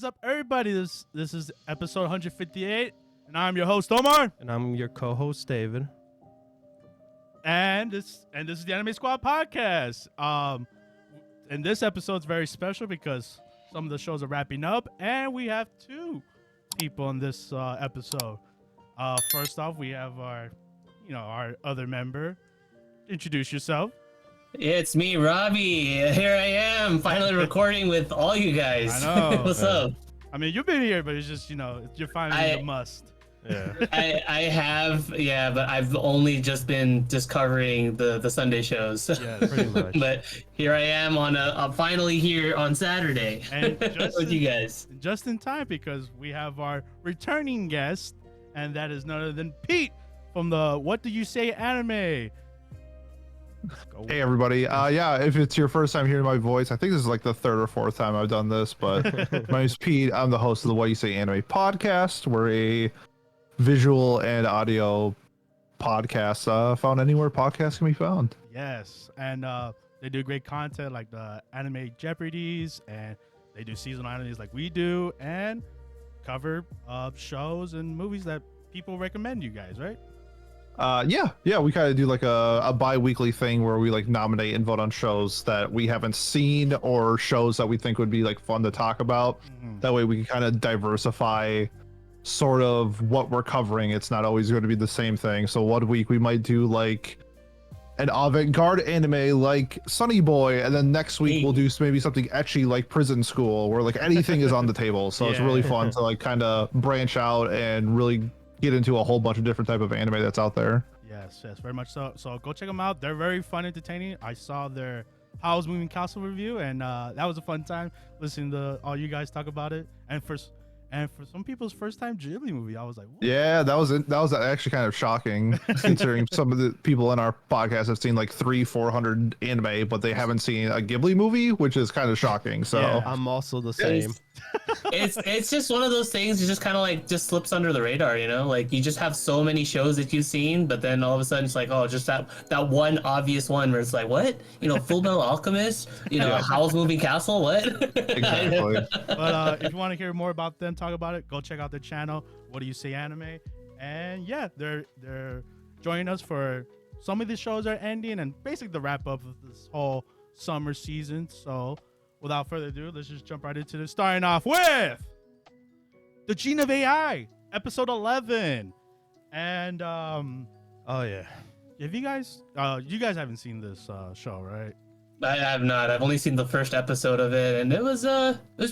up, everybody? This is episode 158, and I'm your host Omar, And I'm your co-host David. and this is the Anime Squad podcast. And this episode's very special because some of the shows are wrapping up, and we have two people in this episode. First off, we have our other member. Introduce yourself. It's me, Robbie. Here I am, finally recording with all you guys. I know. What's up? I mean, you've been here, but it's just you're finally the must. Yeah. I have, yeah, but I've only just been covering the Sunday shows. Yeah, pretty much. But here I am I'm finally here on Saturday And with you guys. Just in time because we have our returning guest, and that is none other than Pete from the What Do You Say Anime. Hey everybody, yeah, if it's your first time hearing my voice, I think this is like the third or fourth time I've done this, but my name's Pete. I'm the host of the What You Say Anime podcast. We're a visual and audio podcast found anywhere podcasts can be found. Yes, and they do great content like the anime Jeopardies, and they do seasonal animes like we do, and cover shows and movies that people recommend you guys, right? Yeah, we kind of do like a bi-weekly thing where we like nominate and vote on shows that we haven't seen or shows that we think would be like fun to talk about. Mm-hmm. That way we can kind of diversify sort of what we're covering. It's not always going to be the same thing. So one week we might do like an avant-garde anime like Sunny Boy, and then next week we'll do maybe something ecchi like Prison School, where like anything is on the table. So it's really fun to like kind of branch out and really get into a whole bunch of different type of anime that's out there. Yes, very much so. So go check them out. They're very fun, entertaining. I saw their Howl's Moving Castle review, and that was a fun time listening to all you guys talk about it. And for some people's first time Ghibli movie, I was like, what? Yeah, that was actually kind of shocking considering some of the people in our podcast have seen like 300-400 anime, but they haven't seen a Ghibli movie, which is kind of shocking. So Yeah. I'm also the same. It's just one of those things. You just kind of like just slips under the radar, you know. Like you just have so many shows that you've seen, but then all of a sudden it's like, oh, just that one obvious one where it's like, what? Full Metal Alchemist. Howl's Moving Castle. What? exactly. But if you want to hear more about them talk about it, go check out their channel. What Do You Say Anime? And yeah, they're joining us for some of the shows are ending and basically the wrap up of this whole summer season. So without further ado, let's just jump right into this. Starting off with The Gene of AI, episode 11. And Oh yeah. if you guys haven't seen this show, right? I have not. I've only seen the first episode of it, and it was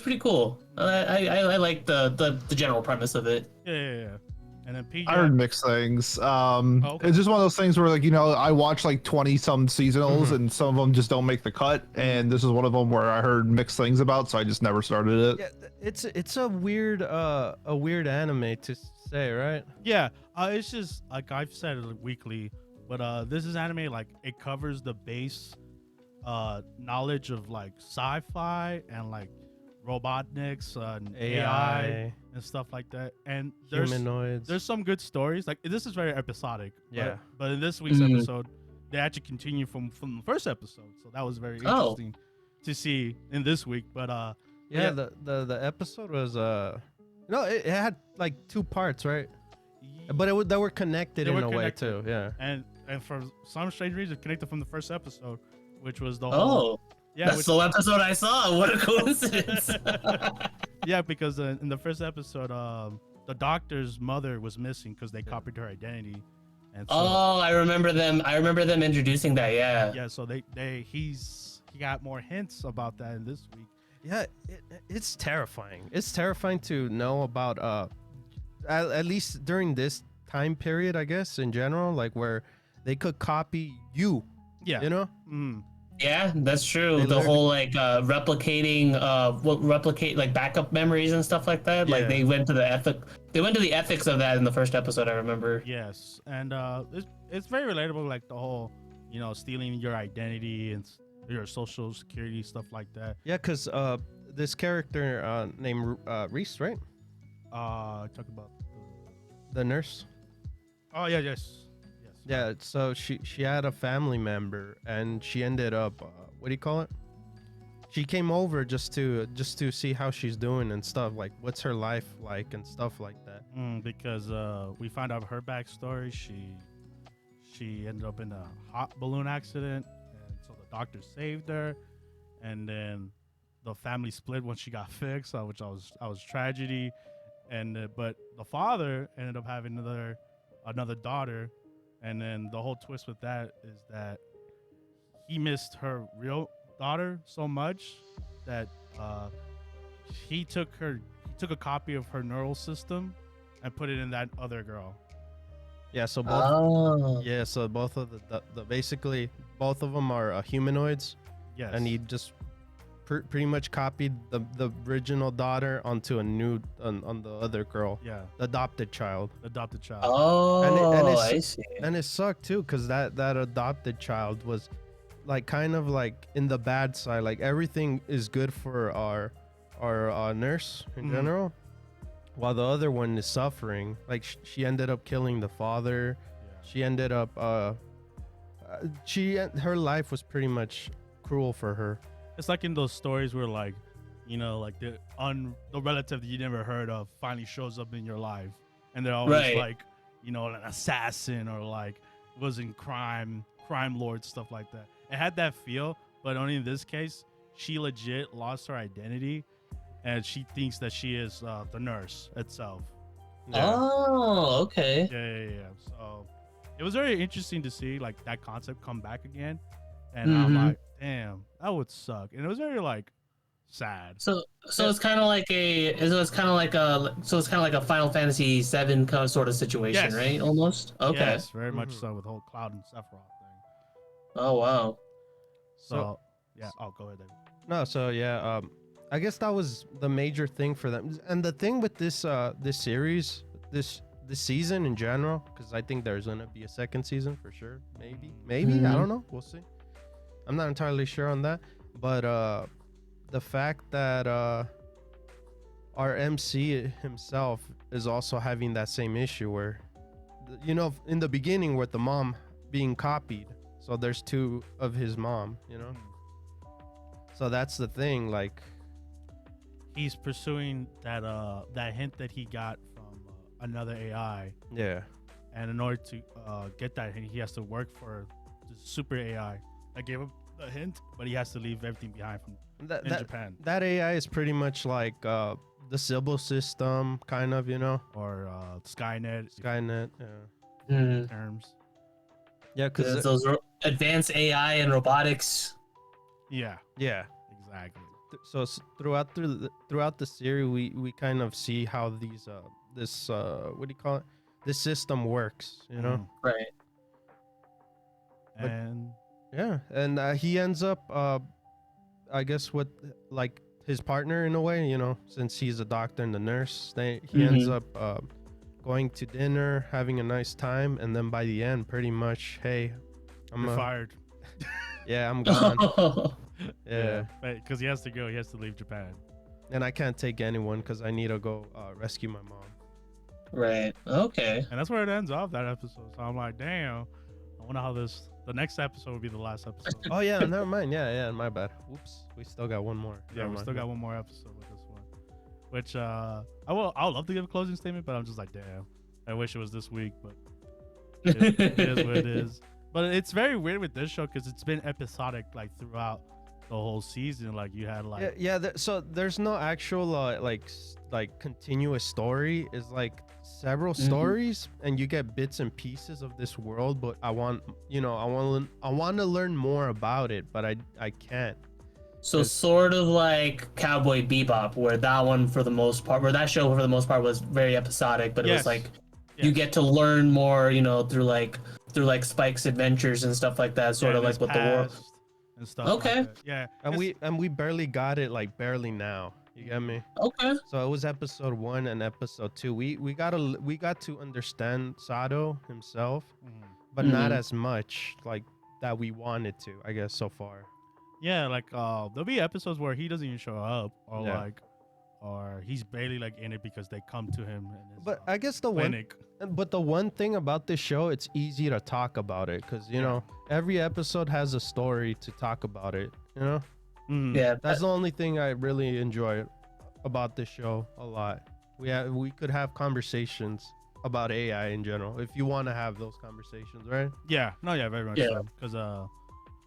pretty cool. I like the general premise of it. Yeah. And then Pete, I heard mixed things. Okay. It's just one of those things where like, I watch like 20 some seasonals and some of them just don't make the cut. And this is one of them where I heard mixed things about, so I just never started it. Yeah, it's a weird anime to say, right? Yeah, it's just like I've said it weekly, but this is anime like it covers the base knowledge of like sci-fi and like robotniks and AI and stuff like that. And Humanoids. there's some good stories. Like this is very episodic. Yeah. But in this week's episode, they actually continue from the first episode, so that was very interesting to see in this week. But yeah, the episode was it had like two parts, right? But they were connected in a way too. Yeah. And for some strange reason, connected from the first episode, which was the whole. Yeah, that's the episode I saw. What a coincidence! Yeah, because in the first episode, the doctor's mother was missing because they copied her identity. And so, I remember them. I remember them introducing that. Yeah. Yeah. So he got more hints about that in this week. Yeah, it's terrifying. It's terrifying to know about at least during this time period, I guess, in general, like where they could copy you. Yeah. Mm. Yeah, that's true. The whole like replicate like backup memories and stuff like that. Like they went to the ethics of that in the first episode, I remember. Yes, and it's very relatable, like the whole stealing your identity and your social security, stuff like that. Yeah, because this character named Reese, right? Talk about the nurse. Oh yeah, yes. Yeah, so she had a family member and she ended up what do you call it? she came over just to see how she's doing and stuff, like what's her life like and stuff like that. Because we found out her backstory. She ended up in a hot balloon accident, and so the doctor saved her, and then the family split when she got fixed, which I was tragedy, and but the father ended up having another daughter, and then the whole twist with that is that he missed her real daughter so much that he took a copy of her neural system and put it in that other girl. Yeah, so both Oh. yeah, so both of the basically both of them are humanoids, Yes. and he just pretty much copied the original daughter onto a new on the other girl, yeah, the adopted child. adopted child. Oh, And it's- I see. And it sucked too, because that adopted child was like kind of like in the bad side. Like everything is good for our nurse in Mhm. general, while the other one is suffering. Like she ended up killing the father. Yeah. She ended up her life was pretty much cruel for her. It's like in those stories where like, you know, like the relative that you never heard of finally shows up in your life, and they're always Right. like, you know, an assassin or like was in crime lord, stuff like that. It had that feel, but only in this case, she legit lost her identity, and she thinks that she is the nurse itself. Oh, okay. Yeah. So it was very interesting to see like that concept come back again, and I'm Mhm. like, damn, that would suck. And it was very like sad. So it's kind of like it's kind of like a Final Fantasy VII kind of sort of situation, Yes. right? Almost. Okay. Yes, very much Mhm. so with the whole Cloud and Sephiroth thing. Oh wow. So yeah, I'll go ahead. David. No, so yeah, I guess that was the major thing for them. And the thing with this series, this season in general, because I think there's gonna be a second season for sure. Maybe I Mhm. don't know. We'll see. I'm not entirely sure on that, but the fact that our MC himself is also having that same issue where, you know, in the beginning with the mom being copied, so there's two of his mom, you know. So that's the thing, like, He's pursuing that hint that he got from another AI, yeah, and in order to get that hint, he has to work for the super AI that gave him the hint, but he has to leave everything behind from in Japan that AI is pretty much like the Sybil system, kind of, you know, or Skynet Skynet. Mhm. terms. Yeah, There's because those advanced AI and robotics. Yeah, yeah. exactly. So throughout the series, we kind of see how these this what do you call it? This system works, you know. Right. But- And Yeah, and he ends up, I guess, with like his partner in a way, you know, since he's a doctor and a nurse. He ends up going to dinner, having a nice time, and then by the end, pretty much, hey, you're fired. yeah, I'm gone. Yeah, because he has to go. He has to leave Japan. and I can't take anyone because I need to go rescue my mom. Right. Okay. And that's where it ends off that episode. So I'm like, damn. I wonder how the next episode will be the last episode. Oh yeah, never mind. Yeah, my bad. Whoops, we still got one more. Yeah, Never we mind. still got one more episode with this one. Which I would love to give a closing statement, but I'm just like, damn. I wish it was this week, but it is what it is. But it's very weird with this show because it's been episodic like throughout the whole season. Like you had like So there's no actual like continuous story. It's like several stories, and you get bits and pieces of this world. But I want to learn more about it, but I can't. So sort of like Cowboy Bebop, where that one for the most part, where that show for the most part was very episodic, but it Yes. was like you get to learn more, you know, through like Spike's adventures and stuff like that. Sort of like with the war. and stuff. Okay. Like that. Yeah. And we barely got it, like barely now. You get me? Okay. So it was episode 1 and episode 2. We got to understand Sado himself, but not as much like that we wanted to, I guess, so far. Yeah, like there'll be episodes where he doesn't even show up, or Yeah. or he's barely like in it because they come to him in his But I guess the clinic. one thing about this show, it's easy to talk about it because you know every episode has a story to talk about it. You know. Yeah, That's the only thing I really enjoy about this show a lot. We could have conversations about AI in general if you want to have those conversations, right? Yeah, no, yeah, very much Yeah. so. Because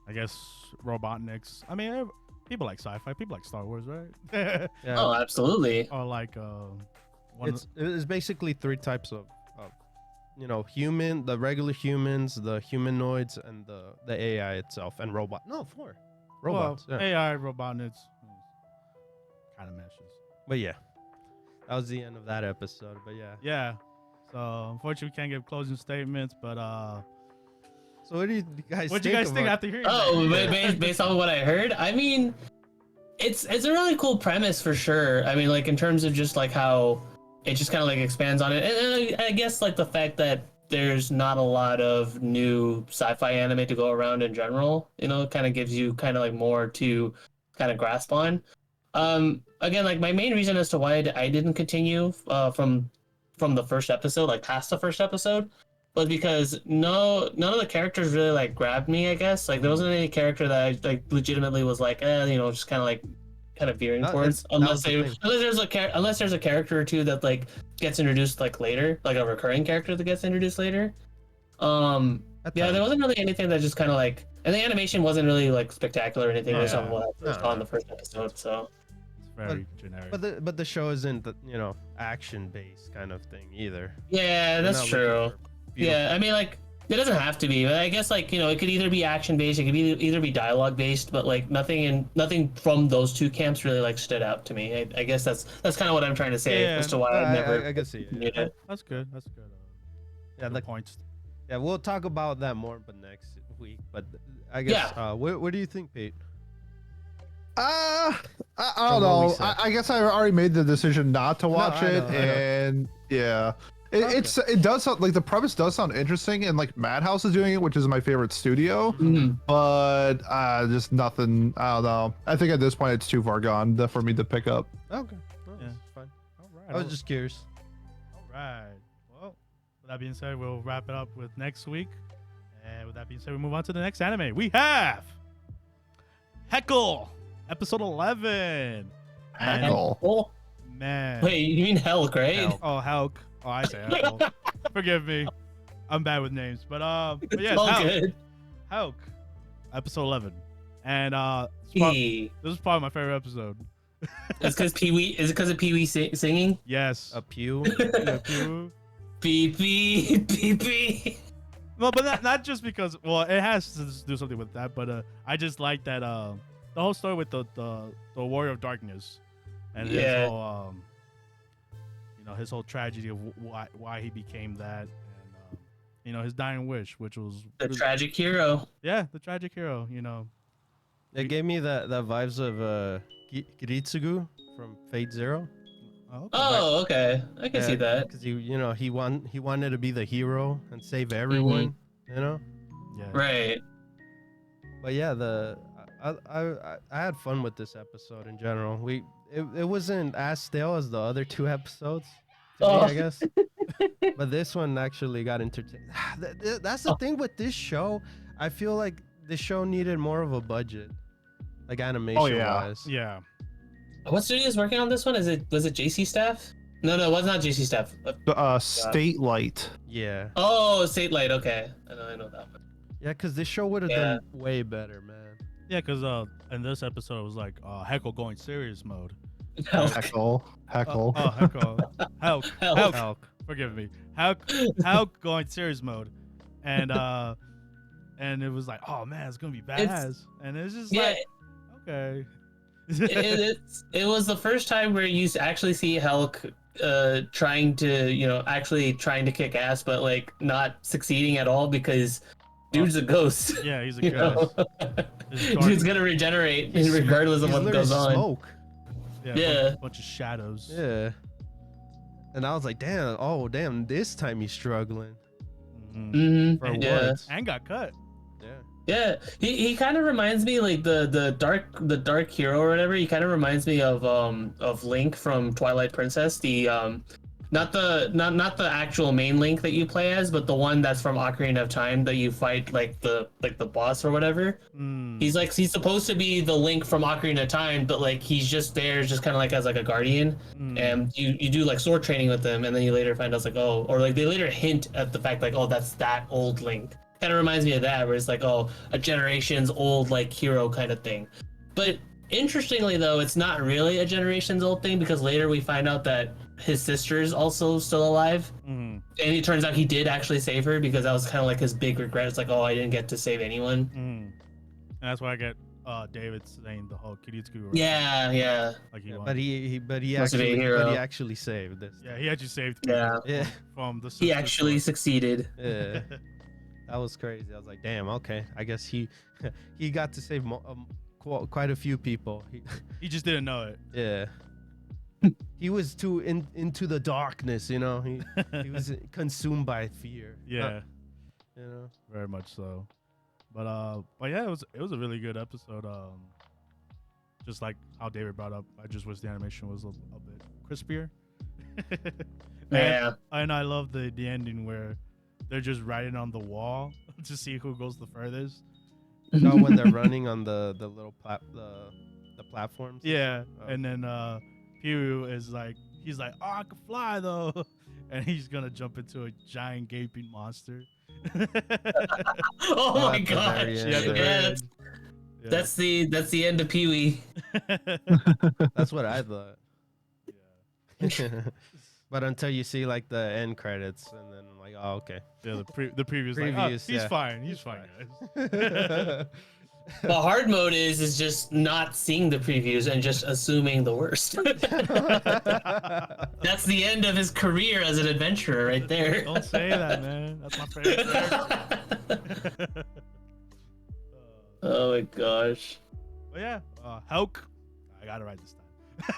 I guess Robotniks. I mean, people like sci-fi, people like Star Wars, right? Yeah. Oh, absolutely. Or like one. It's basically three types of human, the regular humans, the humanoids, and the AI itself, and robot. No, four robots. Well, yeah. AI, Robotniks, kind of meshes. But yeah, that was the end of that episode. But yeah. Yeah. So unfortunately, we can't give closing statements, but So what do you guys? what do you guys think about- after hearing? Oh, that? based on what I heard, I mean, it's a really cool premise for sure. I mean, like in terms of just like how it just kind of like expands on it, and I guess like the fact that there's not a lot of new sci-fi anime to go around in general, it kind of gives you kind of like more to kind of grasp on. Again, like my main reason as to why I didn't continue from the first episode, like past the first episode, was because none of the characters really like grabbed me. I guess like there wasn't any character that I like legitimately was like, just kind of veering That- towards, that was the thing. unless there's a character or two that like gets introduced like later, like a recurring character that gets introduced later. At Yeah, there times. wasn't really anything that just kind of like, and the animation wasn't really like spectacular or anything Oh, based on yeah. what I first No, saw in no. the first episode. So It's very generic. But the show isn't action based kind of thing either. yeah, You're that's not true. looking for beautiful- Yeah, I mean, like, it doesn't have to be, but I guess, like, it could either be action based, it could either be dialogue based, but like nothing from those two camps really like stood out to me. I guess that's kind of what I'm trying to say Yeah, as to why I never. I can see it. Yeah, continued it. That's good. That's good. yeah, Good like, points. yeah, we'll talk about that more, but next week. But I guess, what do you think, Pete? I From don't what we know. said. I guess I already made the decision not to watch I it, know, I know. and yeah, Okay. it does sound like the premise does sound interesting, and like Madhouse is doing it, which is my favorite studio, Mhm. but just nothing. I don't know. I think at this point it's too far gone for me to pick up. Okay, Yeah. that's fine. All right. I was just curious. All right. Well, with that being said, we'll wrap it up with next week. And with that being said, we move on to the next anime. We have Heckle, episode 11. Heckle. Oh, Man. wait, you mean Helck, right? Helck. Oh, Helck. Oh, I say Heckle. Forgive me. I'm bad with names. But yeah, All Helck. good. Helck, episode 11. And this Hey, is probably my favorite episode. it's because Pee Wee. Is it because of Pee Wee singing? Yes. A pew. Pew. Pee Pee Pee Pee. No, but not just because. Well, it has to do something with that. But I just like that the whole story with the Warrior of Darkness, and Yeah. his whole his whole tragedy of why he became that, and his dying wish, which was The tragic hero. the tragic hero. It gave me the vibes of Kiritsugu from Fate Zero. Okay. Oh, okay. I can see that. Because he wanted to be the hero and save everyone. Mm-hmm. Yeah. Right. But yeah, I had fun with this episode in general. It wasn't as stale as the other two episodes, to me, Oh. I guess. But this one actually got entertaining. That's the thing with this show. I feel like this show needed more of a budget, like animation wise. Yeah. What studio is working on this one? Was it JC Staff? No, it was not JC Staff. State Light. Yeah, Oh, State Light. Okay, I know that one. yeah, because this show would have Yeah. done way better, man. Yeah, because in this episode it was like Heckle going serious mode. Heckle. Heckle. Oh, Heckle. Helck. Helck. Helck. Helck. Forgive me. Helck going serious mode, and it was like, oh man, it's gonna be badass, and it's just Yeah, like, okay. it was the first time where you actually see Helck trying to kick ass, but like not succeeding at all because dude's a ghost. Yeah, he's a You ghost. know? His dark- Dude's gonna regenerate regardless of He's what literally goes on. smoke. Yeah, Yeah. bunch of shadows. Yeah. And I was like, damn, this time he's struggling. Mhm. For Yeah. what? And got cut. Yeah. Yeah, he kind of reminds me like the dark hero or whatever. He kind of reminds me of Link from Twilight Princess, the Not the actual main Link that you play as, but the one that's from Ocarina of Time that you fight like the boss or whatever. Mm. He's supposed to be the Link from Ocarina of Time, but like he's just there, just kind of like as like a guardian, and you do like sword training with him, and then you later find out it's like, oh, or like they later hint at the fact like, oh, that's that old Link. Kind of reminds me of that, where it's like, oh, a generation's old like hero kind of thing. But interestingly though, it's not really a generation's old thing, because later we find out that his sister's also still alive, and it turns out he did actually save her, because that was kind of like his big regret. It's like, oh, I didn't get to save anyone. And that's why I get David saying the whole Kiritsugu. Right? Yeah. Like he But he Must be a hero. actually saved this. Yeah, he actually saved. Yeah. From the. He actually succeeded. Yeah. That was crazy. I was like, damn. Okay, I guess he got to save quite a few people. He just didn't know it. Yeah. He was too into the darkness, you know. He was consumed by fear. Yeah. You know. Very much so. But yeah, it was a really good episode. Just like how David brought up, I just wish the animation was a bit crispier. Yeah. And I love the ending where they're just writing on the wall to see who goes the furthest. You know, when they're running on the little the platforms. Yeah. Oh. And then Puru is like, he's like, oh, I can fly though, and he's gonna jump into a giant gaping monster. Oh my at the gosh! very end, Yeah, at the very Yeah, end. Yeah. that's the end of Pee Wee. That's what I thought. Yeah. But until you see like the end credits, and then I'm like, oh, okay. Yeah, the previous, like, oh, Previous, he's yeah. fine, he's fine, guys. The hard mode is just not seeing the previews and just assuming the worst. That's the end of his career as an adventurer, right there. Don't say that, man. That's my favorite character. Oh my gosh! But yeah, Helck. I got it right this time.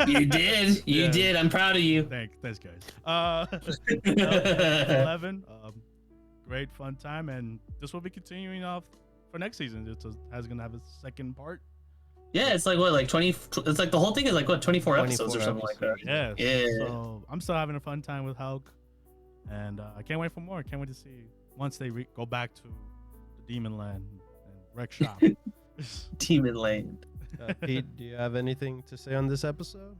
You did, you Yeah. did. I'm proud of you. Thanks, guys. Helck, 11. Great fun time, and this will be continuing off for next season. It's gonna have a second part. Yeah, it's like what, like 20? It's like the whole thing is like what, 24 episodes or 24 something like that. Yeah. Yeah. So I'm still having a fun time with Helck, and I can't wait for more. Can't wait to see once they go back to the Demon Land and wreck shop. Demon Land. Pete, do you have anything to say on this episode?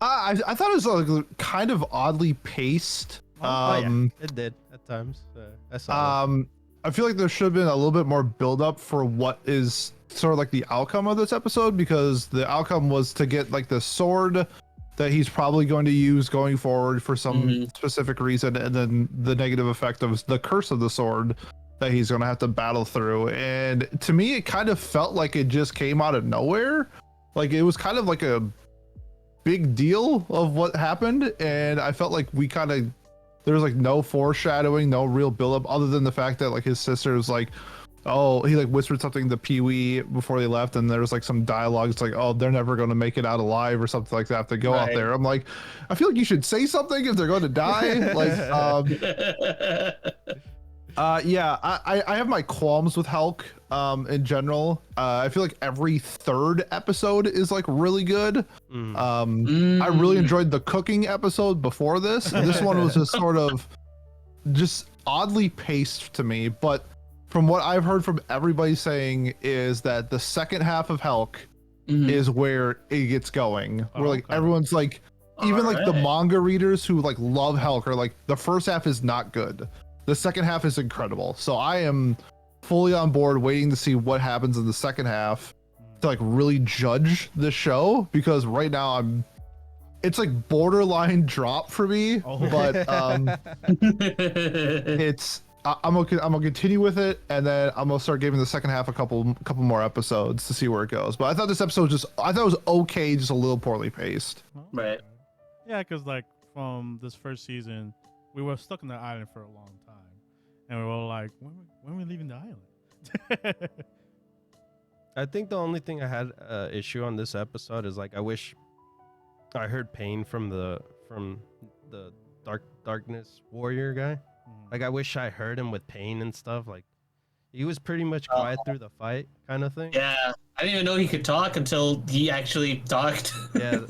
I thought it was like kind of oddly paced. It did at times. I saw that. I feel like there should have been a little bit more build up for what is sort of like the outcome of this episode, because the outcome was to get like the sword that he's probably going to use going forward for some specific reason, and then the negative effect of the curse of the sword that he's going to have to battle through. And to me, it kind of felt like it just came out of nowhere. Like it was kind of like a big deal of what happened, and I felt like there was like no foreshadowing, no real build up, other than the fact that like his sister was like, oh, he like whispered something to Pee Wee before they left, and there was like some dialogue. It's like, oh, they're never going to make it out alive or something like that if they go out there. I'm like, I feel like you should say something if they're going to die. Yeah, I have my qualms with Helck in general. I feel like every third episode is like really good. I really enjoyed the cooking episode before this. This one was just sort of just oddly paced to me, but from what I've heard from everybody saying is that the second half of Helck is where it gets going. Where like everyone's like, even like the manga readers who like love Helck are like, the first half is not good. The second half is incredible. So I am fully on board waiting to see what happens in the second half to like really judge the show, because right now it's like borderline drop for me, but I'm gonna continue with it, and then I'm gonna start giving the second half a couple more episodes to see where it goes. But I thought this episode I thought it was okay, just a little poorly paced. Right. Yeah, because like from this first season, we were stuck on the island for a long time, and we were like, when are we leaving the island? I think the only thing I had issue on this episode is like, I wish I heard Pain from the darkness warrior guy. Like I wish I heard him with Pain and stuff. Like he was pretty much quiet through the fight kind of thing. Yeah, I didn't even know he could talk until he actually talked. Yeah.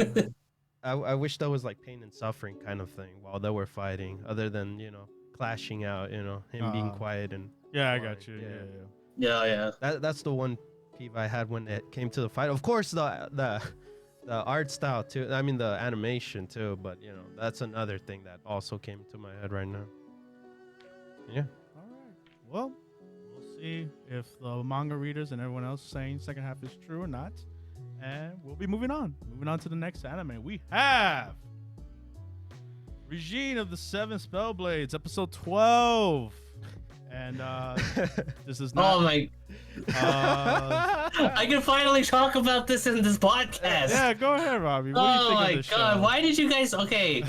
I wish there was like pain and suffering kind of thing while they were fighting, other than clashing out. Him being quiet and. Yeah, I quiet, got you. yeah. Yeah. That's the one peeve I had when it came to the fight. Of course, the art style too. I mean the animation too. But that's another thing that also came to my head right now. Yeah. All right. Well, we'll see if the manga readers and everyone else saying second half is true or not. And we'll be moving on. Moving on to the next anime. We have Regine of the Seven Spellblades, episode 12. And this is not. Oh my! I can finally talk about this in this podcast. Yeah, go ahead, Robbie. What do you think of this God! show? Why did you guys? Okay,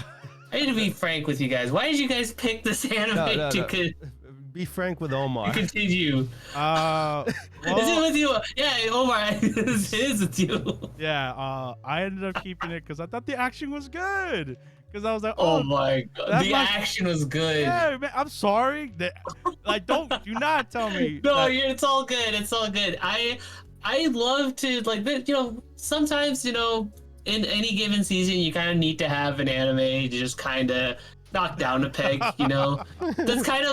I need to be frank with you guys. Why did you guys pick this anime to Be frank with Omar. continue? Well, Is it with you? Yeah, Omar, it is with you. yeah, I ended up keeping it because I thought the action was good. Because I was like, Oh my god, the my- action was good. yeah, man, I'm sorry. Like, do not tell me. No, that- it's all good. It's all good. I love to sometimes in any given season you kind of need to have an anime to just kind of knock down a peg. That's kind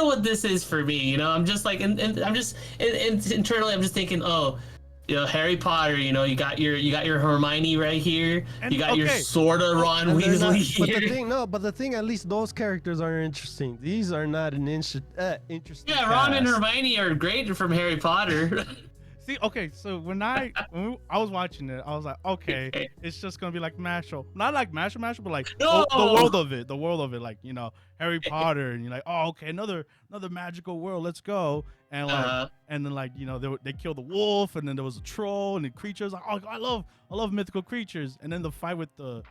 of what this is for me. I'm just like, and I'm just internally I'm just thinking, oh. Harry Potter. You got your Hermione right here. And- You got your okay. sorta Ron And they're Weasley not- here. but the thing, at least those characters are interesting. These are not an interesting. Yeah, Ron and cast. Hermione are great from Harry Potter. See, okay, so when I was watching it, I was like, okay, it's just gonna be like Mashal, not like Mashal, but like No! the world of it, like Harry Potter, and you're like, oh, okay, another magical world, let's go, and like, and then like they killed the wolf, and then there was a troll and the creatures. Like, oh, I love mythical creatures, and then the fight with the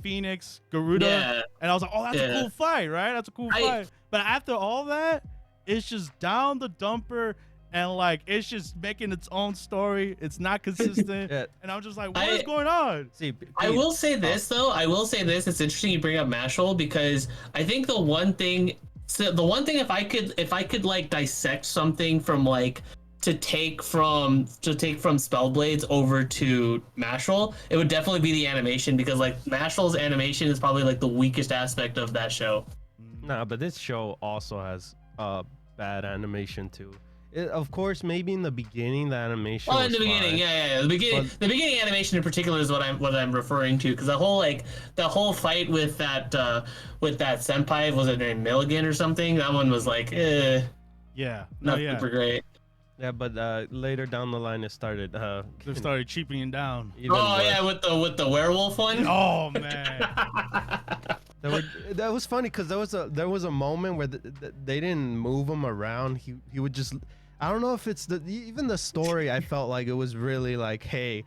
Phoenix, Garuda, Yeah. and I was like, oh, that's a Yeah. cool fight, right? That's a cool fight. But after all that, it's just down the dumper, and like it's just making its own story. It's not consistent, Yeah. and I'm just like, what is going on? See, I will say this though. I will say this. It's interesting you bring up Mashal because I think the one thing if I could like dissect something from like to take from Spellblades over to Mashal, it would definitely be the animation because like Mashal's animation is probably like the weakest aspect of that show. Nah, but this show also has bad animation too. Of course, maybe in the beginning the animation. Oh, was in the beginning, fine. yeah. The beginning animation in particular is what I'm referring to because the whole fight with that senpai, was it named Milligan or something? That one was like, Yeah, not super great. Yeah, but later down the line it started. They started cheapening down. even Oh worse. yeah, with the werewolf one. Oh man, That was funny because there was a moment where they didn't move him around. He would just. I don't know if it's even the story. I felt like it was really like, hey,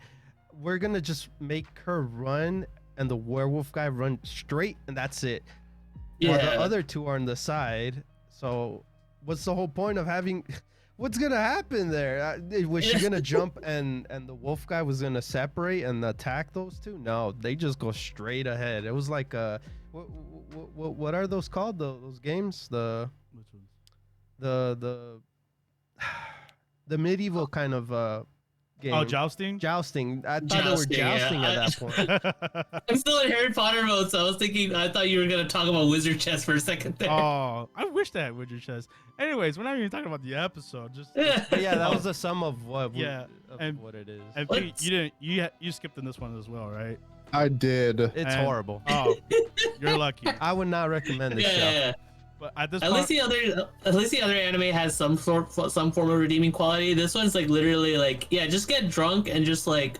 we're gonna just make her run and the werewolf guy run straight and that's it. While the Yeah. other two are on the side. So what's the whole point of having? What's gonna happen there? Was she gonna jump and the wolf guy was gonna separate and attack those two? No, they just go straight ahead. It was like what are those called? Those games? which one? The medieval kind of game. Oh, jousting. Jousting. I thought they were Jousting, yeah. jousting at that point. I'm still in Harry Potter mode, so I thought you were gonna talk about wizard chess for a second there. Oh, I wish they had Wizard Chess. Anyways, we're not even talking about the episode. Just But yeah, that was the sum of what. Yeah, of and- what it is. and What? Pete, you skipped in this one as well, right? I did. It's and- horrible. Oh, you're lucky. I would not recommend this show. yeah. But at this At point, least the other anime has some form of redeeming quality. This one's like literally like, yeah, just get drunk and just like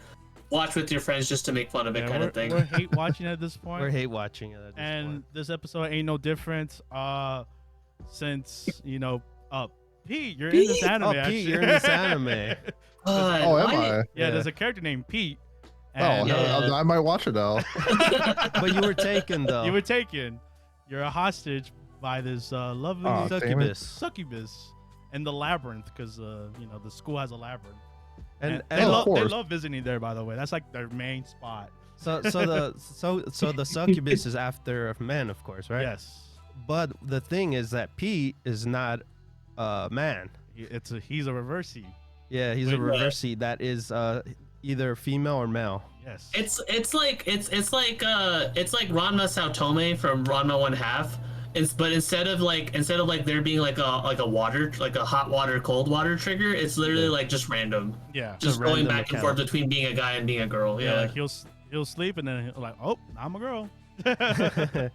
watch with your friends just to make fun of it, yeah, kind we're, of thing. we're hate watching at this point. We're hate watching it at this and point. this episode ain't no different. Since Pete, you're in this anime. Oh, Pete, actually. you're in this anime. God, Oh, am why- I? Yeah, Yeah. there's a character named Pete. Oh, And, Yeah. I might watch it now. But you were taken though. you were taken. You're a hostage by this lovely Oh, damn it. succubus in the labyrinth because the school has a labyrinth. and they, of they course. love visiting there, by the way. That's like their main spot. so the succubus is after men, of course, right? Yes. But the thing is that Pete is not a man. He's a reversey. Yeah, he's a Wait, reversey that is either female or male. Yes. It's like Ranma Saotome from Ranma 1/2. But instead of like there being like a water, like a hot water, cold water trigger, it's literally like just random. Yeah. Just a going random back and forth between being a guy and being a girl. Yeah. Yeah. Like he'll sleep and then he'll like, oh, I'm a girl. But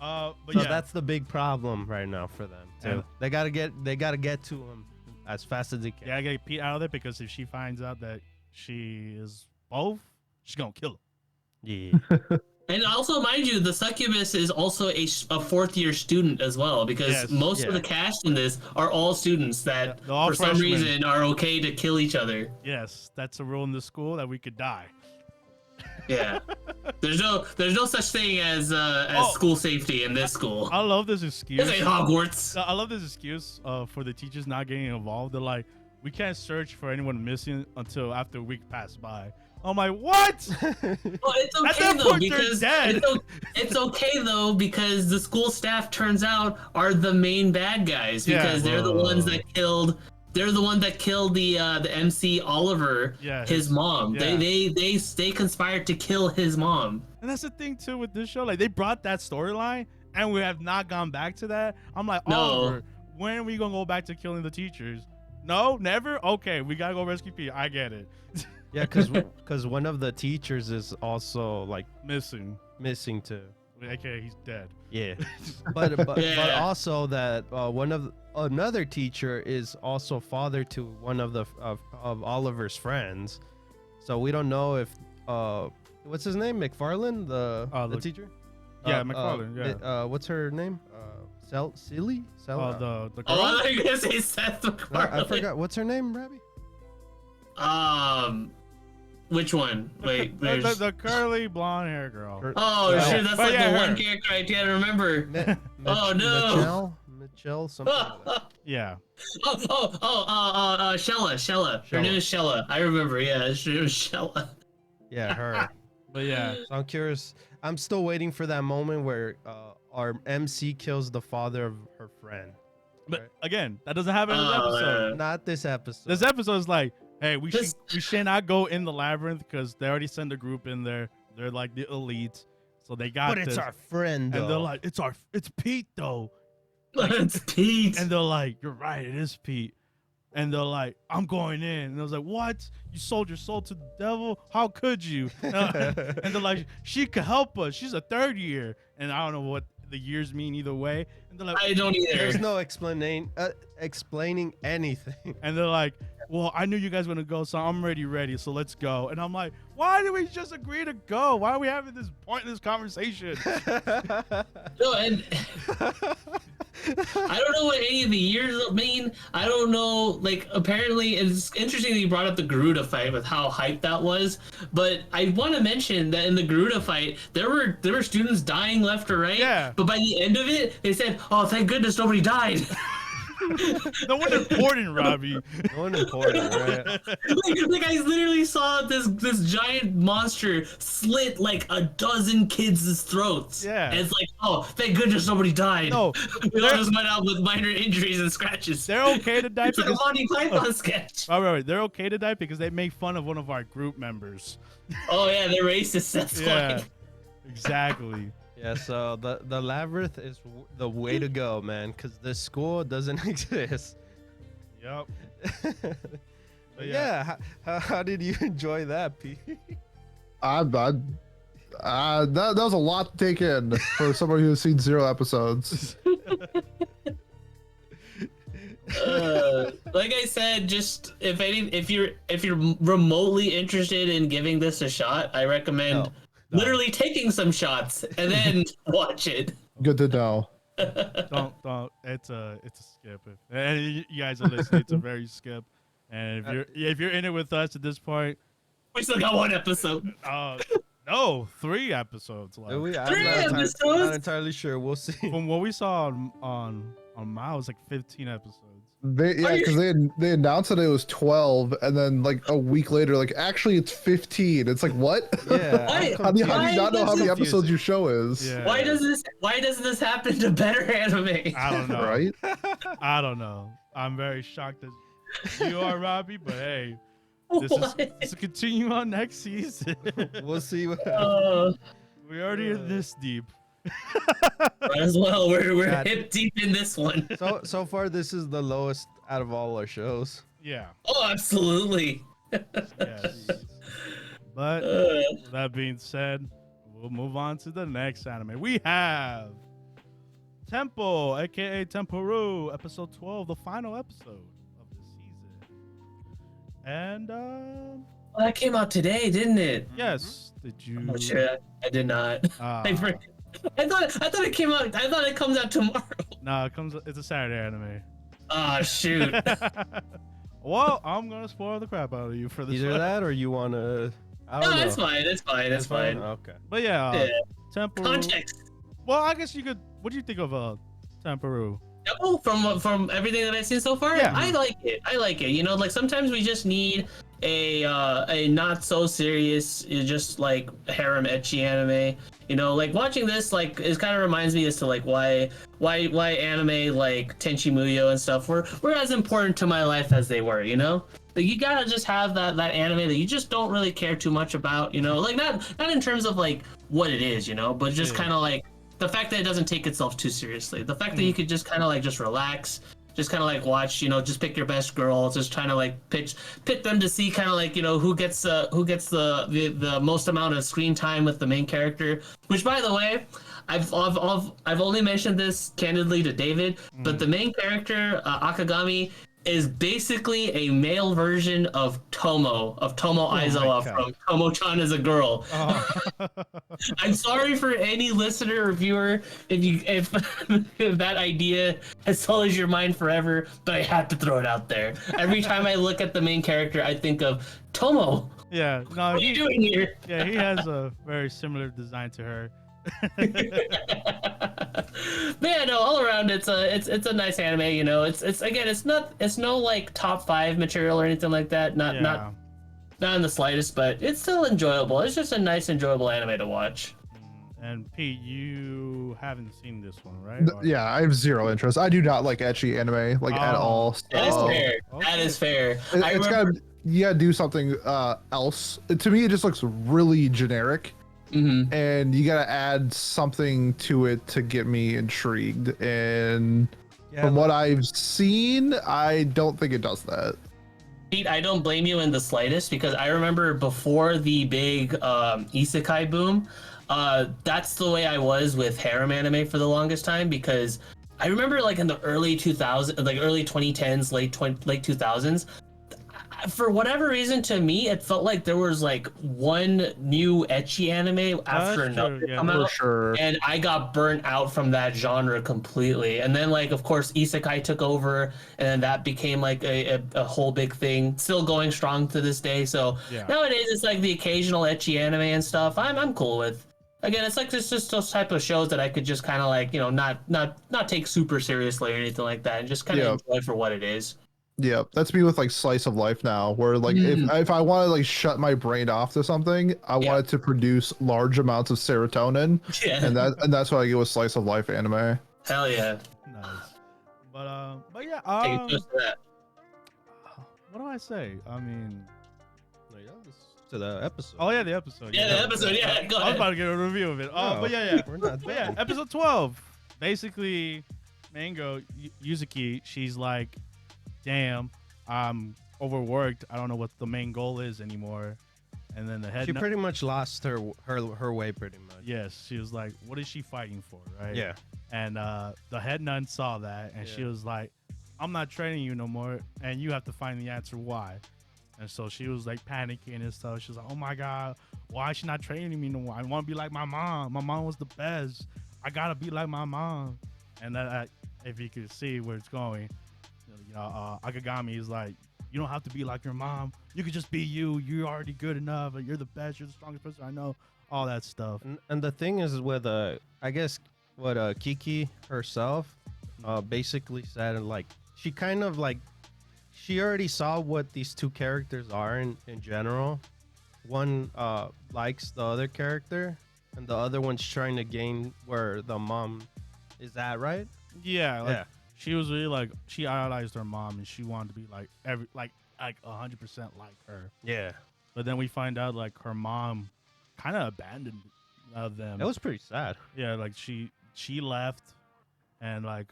So yeah, that's the big problem right now for them too. And- They gotta get to him as fast as they can. yeah, I gotta get Pete out of there because if she finds out that she is both, she's gonna kill him. Yeah. And also, mind you, the succubus is also a fourth year student as well, because Yes. most of the cast in this are all students that, They're all for some freshmen. reason, are okay to kill each other. Yes, that's a rule in the school that we could die. Yeah, there's no such thing as school safety in this school. I love this excuse. This ain't Hogwarts. I love this excuse for the teachers not getting involved. They're like, we can't search for anyone missing until after a week passed by. I'm like, what? Well, it's At okay that though point, they're because dead. it's okay though because the school staff turns out are the main bad guys Yeah. because they're the ones that killed. They're the one that killed the MC Oliver, Yeah, his mom. yeah. They conspired to kill his mom. And that's the thing too with this show. Like they brought that storyline, and we have not gone back to that. I'm like, No. Oliver, when are we gonna go back to killing the teachers? No, never. Okay, we gotta go rescue Pete. I get it. Yeah, because one of the teachers is also like Missing. missing too. Okay, he's dead. Yeah, but Yeah. also that another teacher is also father to one of the of Oliver's friends, so we don't know if what's his name, McFarlane, the teacher. Yeah, McFarlane. Yeah. What's her name? Silly. The girl. Oh, I thought you were gonna say Seth MacFarlane. I forgot what's her name, Rabbi. Which one? Wait, there's. the curly blonde hair girl. Oh, Yeah. sure, that's But like yeah, the her. one character I can't remember. Oh, no. Mitchell, something like that. Yeah. Shella. Her name is Shella. I remember. Yeah, she was Shella. Yeah, her. But yeah. So I'm curious. I'm still waiting for that moment where our MC kills the father of her friend. But again, that doesn't happen in this Oh, episode. man. Not this episode. This episode is like, hey, we This- should not go in the labyrinth because they already sent a group in there. They're like the elites, so they got but it's this. our friend, though. And they're like, it's Pete though. It's Pete. And they're like, you're right, it is Pete. And they're like, I'm going in. And I was like, what? You sold your soul to the devil? How could you? And they're like, she could help us. She's a third year. And I don't know what the years mean either way. And they're like, I don't There's either. no explaining anything. and they're like, well, I knew you guys were gonna go, so I'm already ready. So let's go. And I'm like, why did we just agree to go? Why are we having this pointless conversation? No, and I don't know what any of the years mean. I don't know. Like, apparently, it's interesting that you brought up the Garuda fight with how hyped that was. But I want to mention that in the Garuda fight, there were students dying left or right. Yeah. But by the end of it, they said, "Oh, thank goodness nobody died." No one important, Robbie. No one important, right? like I literally saw this giant monster slit like a dozen kids' throats. Yeah. And it's like, oh, thank goodness nobody died. No, we all they're- just went out with minor injuries and scratches. They're okay to die It's like a because Monty Python sketch. right. They're okay to die because they make fun of one of our group members. Oh yeah, they're racist. That's Yeah, why. exactly. Yeah, so the labyrinth is the way to go, man, because the school doesn't exist. Yep. But yeah, how did you enjoy that, Pete? that was a lot to take in for somebody who's seen 0 episodes. Like I said, just if you're remotely interested in giving this a shot, I recommend literally taking some shots and then watch it. Good to know. Don't. It's a skip. And you guys are listening. It's a very skip. And if you're in it with us at this point, We still got one episode. no, 3 episodes left. I'm 3 not episodes? not entirely sure. We'll see. From what we saw on Mao, it was like 15 episodes. Because they announced that it was 12, and then like a week later, like actually it's 15. It's like what? Yeah. Why- How do you Why not know how many confusing. episodes your show is? Yeah. Why doesn't this happen to better anime? I don't know. Right? I don't know. I'm very shocked that you are, Robbie, but hey, This is continue on next season. We'll see what We're already in this deep. Might as well. We're God. hip deep in this one. So far, this is the lowest out of all our shows. Yeah. Oh, absolutely. Yes. But with that being said, we'll move on to the next anime. We have Temple, aka TenPuru, episode 12, the final episode of the season. And Well, that came out today, didn't it? yes, did you? Oh shit, I did not. I thought it came out. I thought it comes out tomorrow. No, it's a Saturday anime. Oh shoot. Well, I'm gonna spoil the crap out of you for this. Either one. that or you want to. I don't No, know. it's fine. It's fine. It's fine. Okay. But yeah, Yeah. TenPuru. Context. Well, I guess you could. What do you think of TenPuru? Oh, from everything that I've seen so far, Yeah. I like it. I like it. You know, like sometimes we just need a not so serious, just like harem ecchi anime. You know, like watching this, like it kind of reminds me as to like why anime like Tenchi Muyo and stuff were as important to my life as they were. You know, like you gotta just have that anime that you just don't really care too much about. You know, like not in terms of like what it is, you know, but just kind of like the fact that it doesn't take itself too seriously. The fact that you could just kind of like just relax, just kind of like watch, you know, just pick your best girl, just trying to like pit them to see kind of like, you know, who gets the most amount of screen time with the main character. Which, by the way, I've only mentioned this candidly to David, but the main character Akagami is basically a male version of Tomo Aizawa from Tomo-chan as a girl. Oh. I'm sorry for any listener or viewer if that idea has sullied your mind forever, but I had to throw it out there. Every time I look at the main character, I think of Tomo. Yeah, no, What are you doing here? Yeah, he has a very similar design to her. But yeah, no, all around it's a nice anime. You know, it's no like top 5 material or anything like that. Not in the slightest, but it's still enjoyable. It's just a nice, enjoyable anime to watch. And Pete, you haven't seen this one, right? Or- Yeah, I have zero interest. I do not like ecchi anime at all. That is So fair. okay. That is fair. it's you gotta do something else. To me, it just looks really generic. Mhm. And you gotta add something to it to get me intrigued. And from what I've seen, I don't think it does that. Pete, I don't blame you in the slightest because I remember before the big isekai boom, that's the way I was with harem anime for the longest time because I remember like in the early 2000s, like early 2010s, late 2000s, for whatever reason to me it felt like there was like one new ecchi anime after another come For out. sure. And I got burnt out from that genre completely. And then, like, of course, Isekai took over, and then that became like a whole big thing. Still going strong to this day. So Yeah. nowadays, it's like the occasional ecchi anime and stuff. I'm cool with. Again, it's like just those type of shows that I could just kind of like, you know, not take super seriously or anything like that, and just kind of enjoy for what it is. Yeah, that's me with like slice of life now, where like if I want to like shut my brain off to something, I want it to produce large amounts of serotonin, Yeah. and that's what I get with slice of life anime. Hell yeah. Nice. But yeah, Take a toast to that. what do I say? I mean, To the episode. oh yeah, the episode. Yeah, the episode. Yeah, go I was ahead. about to get a review of it. No, But yeah. We're not But yeah, done. episode 12. Basically, Mango Yuzuki, she's like, damn, I'm overworked. I don't know what the main goal is anymore. And then the head. She pretty much lost her way, pretty much. Yes, she was like, what is she fighting for, right? Yeah. And the head nun saw that, and she was like, I'm not training you no more, and you have to find the answer why. And so she was like panicking and stuff. She was like, oh my God, why is she not training me no more? I want to be like my mom. My mom was the best. I got to be like my mom. And that, if you could see where it's going, you know, Akagami is like, you don't have to be like your mom. You could just be you. You're already good enough. You're the best. You're the strongest person I know. All that stuff. And the thing is with I guess what Kiki herself basically said, like she kind of like she already saw what these two characters are in general. One likes the other character, and the other one's trying to gain where the mom is at, right? Yeah. Like, Yeah. she was really like she idolized her mom and she wanted to be like 100% like her. Yeah, But then we find out like her mom kind of abandoned them. that was pretty sad. Yeah, like she left, and like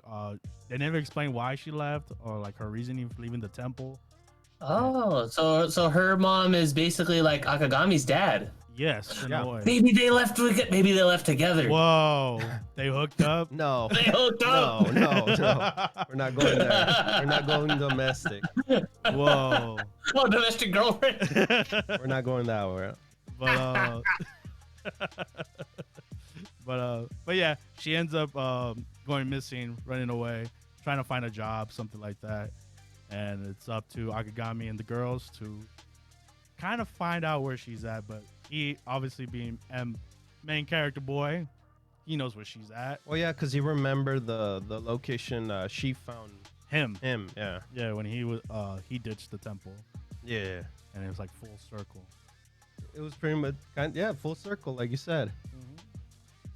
they never explained why she left or like her reasoning for leaving the temple. Oh, so her mom is basically like Akagami's dad. Yes, in Yeah. a way. Maybe they left. Maybe they left together. Whoa, they hooked up. No, They hooked up. no, we're not going there. We're not going domestic. Whoa. Oh, domestic girlfriend. We're not going that way. But yeah, she ends up going missing, running away, trying to find a job, something like that. And it's up to Akagami and the girls to kind of find out where she's at. But he, obviously being main character boy, he knows where she's at. Well, yeah, because he remembered the location she found Him. Yeah. Yeah, when he ditched the temple, Yeah. and it was like full circle. It was pretty much full circle, like you said.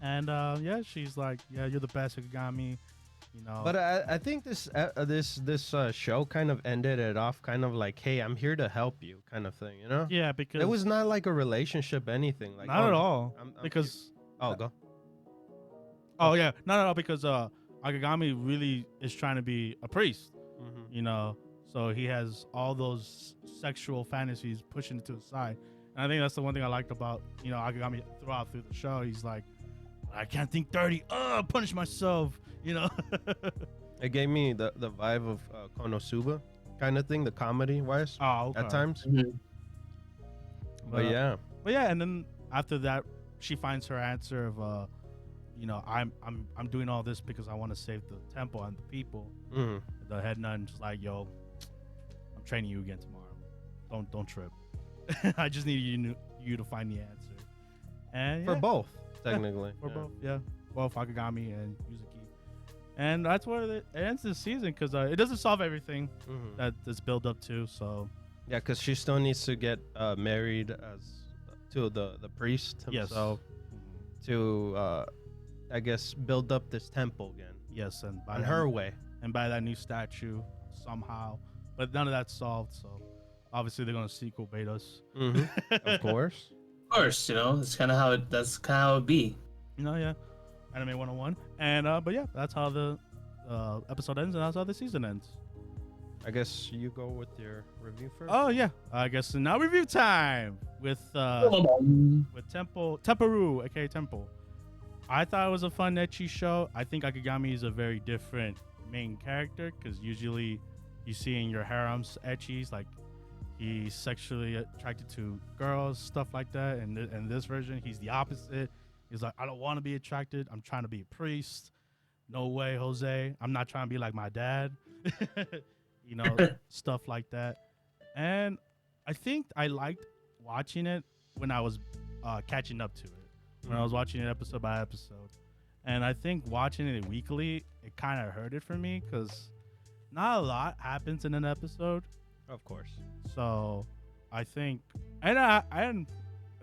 And yeah, she's like, yeah, you're the best Akagami. You know. But I think this show kind of ended it off kind of like, hey, I'm here to help you, kind of thing, you know? yeah, because It was not like a relationship, anything. Like not at all. I'm Because go. oh yeah, not at all. Because Akagami really is trying to be a priest. Mm-hmm. You know, so he has all those sexual fantasies pushing it to the side. And I think that's the one thing I liked about Akagami throughout through the show. He's like, I can't think dirty. Punish myself. You know. It gave me the vibe of Konosuba kind of thing, the comedy wise Oh, okay. at times. Mhm. But yeah, But yeah, and then after that, she finds her answer of, I'm doing all this because I want to save the temple and the people. hmm The head nun just like, yo, I'm training you again tomorrow. Don't trip. I just need you to find the answer. And for yeah, both technically. for yeah. both, yeah, both Akagami and Yuzuki. And that's where it ends this season because it doesn't solve everything Mhm. that it's built up to. So Yeah, because she still needs to get married to the priest yes, himself to I guess build up this temple again yes, and by on that- her way. and buy that new statue somehow. But none of that's solved, so obviously they're gonna sequel bait us. hmm Of course. Of course, that's kind of how it would be. Yeah. Anime 101. And but yeah, that's how the episode ends and that's how the season ends. I guess you go with your review first. Oh yeah. I guess now review time with TenPuru, aka Temple. I thought it was a fun ecchi show. I think Akagami is a very different main character because usually you see in your harems ecchis like he's sexually attracted to girls, stuff like that. And in this version, he's the opposite. He's like, I don't want to be attracted. I'm trying to be a priest. No way, Jose. I'm not trying to be like my dad. Stuff like that. And I think I liked watching it when I was catching up to it. When I was watching it episode by episode. And I think watching it weekly, it kind of hurt it for me because not a lot happens in an episode. Of course. So I think, and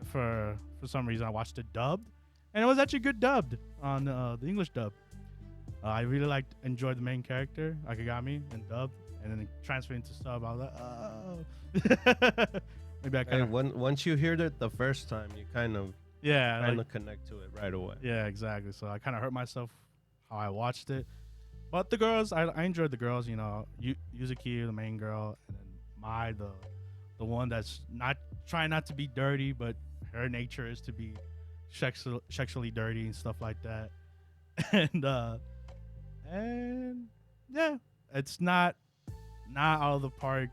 for some reason, I watched it dubbed. And it was actually good dubbed on the English dub. I really enjoyed the main character, Akagami, and dubbed. And then transferring to sub, I was like, oh. Maybe I kind of. Once you hear it the first time, you kind of connect to it right away. Yeah, exactly. So I kind of hurt myself how I watched it. But the girls, I enjoyed the girls. Yuzuki, the main girl, and then Mai, the one that's trying not to be dirty, but her nature is to be sexually dirty and stuff like that. And yeah, it's not out of the park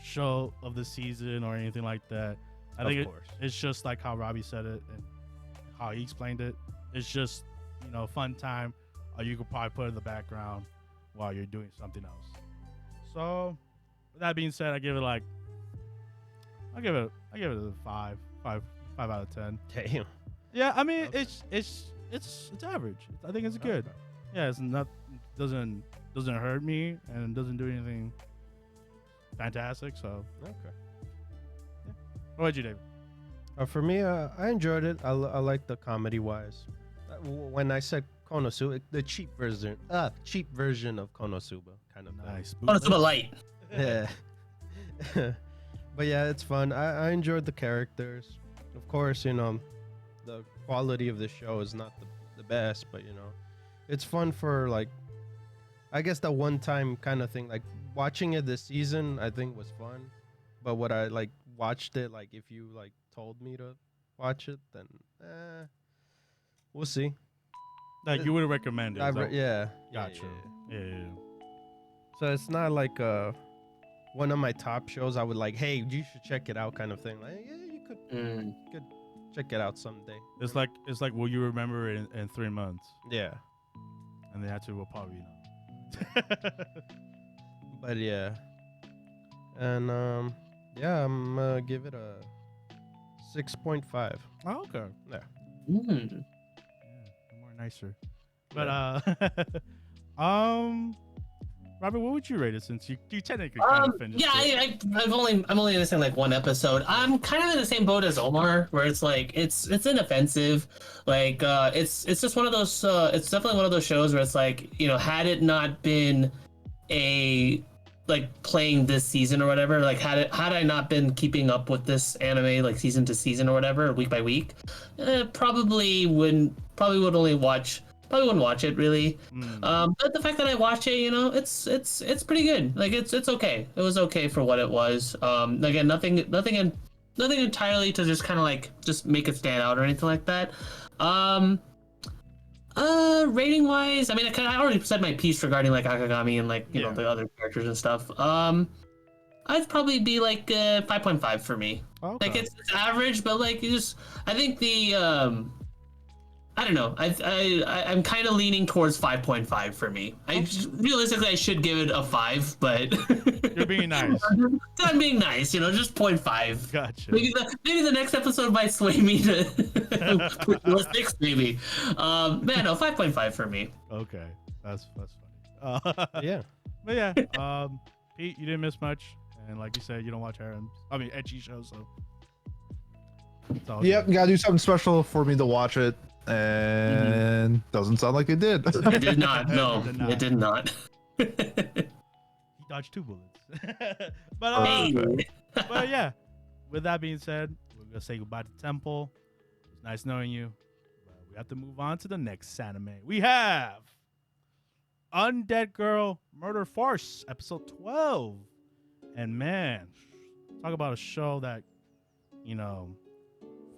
show of the season or anything like that. I think it's just like how Robbie said it and how he explained it. It's just fun time. You could probably put it in the background while you're doing something else. So with that being said, I give it a 5 out of 10. Damn. Yeah, I mean Okay. it's average. I think it's good. Yeah, it's not doesn't hurt me and doesn't do anything fantastic. So Okay. what about you, David? For me, I enjoyed it. I like the comedy wise. When I said Konosuba, the cheap version of Konosuba, kind of thing. Nice. Oh, it's a light. Yeah. But yeah, it's fun. I enjoyed the characters. Of course, you know, the quality of the show is not the best, but you know, it's fun for like, I guess the one time kind of thing. Like watching it this season, I think was fun. But what I like watched it, like if you like told me to watch it, then we'll see. Like you would recommend it. Yeah. Gotcha. Yeah. So it's not like one of my top shows. I would like, hey, you should check it out, kind of thing. Like, yeah, you could check it out someday. It's like will you remember it in 3 months? Yeah. And the answer will probably not. But yeah. And yeah, I'm gonna give it a 6.5. Oh, okay. Yeah. Mm. Yeah, more nicer. But Robert, what would you rate it since you technically kind of finished it? I'm only missing like one episode. I'm kind of in the same boat as Omar, where it's like it's inoffensive, like it's just one of those. It's definitely one of those shows where it's like, you know, had it not been like playing this season or whatever, like had I not been keeping up with this anime like season to season or whatever, week by week, probably wouldn't watch it really. But the fact that I watched it, you know, it's pretty good. Like it's okay. It was okay for what it was. Again, nothing entirely to just kind of like just make it stand out or anything like that. Rating wise, I mean, I already said my piece regarding like Akagami and like you know the other characters and stuff. I'd probably be like 5.5 for me. Okay. Like it's average, but like I think the I don't know. I'm kind of leaning towards 5.5 for me. Realistically I should give it a 5, but you're being nice. I'm being nice, you know, just 0.5. Gotcha. Maybe the next episode might sway me to a 6, maybe. Man, no, 5.5 for me. Okay, that's funny. Yeah, but yeah, Pete, you didn't miss much, and like you said, you don't watch ecchi shows, so. Yep, gotta do something special for me to watch it. And doesn't sound like it did. It did not. No, it did not. He dodged 2 bullets. But yeah, with that being said, we're gonna say goodbye to Temple. It's nice knowing you. But we have to move on to the next anime. We have Undead Girl Murder Farce, episode 12. And man, talk about a show that, you know,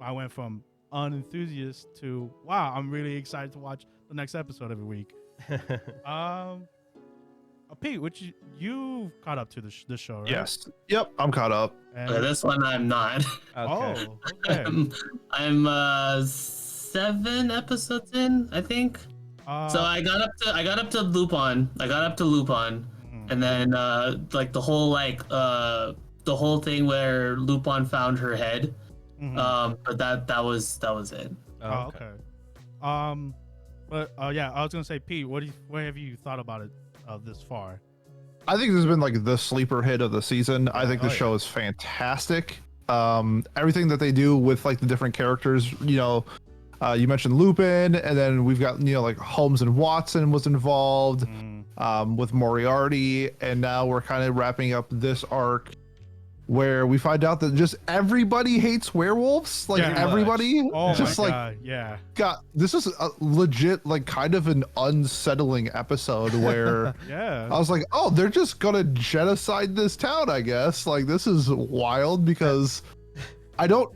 I went from unenthusiast to wow, I'm really excited to watch the next episode every week. Pete, which you caught up to the show, right? Yes. Yep, I'm caught up. And this one I'm not. Okay. Oh, okay. I'm 7 episodes in, I think. So I got up to Lupin. And then like the whole thing where Lupin found her head. But that was it. Oh, okay. But yeah, I was gonna say, Pete, what have you thought about it this far? I think this has been like the sleeper hit of the season. I think the show is fantastic. Everything that they do with like the different characters, you know, you mentioned Lupin, and then we've got, you know, like Holmes and Watson was involved, with Moriarty, and now we're kind of wrapping up this arc where we find out that just everybody hates werewolves. Like everybody, just like God, yeah. God, this is a legit, like kind of an unsettling episode where I was like, oh, they're just gonna genocide this town, I guess. Like this is wild because I don't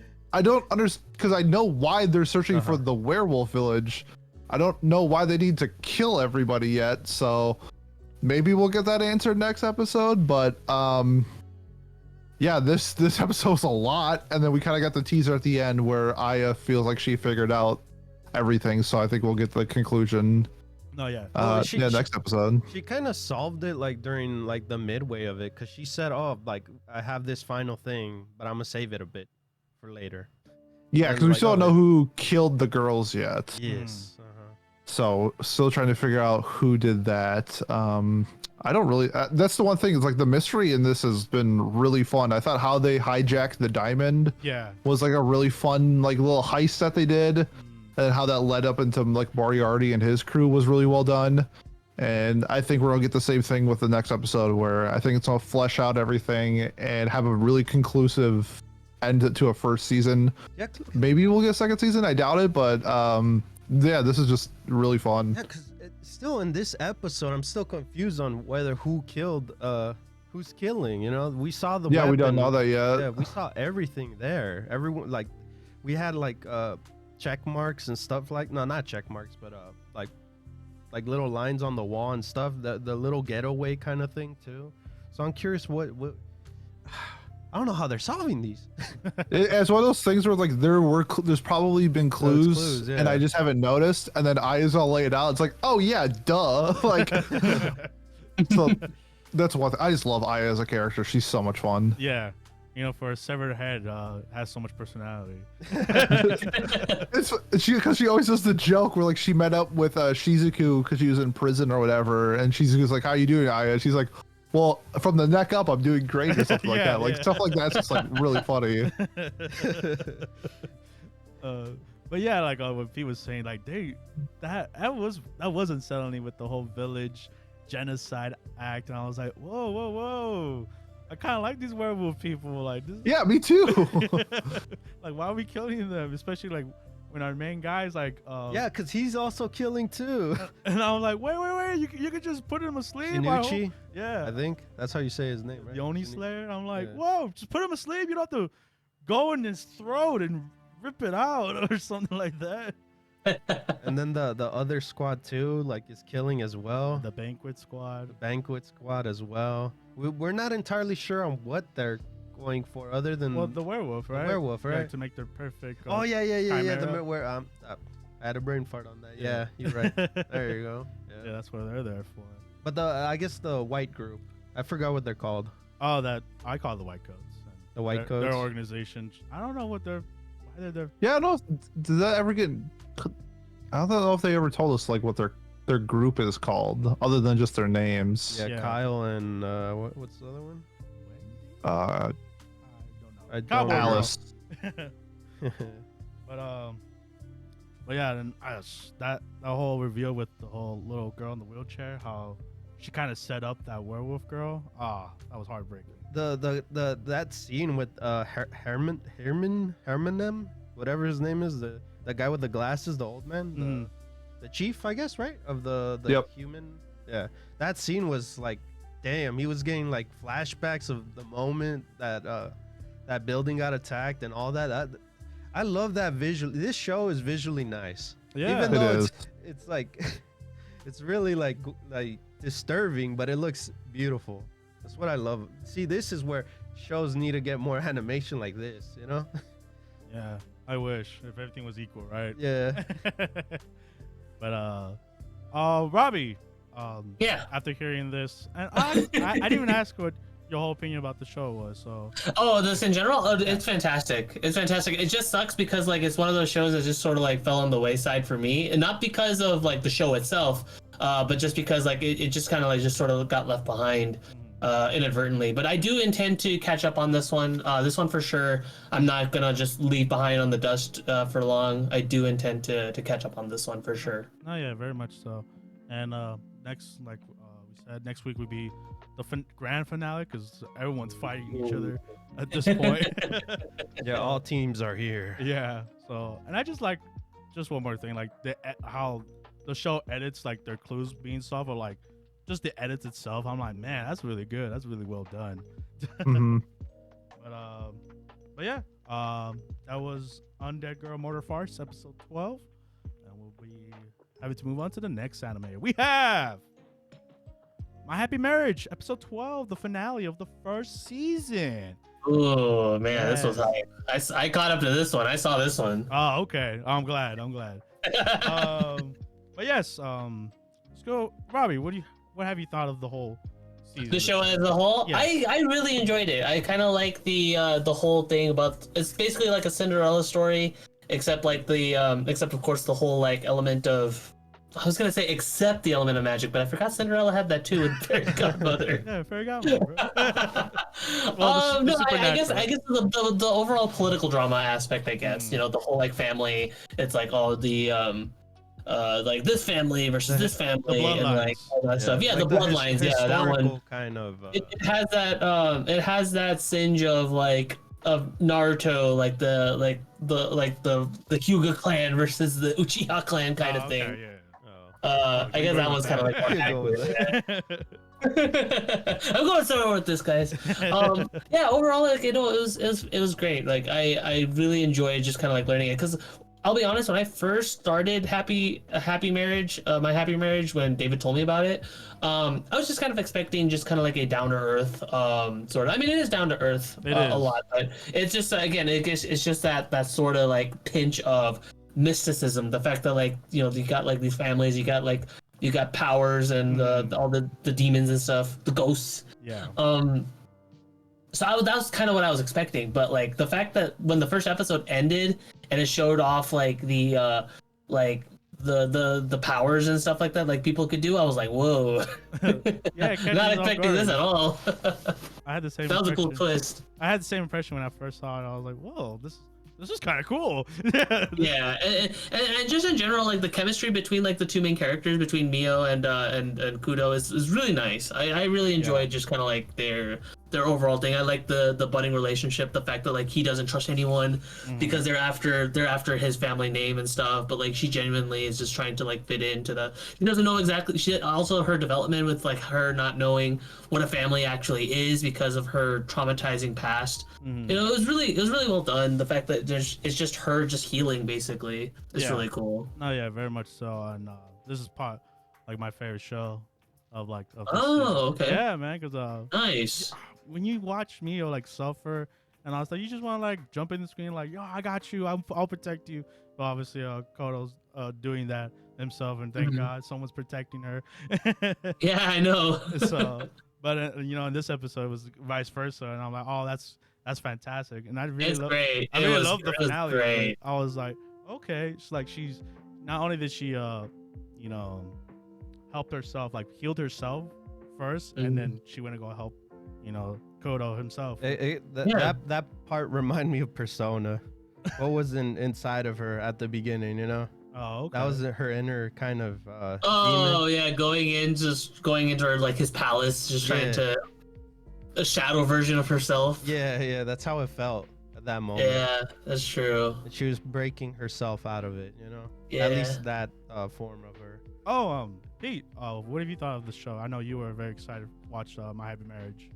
understand, because I know why they're searching for the werewolf village. I don't know why they need to kill everybody yet. So maybe we'll get that answered next episode. But yeah, this episode's a lot, and then we kind of got the teaser at the end where Aya feels like she figured out everything. So I think we'll get the conclusion. No, yeah. Next episode. She kind of solved it like during like the midway of it, because she said, "Oh, like I have this final thing, but I'm gonna save it a bit for later." Yeah, because we still don't know who killed the girls yet. Yes. So still trying to figure out who did that. I don't really, that's the one thing, is like the mystery in this has been really fun. I thought how they hijacked the diamond was like a really fun like little heist that they did. and how that led up into like Moriarty and his crew was really well done. And I think we're gonna get the same thing with the next episode, where I think it's gonna flesh out everything and have a really conclusive end to a first season. Yeah. Maybe we'll get a second season. I doubt it, but yeah, this is just really fun. Yeah, because still in this episode, I'm still confused on whether who's killing. You know, we saw the Yeah, we don't weapon. know that yet. Yeah, we saw everything there. Everyone, like, we had like check marks and stuff, like, no, not check marks, but like little lines on the wall and stuff. The little getaway kind of thing too. So I'm curious what I don't know how they're solving these. It's one of those things where like there's probably been clues, yeah. and I just haven't noticed, and then Aya's all lay it out. It's like, oh yeah, duh. Like, so that's one thing. I just love Aya as a character. She's so much fun. Yeah. You know, for a severed head, has so much personality. It's because she always does the joke where like she met up with Shizuku because she was in prison or whatever, and Shizuku's like, "How you doing, Aya?" She's like, "Well, from the neck up, I'm doing great," or something like Yeah, that. Like yeah. stuff like that's just like really funny. But yeah, like what Pete was saying, like that wasn't settling with the whole village genocide act, and I was like, whoa. I kind of like these werewolf people. Like this. Yeah, me too. Like, why are we killing them? Especially like when our main guy's like, Yeah, because he's also killing too. and I was like, wait, you could just put him asleep. I hope. Inuchi, Yeah, I think that's how you say his name, right? the Oni Slayer. I'm like, Yeah. whoa, just put him asleep. You don't have to go in his throat and rip it out or something like that. And then the other squad too, like, is killing as well. The banquet squad. The banquet squad as well. We're not entirely sure on what they're going for, other than Well, the werewolf, right? werewolf, Yeah, right? to make their perfect. Oh yeah. The Chimera. where I had a brain fart on that. Yeah, you're right. There you go. Yeah, Yeah. that's what they're there for. But I guess the white group, I forgot what they're called. Oh, that I call the white coats. And The white their coats. organization. I don't know why they're there. Yeah, no. Did that ever get? I don't know if they ever told us like what their group is called, other than just their names. Yeah, Yeah. Kyle and what's the other one? Uh, I Cowboy don't Girl. Alice. But yeah, and that whole reveal with the whole little girl in the wheelchair, how she kind of set up that werewolf girl. That was heartbreaking. That scene with Hermanem, whatever his name is, the guy with the glasses, the old man, the chief, I guess, right, of the Yep. human. Yeah, that scene was like, damn, he was getting like flashbacks of the moment that that building got attacked and all that. I love that visual. This show is visually nice. Yeah, Even It though is. it's like it's really like disturbing, but it looks beautiful. That's what I love. See, this is where shows need to get more animation like this, you know? yeah. I wish if everything was equal, right? Yeah. But Robbie, Yeah. after hearing this, and I didn't even ask what your whole opinion about the show was. So Oh, this in general, it's fantastic. It's fantastic. It just sucks because like it's one of those shows that just sort of like fell on the wayside for me, and not because of like the show itself, but just because like it just kind of like just sort of got left behind inadvertently. But I do intend to catch up on this one. This one for sure. I'm not gonna just leave behind on the dust for long. I do intend to catch up on this one for sure. oh yeah, very much so. And next, like we said, next week would be the grand finale because everyone's fighting each other at this point. Yeah, all teams are here. Yeah. So, and I just like, just one more thing, like how the show edits, like their clues being solved, or like just the edits itself. I'm like, man, that's really good. That's really well done. Mhm. But yeah, that was Undead Girl Murder Farce episode 12, and we'll be having to move on to the next anime. We have My Happy Marriage episode 12, the finale of the first season. Oh man, this was Yeah. hype. I caught up to this one. I saw this one. Oh, okay. I'm glad. But yes, let's go, Robbie. What have you thought of the whole season? The show as a whole, Yeah. I really enjoyed it. I kind of like the whole thing about, it's basically like a Cinderella story, except like except of course the whole like element of I was gonna say except the element of magic, but I forgot Cinderella had that too with Fairy Godmother. Yeah, fairy godmother. No, I guess the overall political drama aspect, I guess, you know, the whole like family. It's like all the like this family versus this family and like all that stuff. Yeah, like the bloodlines. Yeah, that one kind of. it has that singe of like of Naruto, like the Hyuga clan versus the Uchiha clan kind of thing. Yeah. I guess that one's kind of like more accurate. I'm going somewhere with this, guys. Yeah, overall, like, you know, it was great. Like, I really enjoyed just kind of like learning it, because I'll be honest, when I first started my happy marriage, when David told me about it, I was just kind of expecting just kind of like a down to earth sort of. I mean, it is down to earth a lot, but it's just again, it's just that sort of like pinch of mysticism. The fact that, like, you know, you got like these families, you got powers and all the demons and stuff, the ghosts. Yeah. So that was kind of what I was expecting, but like the fact that when the first episode ended and it showed off like the powers and stuff like that, like people could do, I was like, whoa. Yeah, not expecting this at all. I had the same. That was a cool twist. I had the same impression when I first saw it. I was like, whoa, this is kind of cool. Yeah, and just in general, like the chemistry between like the two main characters, between Miyo and Kuro, is really nice. I really enjoyed just kind of like their overall thing. I like the budding relationship, the fact that like he doesn't trust anyone because they're after his family name and stuff, but like she genuinely is just trying to like fit into he doesn't know exactly. She also, her development with like her not knowing what a family actually is because of her traumatizing past. You know, it was really well done. The fact that it's just her just healing basically is really cool. No, yeah, very much so. And this is part like my favorite show of this Oh, season. okay. Yeah, man, because Nice. when you watch Miyo like suffer and all stuff, you just want to like jump in the screen like, yo, I got you, I'll protect you. But obviously Koto's doing that himself, and thank God someone's protecting her. Yeah, I know. So but you know, in this episode it was vice versa, and I'm like, oh, that's fantastic. And I really love the finale. Great. I was like, okay, she's not only did she you know, helped herself, like healed herself first, and then she went to go help, you know, Koto himself. That part reminded me of Persona. What was inside of her at the beginning, you know? Oh, okay. That was her inner kind of Oh demon. yeah, going into her, like his palace, just trying to a shadow version of herself. Yeah, that's how it felt at that moment. Yeah, that's true. And she was breaking herself out of it, you know? Yeah. At least that form of her. Oh, Pete, what have you thought of the show? I know you were very excited to watch My Happy Marriage.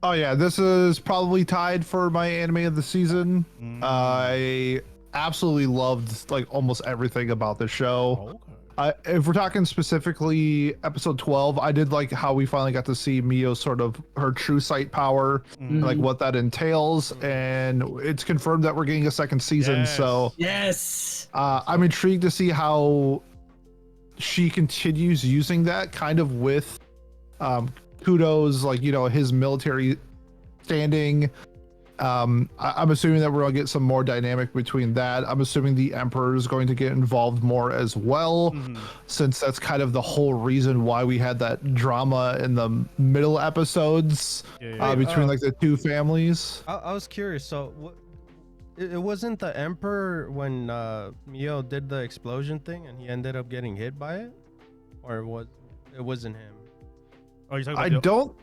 Oh yeah, this is probably tied for my anime of the season. I absolutely loved like almost everything about the show. Okay. If we're talking specifically episode 12, I did like how we finally got to see Miyo sort of her true sight power, like what that entails, and it's confirmed that we're getting a second season. Yes. So Yes. I'm intrigued to see how she continues using that kind of with Kudo's, like, you know, his military standing. I'm assuming that we're gonna get some more dynamic between that. I'm assuming the Emperor is going to get involved more as well, since that's kind of the whole reason why we had that drama in the middle episodes between like the two families. I was curious. So it wasn't the Emperor when Miyo did the explosion thing and he ended up getting hit by it, or it wasn't him? Oh, you're talking I about don't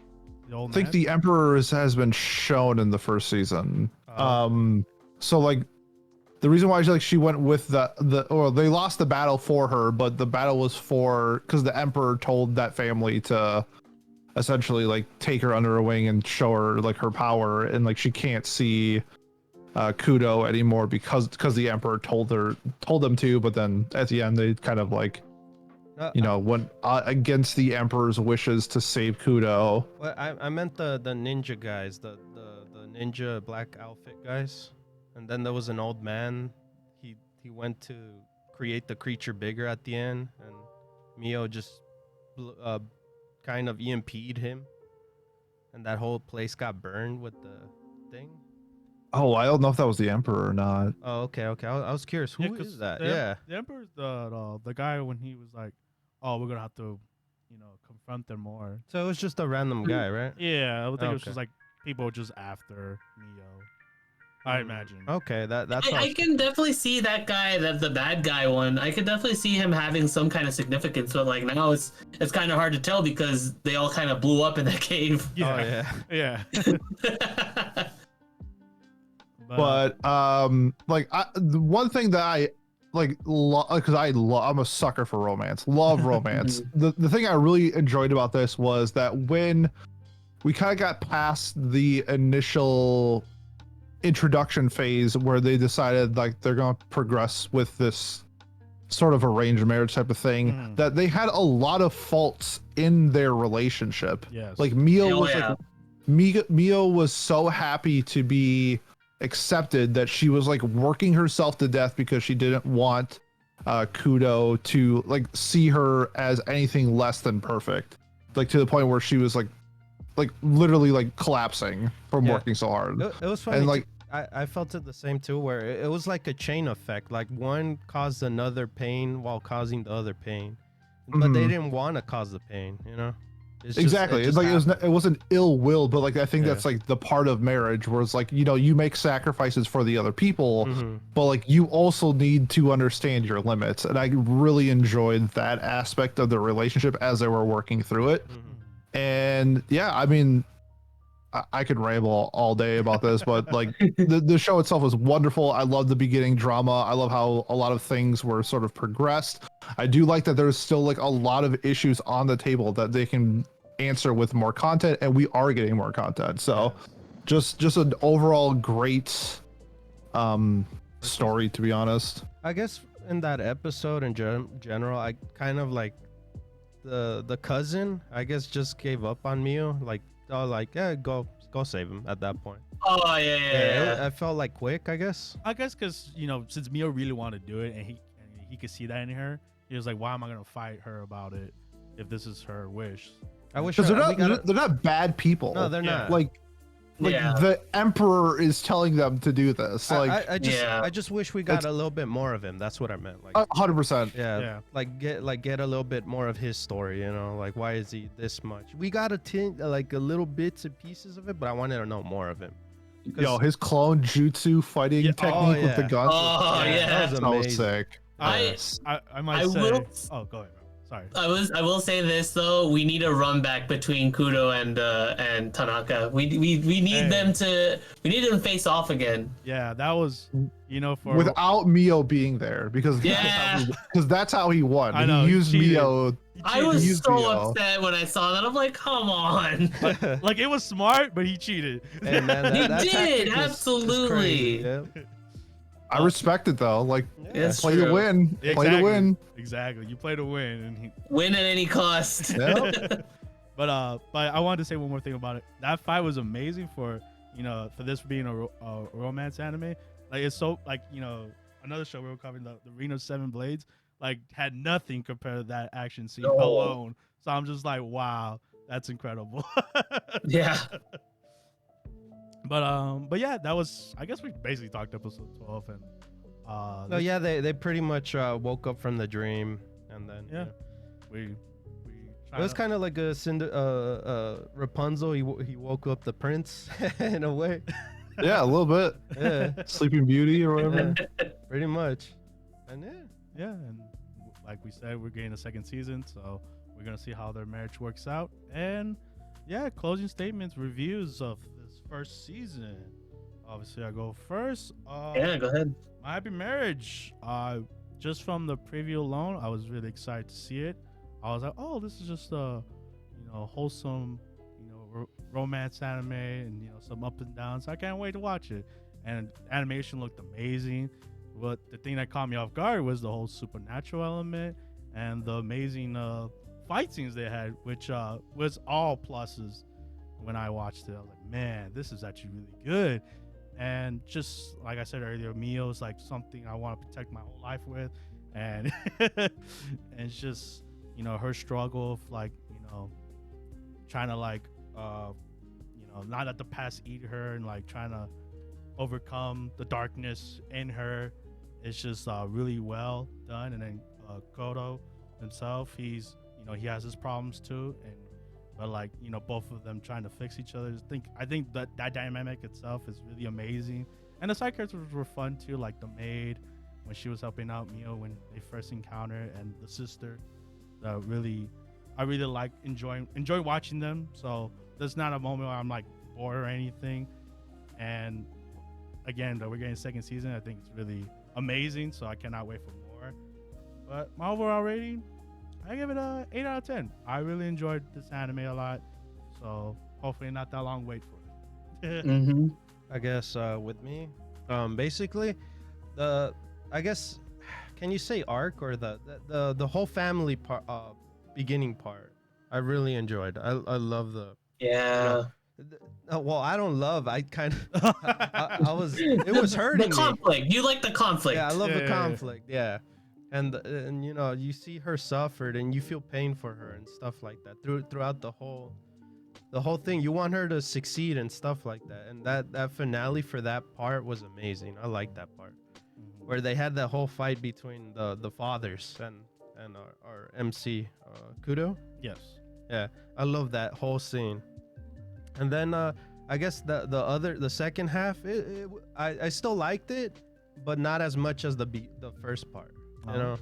the old think man? the Emperor has been shown in the first season. So like the reason why she went with they lost the battle for her, but the battle was because the Emperor told that family to essentially like take her under her wing and show her like her power, and like she can't see Kudo anymore because the Emperor told them to, but then at the end they kind of like went against the Emperor's wishes to save Kudo. Well, I meant the ninja guys, the ninja black outfit guys, and then there was an old man. He went to create the creature bigger at the end, and Miyo just kind of EMP'd him, and that whole place got burned with the thing. Oh, I don't know if that was the Emperor or not. Oh, okay. I was curious. Who is that? The Emperor's the guy when he was like oh, we're gonna have to, confront them more. So it was just a random guy, right? Yeah, I would think it was Okay. just like people just after Miyo. I imagine. Okay, that's I can definitely see that guy, that the bad guy one. I could definitely see him having some kind of significance, but like now it's kind of hard to tell because they all kind of blew up in that cave. Yeah. Yeah. But like the one thing that I like, because I'm a sucker for romance, love romance. The thing I really enjoyed about this was that when we kind of got past the initial introduction phase where they decided like they're going to progress with this sort of arranged marriage type of thing, that they had a lot of faults in their relationship. Yes. Like Miyo Oh, was yeah. like Miyo was so happy to be accepted that she was like working herself to death because she didn't want Kuro to like see her as anything less than perfect, like to the point where she was like literally like collapsing from Yeah. working so hard. It was funny. And like I felt it the same too, where it was like a chain effect. Like one caused another pain while causing the other pain, but they didn't want to cause the pain. It's just- exactly. it It's just like happened. it wasn't ill will, but like I think Yeah. that's like the part of marriage where it's like, you make sacrifices for the other people, but like you also need to understand your limits. And I really enjoyed that aspect of the relationship as they were working through it. And yeah, I mean, I could ramble all day about this, but like the show itself was wonderful. I love the beginning drama. I love how a lot of things were sort of progressed. I do like that there's still like a lot of issues on the table that they can answer with more content, and we are getting more content. So just an overall great story, to be honest. I guess in that episode in general, I kind of like the cousin. I guess just gave up on Miyo. Like, yeah, go save him at that point. Oh yeah. I felt like quick. I guess. I guess because since Miyo really wanted to do it and he could see that in her, he was like, why am I gonna fight her about it if this is her wish? I wish Because we gotta- they're not bad people. No, they're not. Like Yeah. the emperor is telling them to do this. Like I just wish we got a little bit more of him. That's what I meant. Like, 100%. yeah, like get a little bit more of his story. Like why is he this much? We got like a little bits and pieces of it, but I wanted to know more of him. Yo, his clone jutsu fighting technique with the guns. Oh yeah. that was That was amazing. sick. I might I say. will- Oh, go ahead. Bro. Sorry. I will say this though, we need a run back between Kuro and Tanaka. We need them to face off again. Yeah, that was for Without Miyo being there, because Yeah. that's how he won. I know, He he used cheated. Miyo. I was used so Miyo. upset when I saw that. I'm like, come on. like it was smart, but he cheated. Hey, man, He that did, tactic was absolutely. crazy, yeah. I respect it though. Like It's play to true. win. Play to win. Exactly. You play to win, and Win at any cost. Yeah. But I wanted to say one more thing about it. That fight was amazing for this being a romance anime. Like it's so like another show we were covering, the Ring of Seven Blades, like had nothing compared to that action scene alone. So I'm just like, wow, that's incredible. Yeah. But yeah, that was, I gu's we basically talked episode 12 and No, yeah, they pretty much woke up from the dream, and then yeah, we it was kind of like a Rapunzel. He woke up the prince in a way. Yeah, a little bit. Yeah, Sleeping Beauty or whatever. pretty much. And yeah, and like we said, we're getting a second season, so we're gonna see how their marriage works out. And yeah, closing statements, reviews of this first season. Obviously, I go first. Yeah, go ahead. My happy marriage. Just from the preview alone, I was really excited to see it. I was like, oh, this is just a wholesome romance anime, and some up and downs. I can't wait to watch it. And animation looked amazing. But the thing that caught me off guard was the whole supernatural element and the amazing fight scenes they had, which was all pluses. When I watched it, I was like, man, this is actually really good. And just like I said earlier, Miyo is like something I want to protect my whole life with, and and it's just her struggle of like trying to like not let the past eat her, and like trying to overcome the darkness in her. It's just really well done. And then Gojo, himself. He's, he has his problems too, and but like, both of them trying to fix each other. I think that dynamic itself is really amazing, and the side characters were fun too, like the maid when she was helping out Miyo when they first encountered, and the sister. I really like enjoy watching them. So there's not a moment where I'm like bored or anything. And again, that we're getting second season, I think it's really amazing. So I cannot wait for more. But my overall rating, I give it a 8 out of 10. I really enjoyed this anime a lot. So hopefully not that long wait for it. Mm-hmm. I guess with me, basically, I guess, can you say arc or the whole family part, beginning part? I really enjoyed. I love the. Yeah. Well, I don't love. I kind of. I was. It was hurting The conflict. me. You like the conflict. Yeah, I love the Yeah. conflict. Yeah, and you see her suffered and you feel pain for her and stuff like that throughout the whole thing. You want her to succeed and stuff like that. And that finale for that part was amazing. I like that part where they had that whole fight between the fathers and our MC Kuro. Yes. Yeah, I love that whole scene. And then I guess the second half, I still liked it, but not as much as the first part. You know,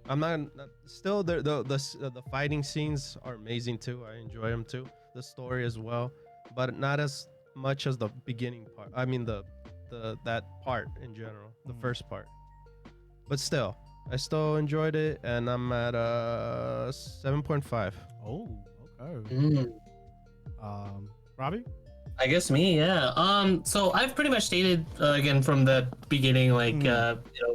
I'm not still the fighting scenes are amazing too. I enjoy them too. The story as well, but not as much as the beginning part. I mean that part in general, the first part. But still, I still enjoyed it, and I'm at 7.5. Oh, okay. Mm. Robbie? I guess me, yeah. So I've pretty much stated again from the beginning, like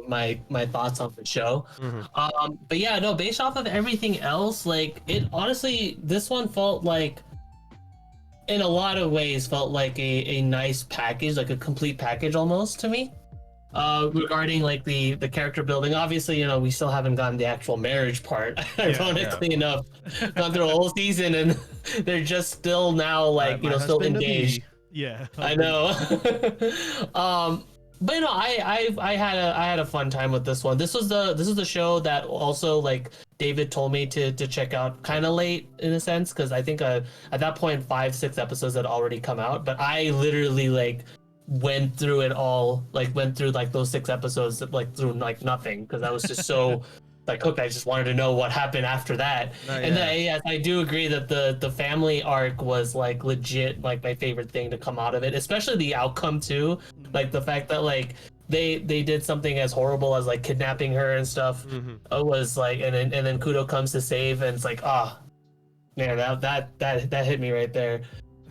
my thoughts on the show. Mm-hmm. But yeah, no, based off of everything else, like it honestly, this one felt like, in a lot of ways, felt like a nice package, like a complete package almost to me. Regarding like the character building, obviously, we still haven't gotten the actual marriage part. Ironically enough, gone through a whole season and they're just still now like My still husband to be. engaged. Yeah. I know. But I had a fun time with this one. This is the show that also like David told me to check out kind of late in a sense, because I think at that point 5-6 episodes had already come out, but I literally like went through it all, like went through like those 6 episodes like through like nothing, because I was just so like hooked. I just wanted to know what happened after that. And then, yes, I do agree that the family arc was like legit like my favorite thing to come out of it, especially the outcome too, like the fact that like they did something as horrible as like kidnapping her and stuff. It was like, and then Kuro comes to save, and it's like, man, that hit me right there.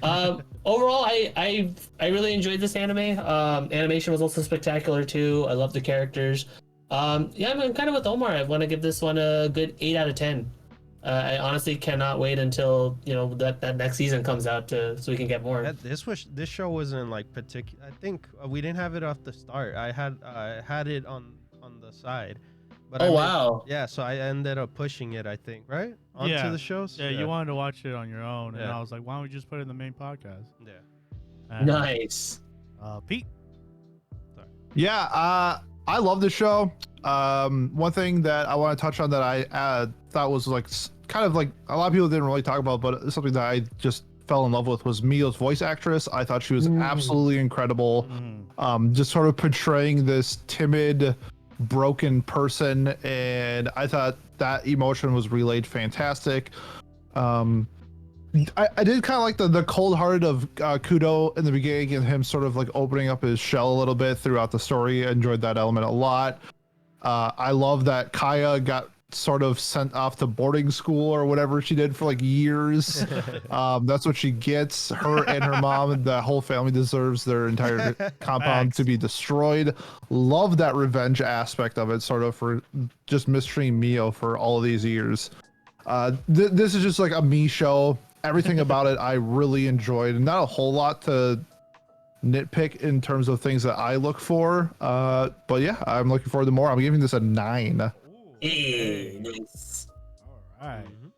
Overall, I really enjoyed this anime. Animation was also spectacular too. I love the characters. Yeah, I'm kind of with Omar. I want to give this one a good 8 out of 10. I honestly cannot wait until that next season comes out so we can get more. This show wasn't like particular. I think we didn't have it off the start. I had it on the side. But wow. Yeah, so I ended up pushing it, I think, right? Onto the shows? Yeah, you wanted to watch it on your own, and Yeah. I was like, why don't we just put it in the main podcast? Yeah. And, Nice. Pete? Yeah, I love the show. One thing that I want to touch on that I thought was like kind of like a lot of people didn't really talk about, but it's something that I just fell in love with was Miyo's voice actress. I thought she was absolutely incredible. Just sort of portraying this timid, broken person, and I thought that emotion was relayed fantastic. I did kind of like the cold hearted of Kuro in the beginning, and him sort of like opening up his shell a little bit throughout the story. I enjoyed that element a lot. I love that Kaya got sort of sent off to boarding school or whatever she did for like years. That's what she gets. Her and her mom and the whole family deserves their entire compound to be destroyed. Love that revenge aspect of it, sort of, for just mistreating Miyo for all of these years. This is just like a me show. Everything about it I really enjoyed, and not a whole lot to nitpick in terms of things that I look for. But yeah, I'm looking forward to more. I'm giving this a 9. Hey, nice. All right. And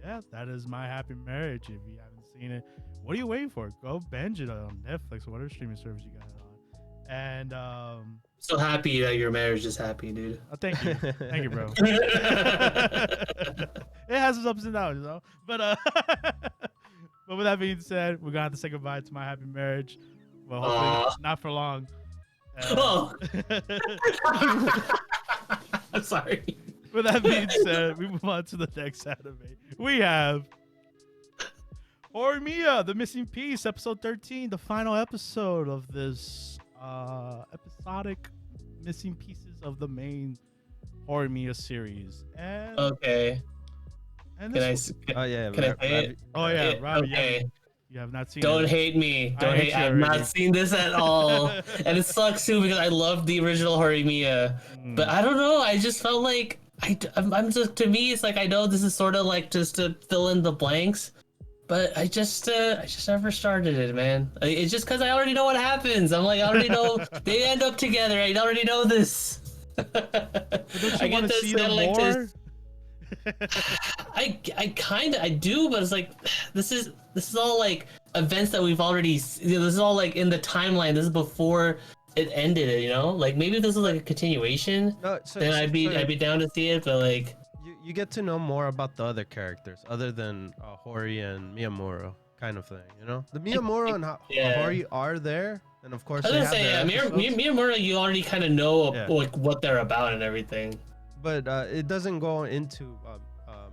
yeah, that is My Happy Marriage. If you haven't seen it, what are you waiting for? Go binge it on Netflix or whatever streaming service you got it on. And So happy that your marriage is happy, dude. Thank you, bro. It has its ups and downs, you know. But but with that being said, we're gonna have to say goodbye to my happy marriage. Well, hopefully not for long. Oh. I'm sorry. With that being said, we move on to the next anime. We have Horimiya, The Missing Piece, episode 13, the final episode of this episodic missing pieces of the main Horimiya series. And Okay. and Can I? this Oh yeah. Can I say it? oh yeah, Robbie, Okay. you have not seen Don't it. hate me. I Don't hate hate. you I've already. not seen this at all, and it sucks too because I love the original Horimiya. Mm. But I don't know. I just felt like I'm just, to me, it's like I know this is sort of like just to fill in the blanks, but I just never started it, man. It's just because I already know what happens. I'm like, I already know they end up together. I already know this. But don't I you get want to this, see I them like more? this. I do, but it's like this is all like events that we've already. This is all like in the timeline. This is before it ended. You know, like maybe if this is like a continuation, No, then I'd be down to see it. But like, you get to know more about the other characters other than Hori and Miyamura kind of thing, you know? The Miyamura and Yeah. Hori are there, and of course I was they gonna have say, their yeah, episodes, Miyamura, you already kind of know Yeah. like what they're about and everything. but it doesn't go into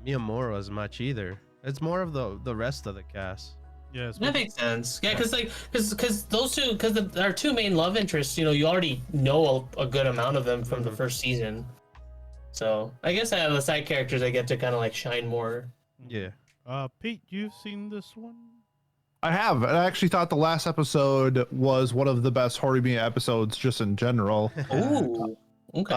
Miyamura as much either. It's more of the rest of the cast. Yes. That makes sense. Yeah, because those two, because our two main love interests, you know, you already know a good amount of them from the first season. So I guess I have the side characters I get to kind of like shine more. Yeah. Pete, you've seen this one? I have. And I actually thought the last episode was one of the best Horimiya episodes just in general. Ooh. Okay.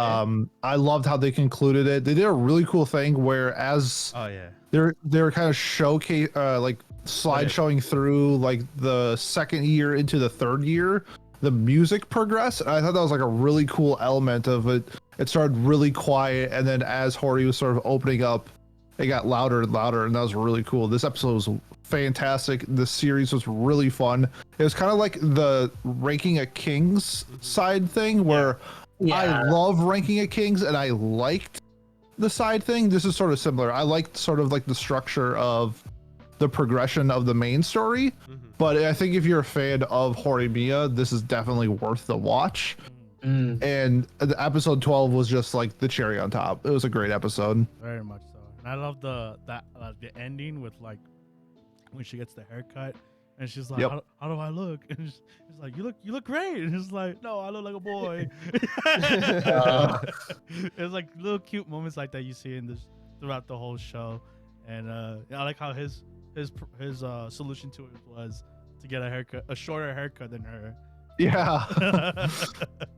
I loved how they concluded it. They did a really cool thing where as Oh yeah. they're kind of showcase like slide showing through like the second year into the third year, the music progressed. I thought that was like a really cool element of it. It started really quiet, and then as Hori was sort of opening up, it got louder and louder, and that was really cool. This episode was fantastic. The series was really fun. It was kind of like the ranking a kings side thing where I love ranking a kings, and I liked the side thing. This is sort of similar. I liked sort of like the structure of the progression of the main story, but I think if you're a fan of Horimiya, this is definitely worth the watch. And the episode 12 was just like the cherry on top. It was a great episode. Very much so. And I love the ending with like when she gets the haircut and she's like, Yep. how do I look? And she's like, you look great. And it's like, no, I look like a boy. It's like little cute moments like that you see in this throughout the whole show. And I like how his solution to it was to get a shorter haircut than her. Yeah.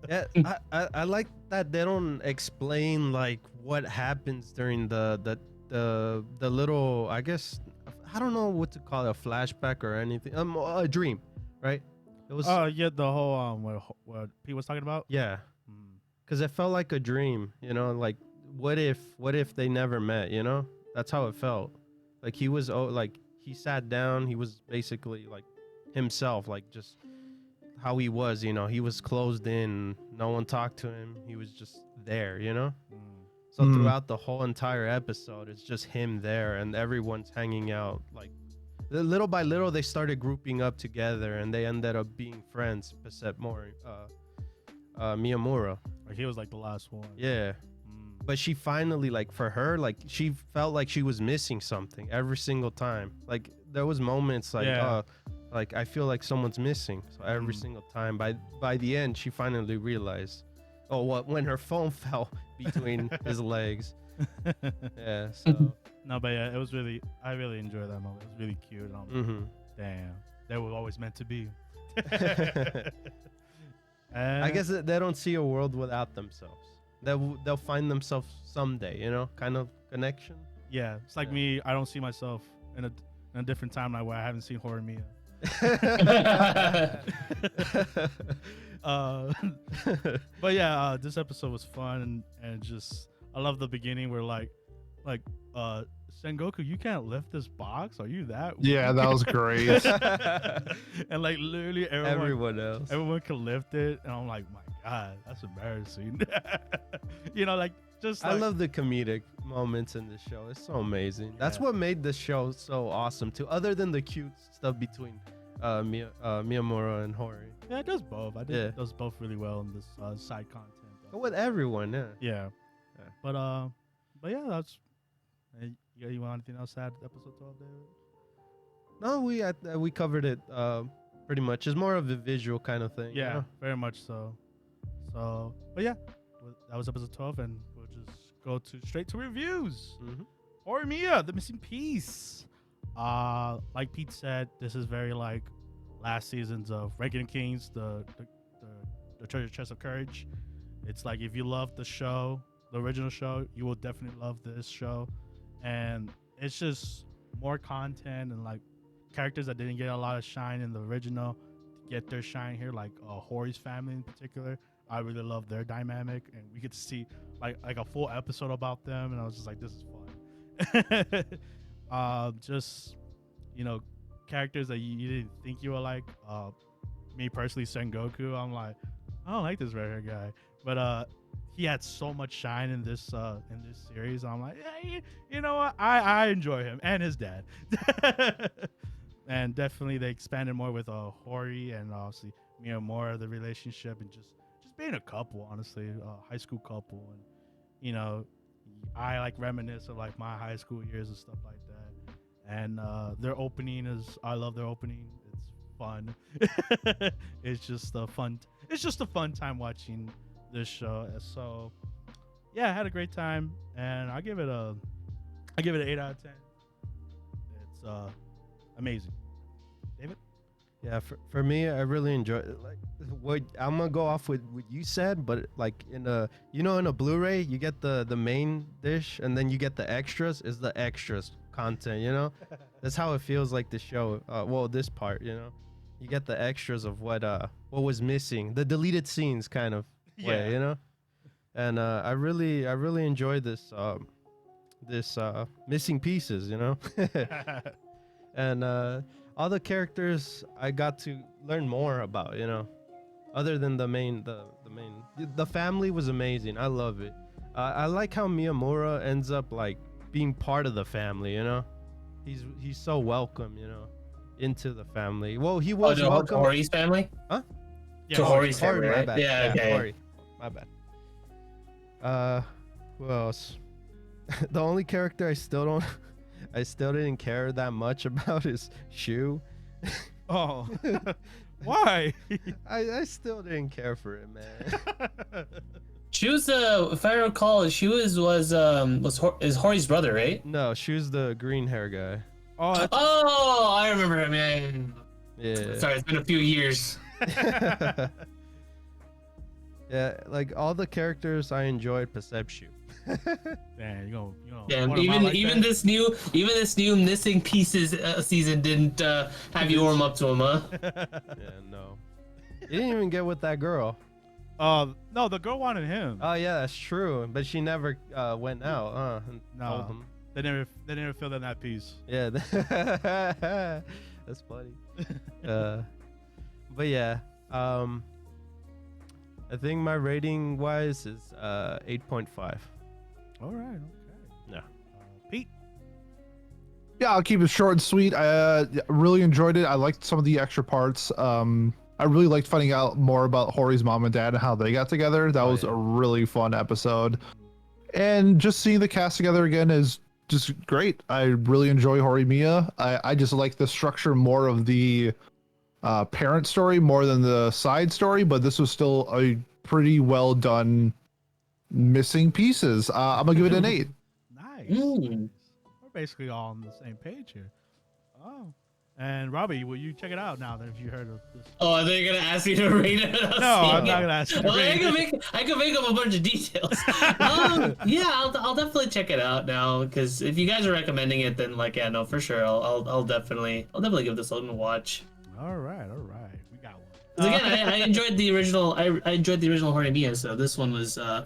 Yeah, I like that they don't explain like what happens during the little, I guess, I don't know what to call it, a flashback or anything. A dream, right? It was Yeah, the whole what Pete was talking about. yeah, because it felt like a dream, you know, like what if they never met, you know? That's how it felt. Like he was like he sat down, he was basically like himself, like just how he was, you know, he was closed in, no one talked to him, he was just there, you know? So throughout the whole entire episode, it's just him there and everyone's hanging out. Like little by little, they started grouping up together and they ended up being friends, except more Miyamura. Like he was like the last one. Yeah. But she finally, like for her, like she felt like she was missing something every single time. Like there was moments like, like I feel like someone's missing. So every single time, by the end, she finally realized, when her phone fell between his legs. Yeah. So. No, but yeah, I really enjoyed that moment. It was really cute. And I'm like, damn, they were always meant to be. I guess they don't see a world without themselves. They'll find themselves someday, you know, kind of connection. Yeah, it's like me. I don't see myself in a different timeline where I haven't seen Horimiya. But yeah, this episode was fun and just I love the beginning where like Sengoku, you can't lift this box. Are you that? Yeah, that was great. And like literally everyone Everyone else. can lift it, and I'm like, my God, that's embarrassing. You know, like just I like, love the comedic moments in this show. It's so amazing. That's Yeah. what made this show so awesome too. Other than the cute stuff between Miyamura and Hori. yeah, it does both. I think Yeah. it does both really well in this side content. But with everyone, yeah. Yeah. Yeah. But yeah, that's. You want anything else to add to episode 12, David? No, we covered it pretty much. It's more of a visual kind of thing. Yeah, You know? very much so. So, but yeah, that was episode 12, and we'll just go straight to reviews. Mhm. Horimiya, the missing piece. Like Pete said, this is very like last seasons of Ranking Kings, the Treasure Chest of Courage. It's like if you love the show, the original show, you will definitely love this show, and it's just more content and like characters that didn't get a lot of shine in the original get their shine here, like Hori's family in particular. I really love their dynamic, and we get to see like a full episode about them, and I was just like, this is fun. Just characters that you didn't think you were like. Me personally, Sengoku, I'm like, I don't like this red hair guy, but he had so much shine in this series. I'm like, yeah, you know what? I enjoy him and his dad. And definitely they expanded more with Hori and obviously Miyamura, the relationship, and just being a couple, honestly, high school couple. And I like reminisce of like my high school years and stuff like that. And their opening I love their opening. It's fun. It's just a fun time watching this show. So yeah, I had a great time, and I give it an 8 out of 10. It's amazing. David? Yeah, for me, I really enjoy it. Like, what I'm gonna go off with what you said, but like in a Blu-ray, you get the main dish, and then you get the extras. Is the extras content? That's how it feels like the show. Well, this part, you get the extras of what was missing, the deleted scenes, kind of way, And I really enjoyed this missing pieces, and all the characters I got to learn more about, other than the main. The family was amazing. I love it. I like how Miyamura ends up like being part of the family. He's so welcome, into the family. Well, he was welcome. Hori's family? Huh? Yeah, To Hori's family, my right? bad. Yeah, okay. Hori. My bad. Who else? The only character I still didn't care that much about is Shu. Oh, why? I still didn't care for it, man. She was, if I recall, she is Hori's brother, right? No, Shu's the green hair guy. Oh, that's, Oh, I remember him. Yeah. Yeah. Sorry, it's been a few years. Yeah, like all the characters I enjoyed except Shu. man, you know. Yeah, even this new missing pieces season didn't have you warm up to him, huh? Yeah, no. You didn't even get with that girl. No, the girl wanted him. Oh yeah, that's true. But she never went out. And No. told him. They never filled in that piece. Yeah, that's funny. But yeah, I think my rating wise is 8.5. All right. Okay. Yeah. Pete. Yeah, I'll keep it short and sweet. I really enjoyed it. I liked some of the extra parts. I really liked finding out more about Hori's mom and dad and how they got together. That was yeah. a really fun episode. And just seeing the cast together again is just great. I really enjoy Horimiya. I just like the structure more of the parent story more than the side story, but this was still a pretty well done missing pieces. I'm gonna give it an 8. Nice. Mm. Nice. We're basically all on the same page here. Oh. And Robbie, will you check it out now that if you heard of this? Oh, they're gonna ask me to rate it. No, I'm not gonna ask you to Well, rate it. I can make up a bunch of details. Yeah, I'll definitely check it out now because if you guys are recommending it, then like yeah, no, for sure, I'll definitely give this one a watch. All right. We got one. 'Cause again, I enjoyed the original. I enjoyed the original Horimiya, so this one was yeah.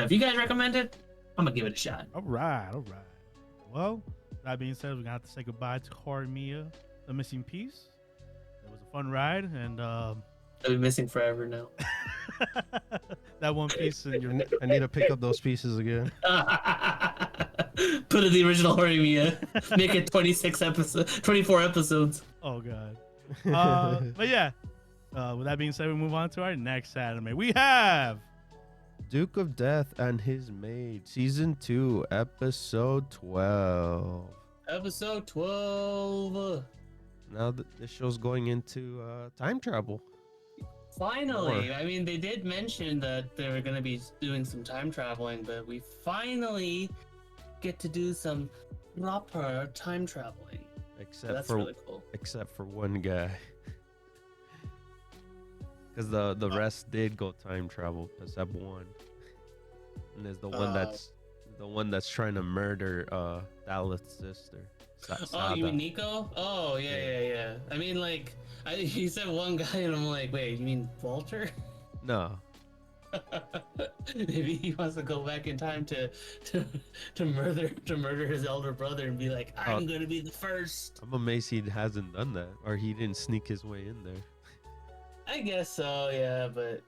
If you guys recommend it, I'm gonna give it a shot. All right. Well, that being said, we're gonna have to say goodbye to Horimiya, the missing piece. It was a fun ride, and I'll be missing forever now. That one piece in your. I need to pick up those pieces again. Put in the original Horimiya. Make it 26 episodes, 24 episodes. Oh god. But yeah. With that being said, we move on to our next anime. We have Duke of Death and His Maid, Season 2, Episode 12. Episode 12. Now this show's going into time travel. Finally, More. I mean, they did mention that they were going to be doing some time traveling, but we finally get to do some proper time traveling. So Except that's for really cool. except for one guy. Because the rest did go time travel except one. And there's the one that's trying to murder Daleth's sister. Oh, you mean Nico? Oh, yeah. I mean, like, he said one guy, and I'm like, wait, you mean Walter? No. Maybe he wants to go back in time to murder his elder brother and be like, I'm gonna be the first. I'm amazed he hasn't done that, or he didn't sneak his way in there. I guess so, yeah, but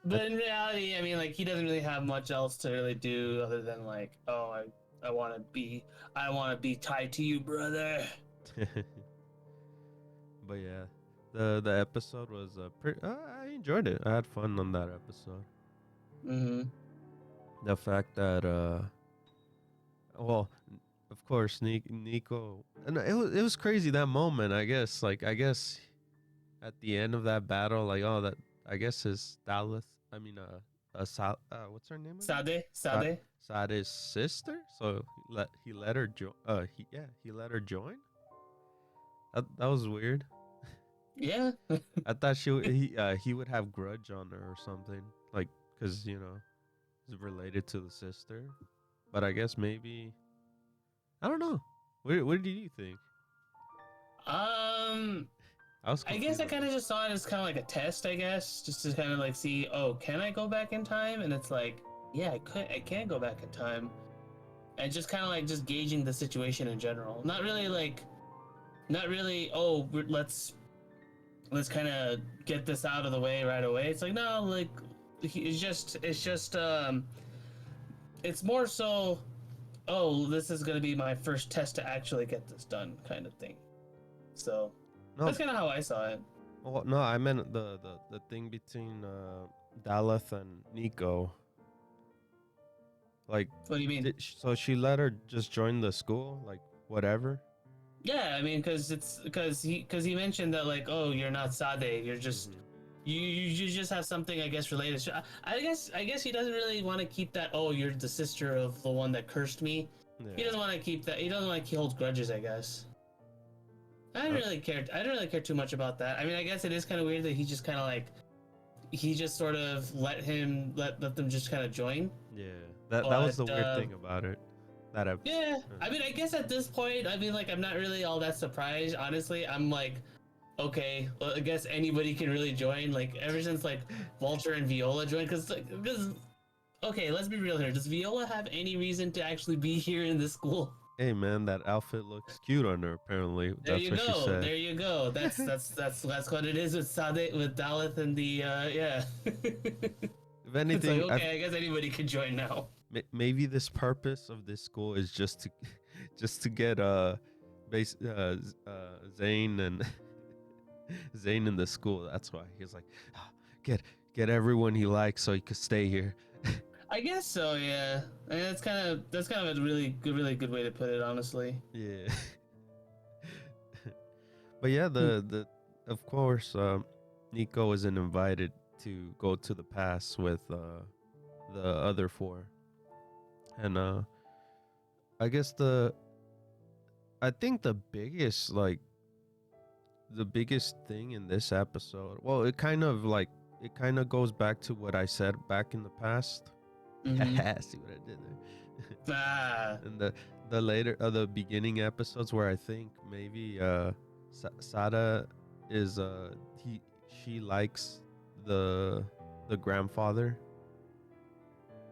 in reality, I mean, like, he doesn't really have much else to really do other than like, oh, I want to be tied to you, brother. But yeah, the episode was I enjoyed it. I had fun on that episode. Mm-hmm. The fact that well, of course Nico, and it was crazy that moment. I guess at the end of that battle, like, oh, that I guess is Daleth. I mean what's her name again? Sade. Sade's sister. So he let her join. He let her join. That was weird. Yeah. I thought he would have grudge on her or something, like, because it's related to the sister. But I guess maybe, I don't know. What did you think? I guess I kind of just saw it as kind of like a test, I guess, just to kind of like see, oh, can I go back in time? And it's like, yeah, I can go back in time, and just kind of like just gauging the situation in general. Not really. Oh, let's kind of get this out of the way right away. It's like, no, like it's more so, oh, this is gonna be my first test to actually get this done, kind of thing. So that's kind of how I saw it. Well, no, I meant the thing between Daleth and Nico. Like, What do you mean? So she let her just join the school, like, whatever. Yeah, I mean, because he mentioned that, like, oh, you're not Sade, you're just you just have something, I guess, related. I guess he doesn't really want to keep that. Oh, you're the sister of the one that cursed me. Yeah. He doesn't want to keep that. He doesn't like he holds grudges, I guess. I didn't really care too much about that. I mean, I guess it is kind of weird that he just kind of like he just sort of let them just kind of join. Yeah, that was the weird thing about it. That episode. Yeah, I mean, I guess at this point, I mean, like, I'm not really all that surprised. Honestly, I'm like, okay, well, I guess anybody can really join. Like, ever since like Walter and Viola joined, because okay, let's be real here. Does Viola have any reason to actually be here in this school? Hey man, that outfit looks cute on her. Apparently, There that's you what go. she said. There you go. That's what it is with Sade, with Daleth, and the yeah. If anything, it's like, okay, I guess anybody can join now. Maybe this purpose of this school is just to get Zane and Zane in the school. That's why he's like, get everyone he likes so he could stay here. I guess so, yeah. I mean, that's kind of a really good way to put it, honestly. Yeah. But yeah, the of course, Nico isn't invited to go to the past with the other four, and I guess I think the biggest thing in this episode, well, it kind of goes back to what I said back in the past. Mhm. See what I did there? And the beginning episodes where I think maybe Sada is she likes the grandfather.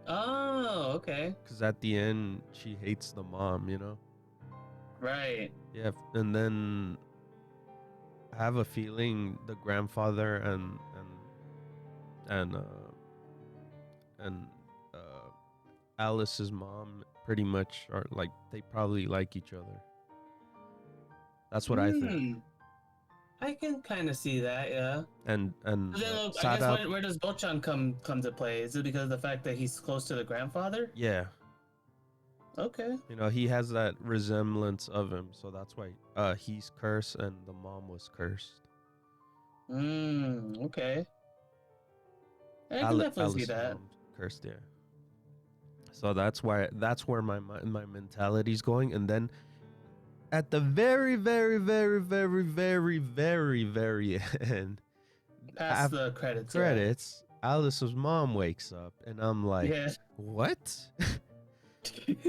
Oh, okay. Because at the end she hates the mom, Right. Yeah, and then I have a feeling the grandfather and and Alice's mom pretty much are like they probably like each other. That's what I think. I can kind of see that, yeah. And But then, I guess Sada, where does Bocchan come to play? Is it because of the fact that he's close to the grandfather? yeah, Okay. you know, he has that resemblance of him, so that's why he's cursed and the mom was cursed. Okay. I can definitely see Alice's that. mom cursed, yeah. So that's where my mentality's going, and then at the very, very, very, very, very, very, very end, Past the credits. credits, Alice's mom wakes up, and I'm like, Yeah. what?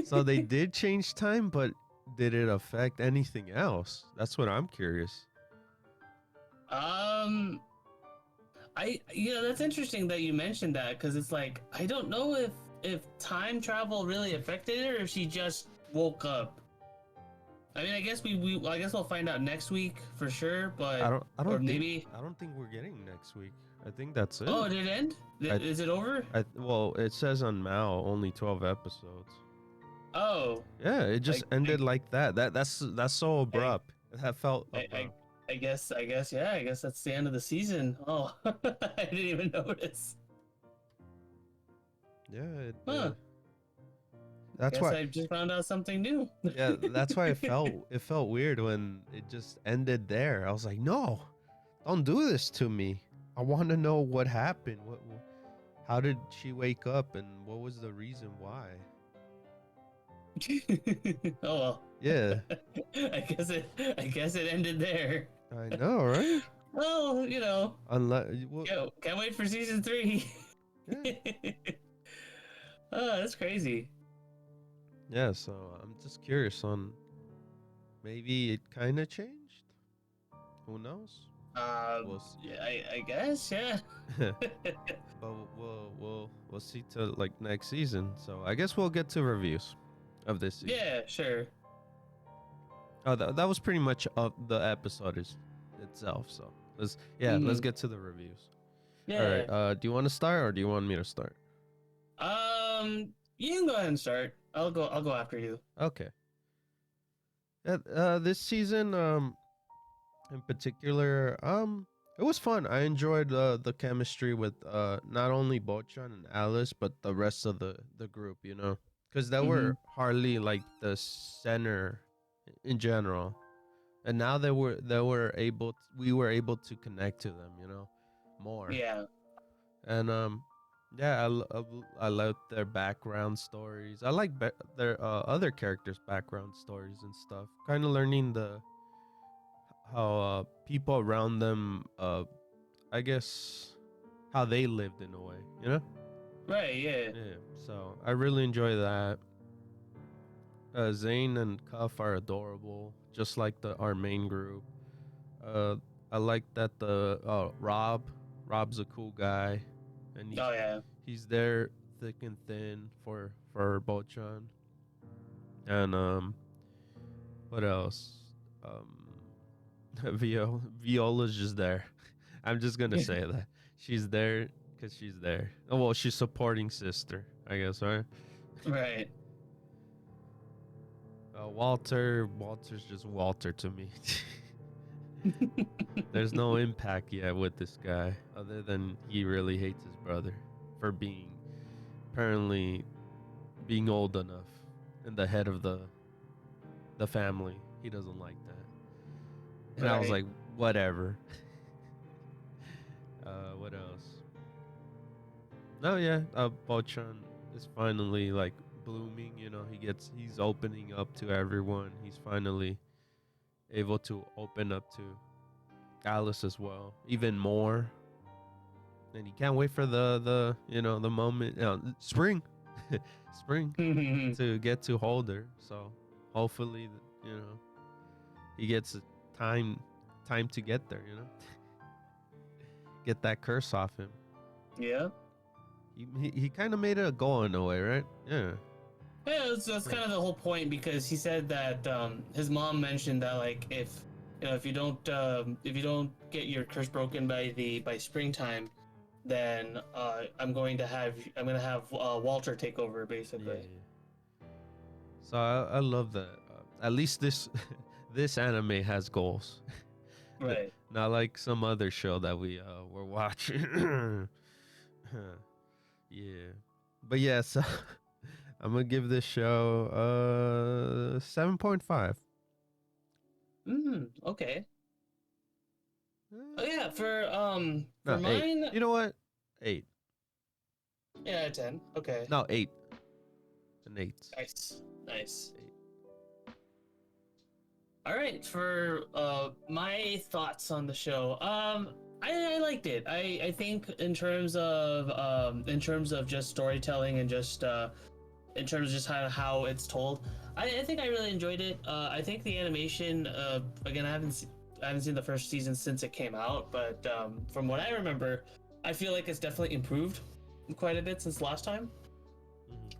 So they did change time, but did it affect anything else? That's what I'm curious. That's interesting that you mentioned that, because it's like I don't know if time travel really affected it or if she just woke up. I mean, I guess I guess we'll find out next week for sure, but I don't or think, maybe I don't think we're getting next week. I think that's it. Oh, did it end? Is it over? Well, it says on Mao only 12 episodes. Oh. Yeah, it just ended like that. That's so abrupt. That felt abrupt. I guess yeah. I guess that's the end of the season. Oh, I didn't even notice. Yeah. That's guess why I just found out something new. yeah, that's why it felt weird when it just ended there. I was like, no, don't do this to me. I want to know what happened. How did she wake up, and what was the reason why? Oh well. Yeah. I guess it ended there. I know, right? Well, you know. Can't wait for season 3. Yeah. Oh, that's crazy. Yeah, so I'm just curious on maybe it kind of changed. Who knows? We'll see. Yeah, I guess, yeah. But we'll see till like next season. So I guess we'll get to reviews of this season. Yeah, sure. Oh, that was pretty much the episode itself. So let's get to the reviews. Yeah. All right. Do you want to start or do you want me to start? You can go ahead and start. I'll go after you. Okay. This season, in particular, it was fun. I enjoyed the chemistry with not only Bocchan and Alice, but the rest of the group. You know, because they were hardly like the center in general, and now we were able to connect to them. You know, more. Yeah. And yeah, I love their background stories. I like their other characters' background stories and stuff. Kind of learning how people around them, I guess, how they lived in a way, you know? Right. Yeah. Yeah. So I really enjoy that. Zane and Cuff are adorable, just like our main group. I like that Rob's a cool guy, and he's there thick and thin for Bocchan. And what else? Viola's just there. I'm just gonna say that she's there because she's there. Oh well, she's supporting sister, I guess, right? Right. Walter's just Walter to me. There's no impact yet with this guy, other than he really hates his brother for apparently being old enough and the head of the family. He doesn't like that. And I was like, whatever. What else? No, yeah, Bocchan is finally like blooming, you know. He's opening up to everyone. He's finally able to open up to Alice as well, even more. And he can't wait for the moment, spring to get to hold her. So hopefully, he gets time to get there, get that curse off him. Yeah. He kind of made it a goal in a way, right? Yeah. Yeah, that's kind of the whole point, because he said that his mom mentioned that, like, if you don't get your curse broken by springtime, then I'm gonna have Walter take over basically. Yeah. So I love that. At least this this anime has goals. Right. Not like some other show that we were watching. Yeah. But yeah, so I'm gonna give this show 7.5. Okay. Oh yeah, for No, 8. mine, You know what? 8. yeah, 10. Okay. No, 8. An 8. Nice. All right, for my thoughts on the show. I liked it. I think in terms of just storytelling and just in terms of just how it's told, I think I really enjoyed it. I think the animation, again, I haven't seen the first season since it came out, but from what I remember, I feel like it's definitely improved quite a bit since last time.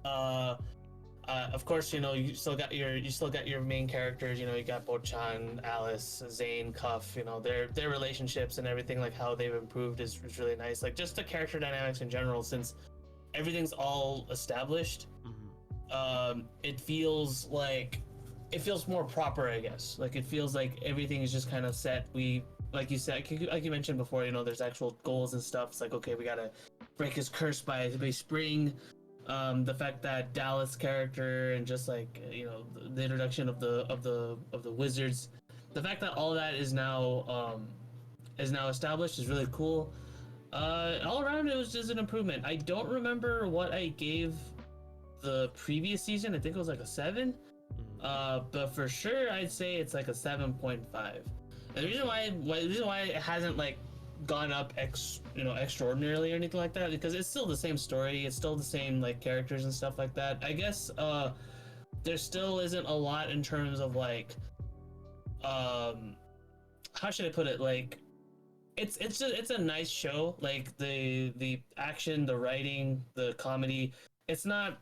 Of course, you still got your main characters. You got Bocchan, Alice, Zane, Cuff. Their relationships and everything, like how they've improved is really nice. Like just the character dynamics in general, since everything's all established. It feels more proper, I guess. Like it feels like everything is just kind of set. Like you said, like you mentioned before, there's actual goals and stuff. It's like, okay, we gotta break his curse by spring. The fact that Dallas character and just like the introduction of the wizards, the fact that all that is now established is really cool. All around it was just an improvement. I don't remember what I gave the previous season. I think it was like a 7. But for sure I'd say it's like a 7.5. And the reason why it hasn't like gone up extraordinarily or anything like that, because it's still the same story, it's still the same like characters and stuff like that. I guess there still isn't a lot in terms of like how should I put it, like it's a nice show. Like the action, the writing, the comedy, it's not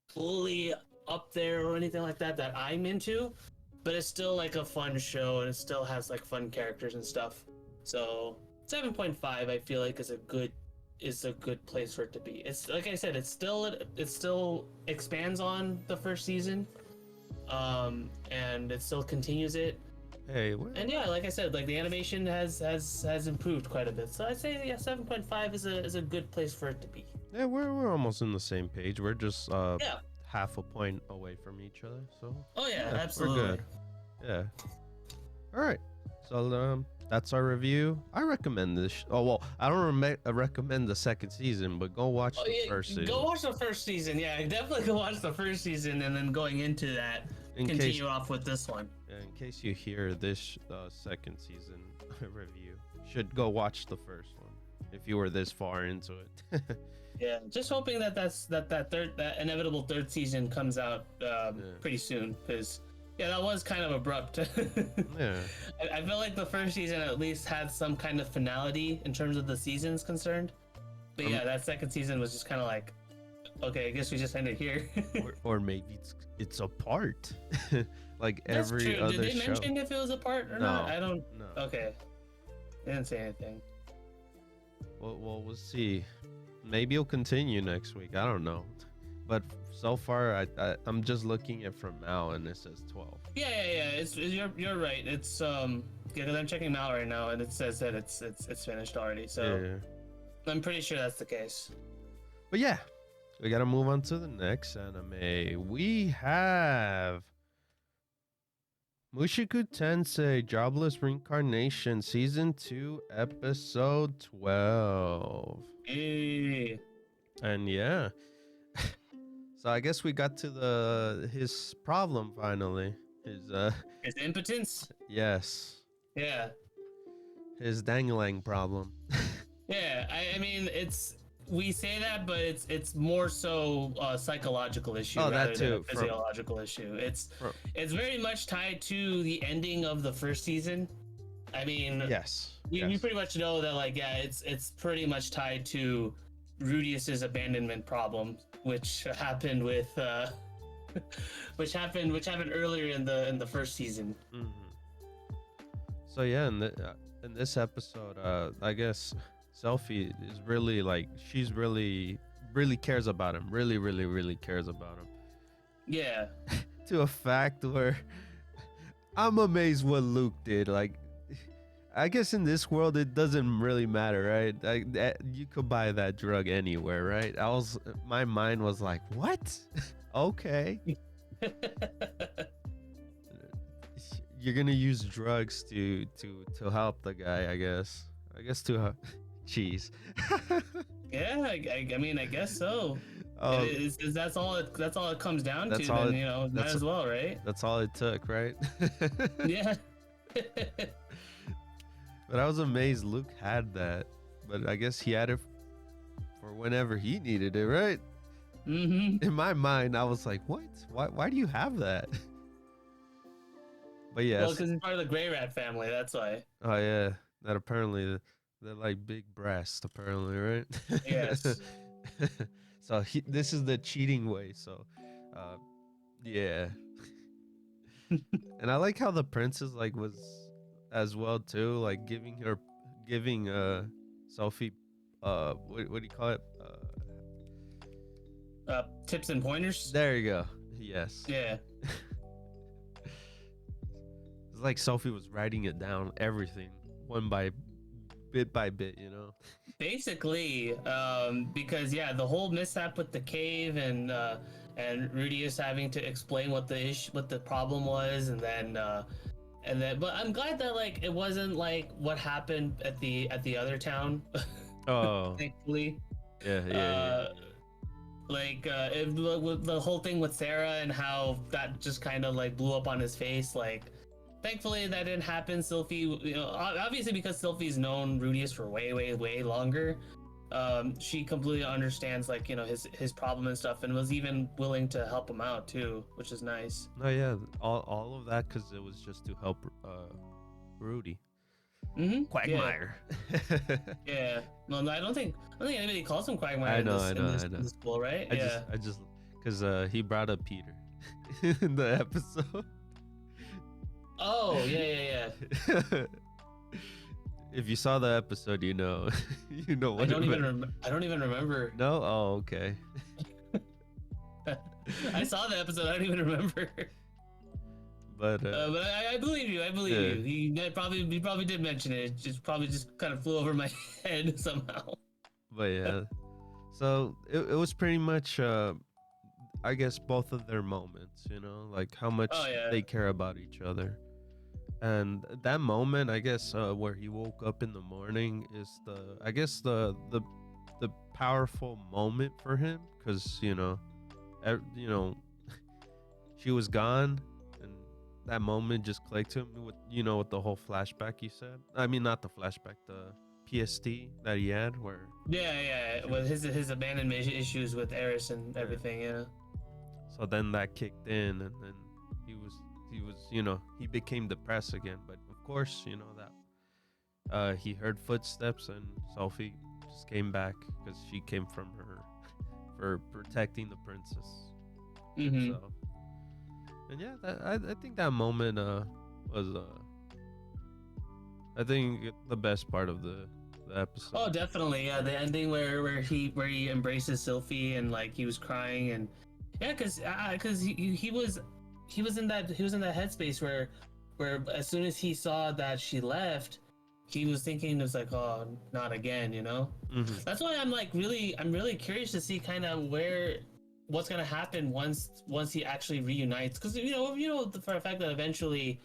fully up there or anything like that I'm into, but it's still like a fun show and it still has like fun characters and stuff. So 7.5 I feel like is a good place for it to be. It's like I said, it still expands on the first season, and it still continues it. Hey, and yeah, like I said, like the animation has improved quite a bit. So I'd say 7.5 is a good place for it to be. Yeah, we're almost on the same page. We're just half a point away from each other. So absolutely. We're good. Yeah. All right. So that's our review. I recommend this. I don't recommend the second season, but go watch the first season. Go watch the first season. Yeah, definitely go watch the first season, and then going into that, continue off with this one. In case you hear this second season review, should go watch the first one if you were this far into it. Yeah, just hoping that inevitable third season comes out pretty soon, because that was kind of abrupt. Yeah, I feel like the first season at least had some kind of finality in terms of the seasons concerned, but that second season was just kind of like, okay, I guess we just end it here. or maybe it's a part, like That's every true. other Did they show. mention if it was a part or not? I don't. No. Okay, they didn't say anything. Well, we'll see. Maybe it'll continue next week. I don't know. But so far, I'm just looking at from now, and it says 12. Yeah. You're right. It's because I'm checking now right now, and it says that it's finished already. So I'm pretty sure that's the case. But yeah, we gotta move on to the next anime. We have Mushoku Tensei Jobless Reincarnation Season 2 Episode 12. Hey. And yeah. So I guess we got to his problem finally. His impotence? Yes. Yeah. His dangling problem. Yeah, I mean we say that, but it's more so a psychological issue rather than a physiological issue. It's very much tied to the ending of the first season. I mean, yes. We pretty much know that it's pretty much tied to Rudius's abandonment problem, which happened with which happened earlier in the first season. Mm-hmm. So yeah, in this episode, I guess Sophie is really like she's really cares about him. Really cares about him. Yeah. To a fact where I'm amazed what Luke did. Like, I guess in this world it doesn't really matter, right? Like you could buy that drug anywhere, right? My mind was like, what? Okay. You're gonna use drugs to help the guy, I guess. Jeez. Yeah, I mean, I guess so. That's all it comes down to. all Then might as well, right? That's all it took, right? Yeah. But I was amazed Luke had that. But I guess he had it for whenever he needed it, right? Mm-hmm. In my mind, I was like, what? Why do you have that? But yes. Well, because he's part of the Grey Rat family, that's why. Oh yeah, that apparently they're like big breasts, apparently, right? Yes. So this is the cheating way. So, yeah. And I like how the princess like was as well too, like giving Sophie, what do you call it? Tips and pointers. There you go. Yes. Yeah. It's like Sophie was writing it down, everything, bit by bit, you know. Basically, because the whole mishap with the cave and Rudius having to explain what the problem was, and then but I'm glad that like it wasn't like what happened at the other town. Oh. Thankfully. Yeah. With the whole thing with Sarah and how that just kind of like blew up on his face, like. Thankfully, that didn't happen. Sylphie, obviously because Sylphie's known Rudius for way longer, she completely understands like his problem and stuff, and was even willing to help him out too, which is nice. No, yeah, all of that because it was just to help Rudy. Mm-hmm. Quagmire. Yeah. No, I don't think anybody calls him Quagmire. I know. In this school, right? I just because he brought up Peter in the episode. Oh yeah. If you saw the episode, you know what. I don't even remember. No. Oh, okay. I saw the episode. I don't even remember. But I believe you. He probably did mention it. It just kind of flew over my head somehow. But yeah, so it was pretty much I guess both of their moments, like how much they care about each other. And that moment, I guess, where he woke up in the morning is the powerful moment for him, because she was gone, and that moment just clicked to him with the whole flashback you said. I mean, not the flashback, the PST that he had, where with his abandonment issues with Eris and everything. Yeah. So then that kicked in, and then he became depressed again. But of course, that he heard footsteps, and Sophie just came back because she came from her for protecting the princess. Mm-hmm. So, and yeah, I think that moment was I think the best part of the episode. Oh, definitely. Yeah, the ending where he embraces Sylphie and like he was crying, and because he was in that headspace where as soon as he saw that she left, he was thinking, it was like, oh, not again, Mm-hmm. That's why I'm really curious to see kind of what's gonna happen once he actually reunites, because for a fact that eventually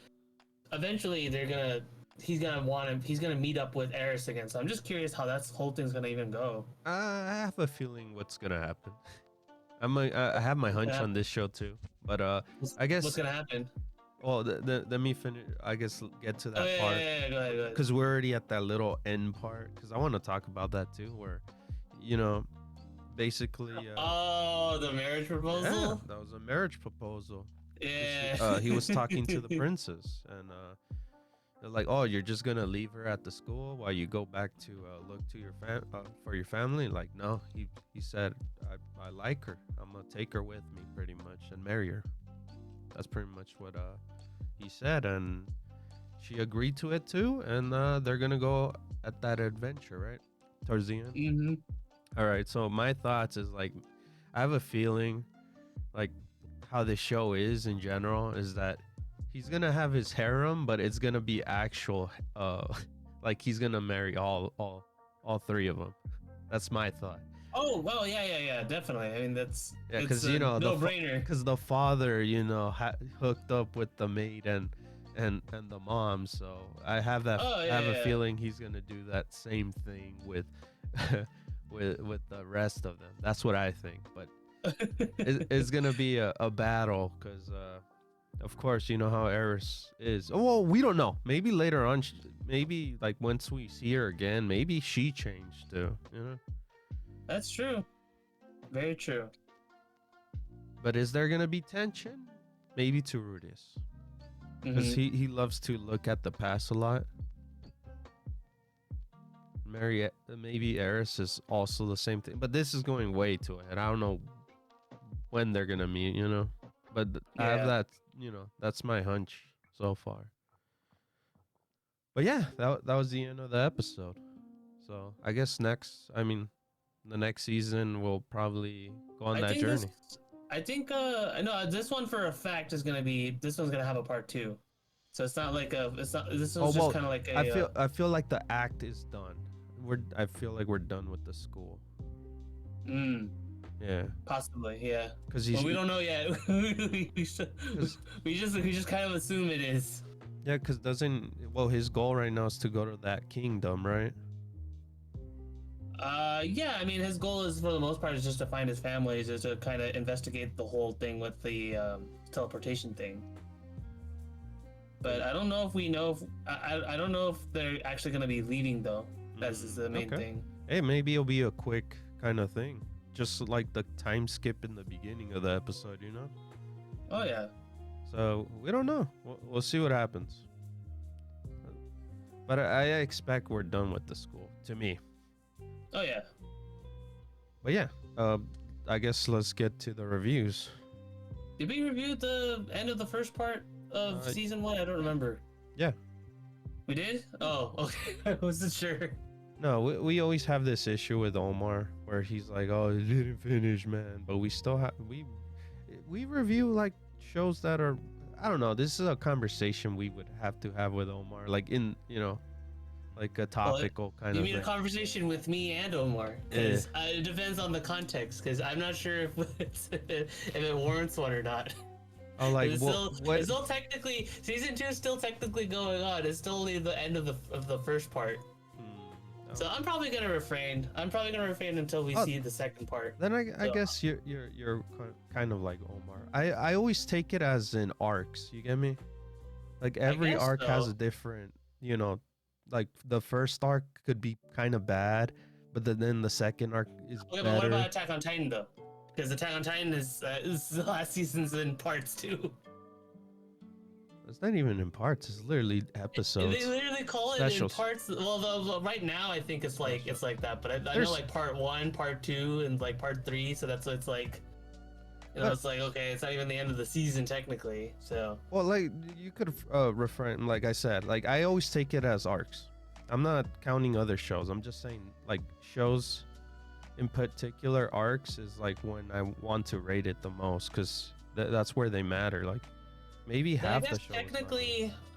he's gonna meet up with Eris again. So I'm just curious how that whole thing's gonna even go. I have a feeling what's gonna happen. I have my hunch on this show too, but I guess what's gonna happen. Well, let me finish. I guess get to that part. Yeah, go ahead. Because we're already at that little end part. Because I want to talk about that too, where, basically. The marriage proposal. Yeah, that was a marriage proposal. Yeah. He was talking to the princess, and they're like, "Oh, you're just gonna leave her at the school while you go back to look to your for your family?" Like, no, he said, I like her. I'm gonna take her with me, pretty much, and marry her. That's pretty much what he said, and she agreed to it too, and they're gonna go at that adventure, right? towards the end. Mm-hmm. All right, so my thoughts is like, I have a feeling, like how the show is in general is that he's gonna have his harem, but it's gonna be actual, like he's gonna marry all three of them. That's my thought. Oh well, yeah, definitely. I mean, that's Yeah, it's because a you know no-brainer. because the father, you know, hooked up with the maid and the mom, so I have that. Oh, I yeah, have a yeah. feeling he's gonna do that same thing with with the rest of them. That's what I think. But it's gonna be a battle because of course you know how Eris is. Oh, well, we don't know. Maybe later on, maybe like once we see her again, maybe she changed too. You know. That's true. Very true. But is there gonna be tension? Maybe to Rudis. Because Mhm. he loves to look at the past a lot. Maybe Eris is also the same thing, but this is going way too ahead. I don't know when they're gonna meet, you know. But I have Yeah. that, you know, that's my hunch so far. But yeah, that was the end of the episode. So I guess the next season we'll probably go on that journey. I think I know this one for a fact is gonna be this one's gonna have a part 2. So it's not like this one's just kind of like a I feel like the act is done. I feel like we're done with the school. Yeah. Possibly, yeah. Because But we don't know yet. we just kind of assume it is. Yeah, because his goal right now is to go to that kingdom, right? Yeah, I mean his goal is for the most part is just to find his family, is to kind of investigate the whole thing with the teleportation thing. But I don't know if we know if I don't know if they're actually gonna be leaving though. That's the main thing. Hey, maybe it'll be a quick kind of thing. Just like the time skip in the beginning of the episode, you know? Oh yeah. So we don't know. We'll see what happens. But I expect we're done with the school, to me. Oh yeah. But yeah, I guess let's get to the reviews. Did we review the end of the first part of season 1? I don't remember. Yeah. We did? Oh, okay. I wasn't sure. No, we always have this issue with Omar where he's like, "Oh, it didn't finish, man." But we still have we review like shows that are, I don't know. This is a conversation we would have to have with Omar, like in, you know, like a topical kind You of mean thing. a conversation with me and Omar? Because it depends on the context. Because I'm not sure if it warrants one or not. Oh, like It's what? still technically season 2 is still technically going on. It's still only the end of the first part. No. So I'm probably gonna refrain. Until we see the second part. Then I guess you're kind of like Omar. I always take it as in arcs. You get me? Like every guess arc has so. a different, you know, like the first arc could be kind of bad, but then the second arc is Okay, better. but what about Attack on Titan though? Because Attack on Titan is the last season's in parts too. It's not even in parts. It's literally episodes. They literally call it Specials. in parts. Well, right now I think it's like that, but I know There's- like part 1, part 2, and like part 3. So that's what it's like. You know, it's like okay, it's not even the end of the season technically. So Well, like you could refrain. Like I said, like I always take it as arcs. I'm not counting other shows. I'm just saying like shows in particular arcs is like when I want to rate it the most because that's where they matter. Like maybe half the show.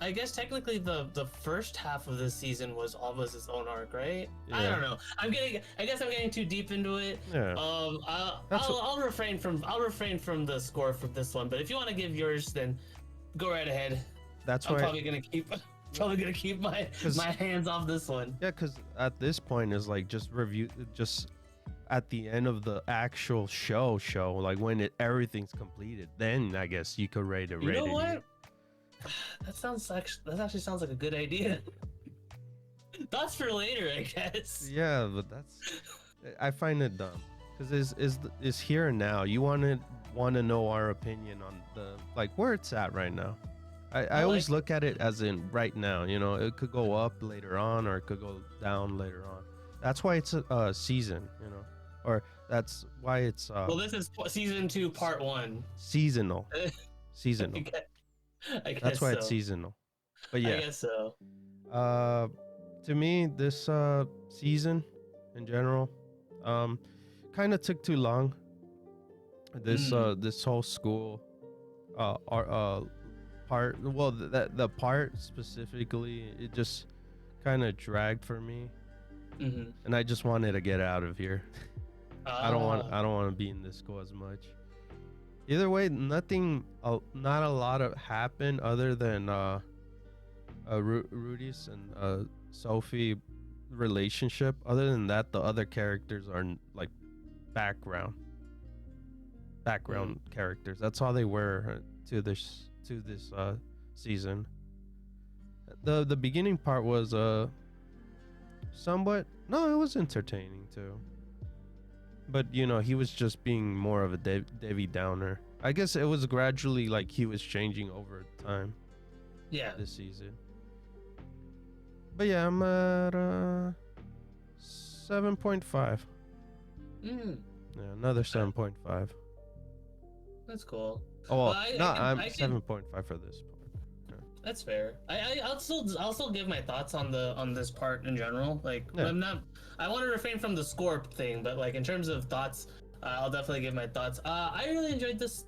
I guess technically the first half of this season was almost its own arc, right? I Yeah. don't know. I guess I'm getting too deep into it. Yeah. I'll refrain from the score for this one. But if you want to give yours, then go right ahead. That's I'm why. probably gonna keep my hands off this one. Yeah, because at this point is like just review just at the end of the actual show like when everything's completed, then I guess you could rate it. You know what? That actually sounds like a good idea. That's for later, I guess. Yeah, but I find it dumb because is here and now. You want to know our opinion on the like where it's at right now. I always look at it as in right now. You know, it could go up later on or it could go down later on. That's why it's a season. You know, or that's why it's Well, this is season 2, part 1. seasonal. Seasonal. I guess That's why so. it's seasonal. But yeah, I guess so. to me, this season, in general. Kind of took too long. This whole school part, well, the part specifically, it just kind of dragged for me, and I just wanted to get out of here. I don't want to be in this school as much. Either way, not a lot happened other than Rudy's and Sophie relationship. Other than that, the other characters are like background characters. That's all they were to this season. The beginning part was somewhat, no, it was entertaining too. But he was just being more of a Debbie Downer. I guess it was gradually like he was changing over time. Yeah. This season. But yeah, I'm at 7.5. Yeah, another 7.5. That's cool. Oh, well, I'm 7.5 for this part. Yeah. That's fair. I'll still give my thoughts on this part in general. Like, yeah. I want to refrain from the score thing, but like in terms of thoughts, I'll definitely give my thoughts. I really enjoyed this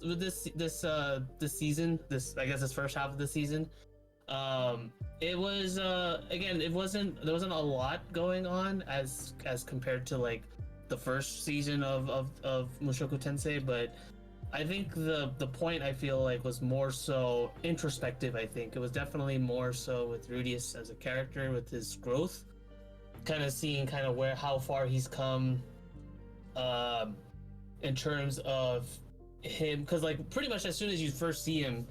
season. I guess this first half of the season. It was again, there wasn't a lot going on as compared to like the first season of Mushoku Tensei, but I think the point I feel like was more so introspective. I think it was definitely more so with Rudius as a character, with his growth, kind of seeing how far he's come, in terms of him, because like pretty much as soon as you first see him,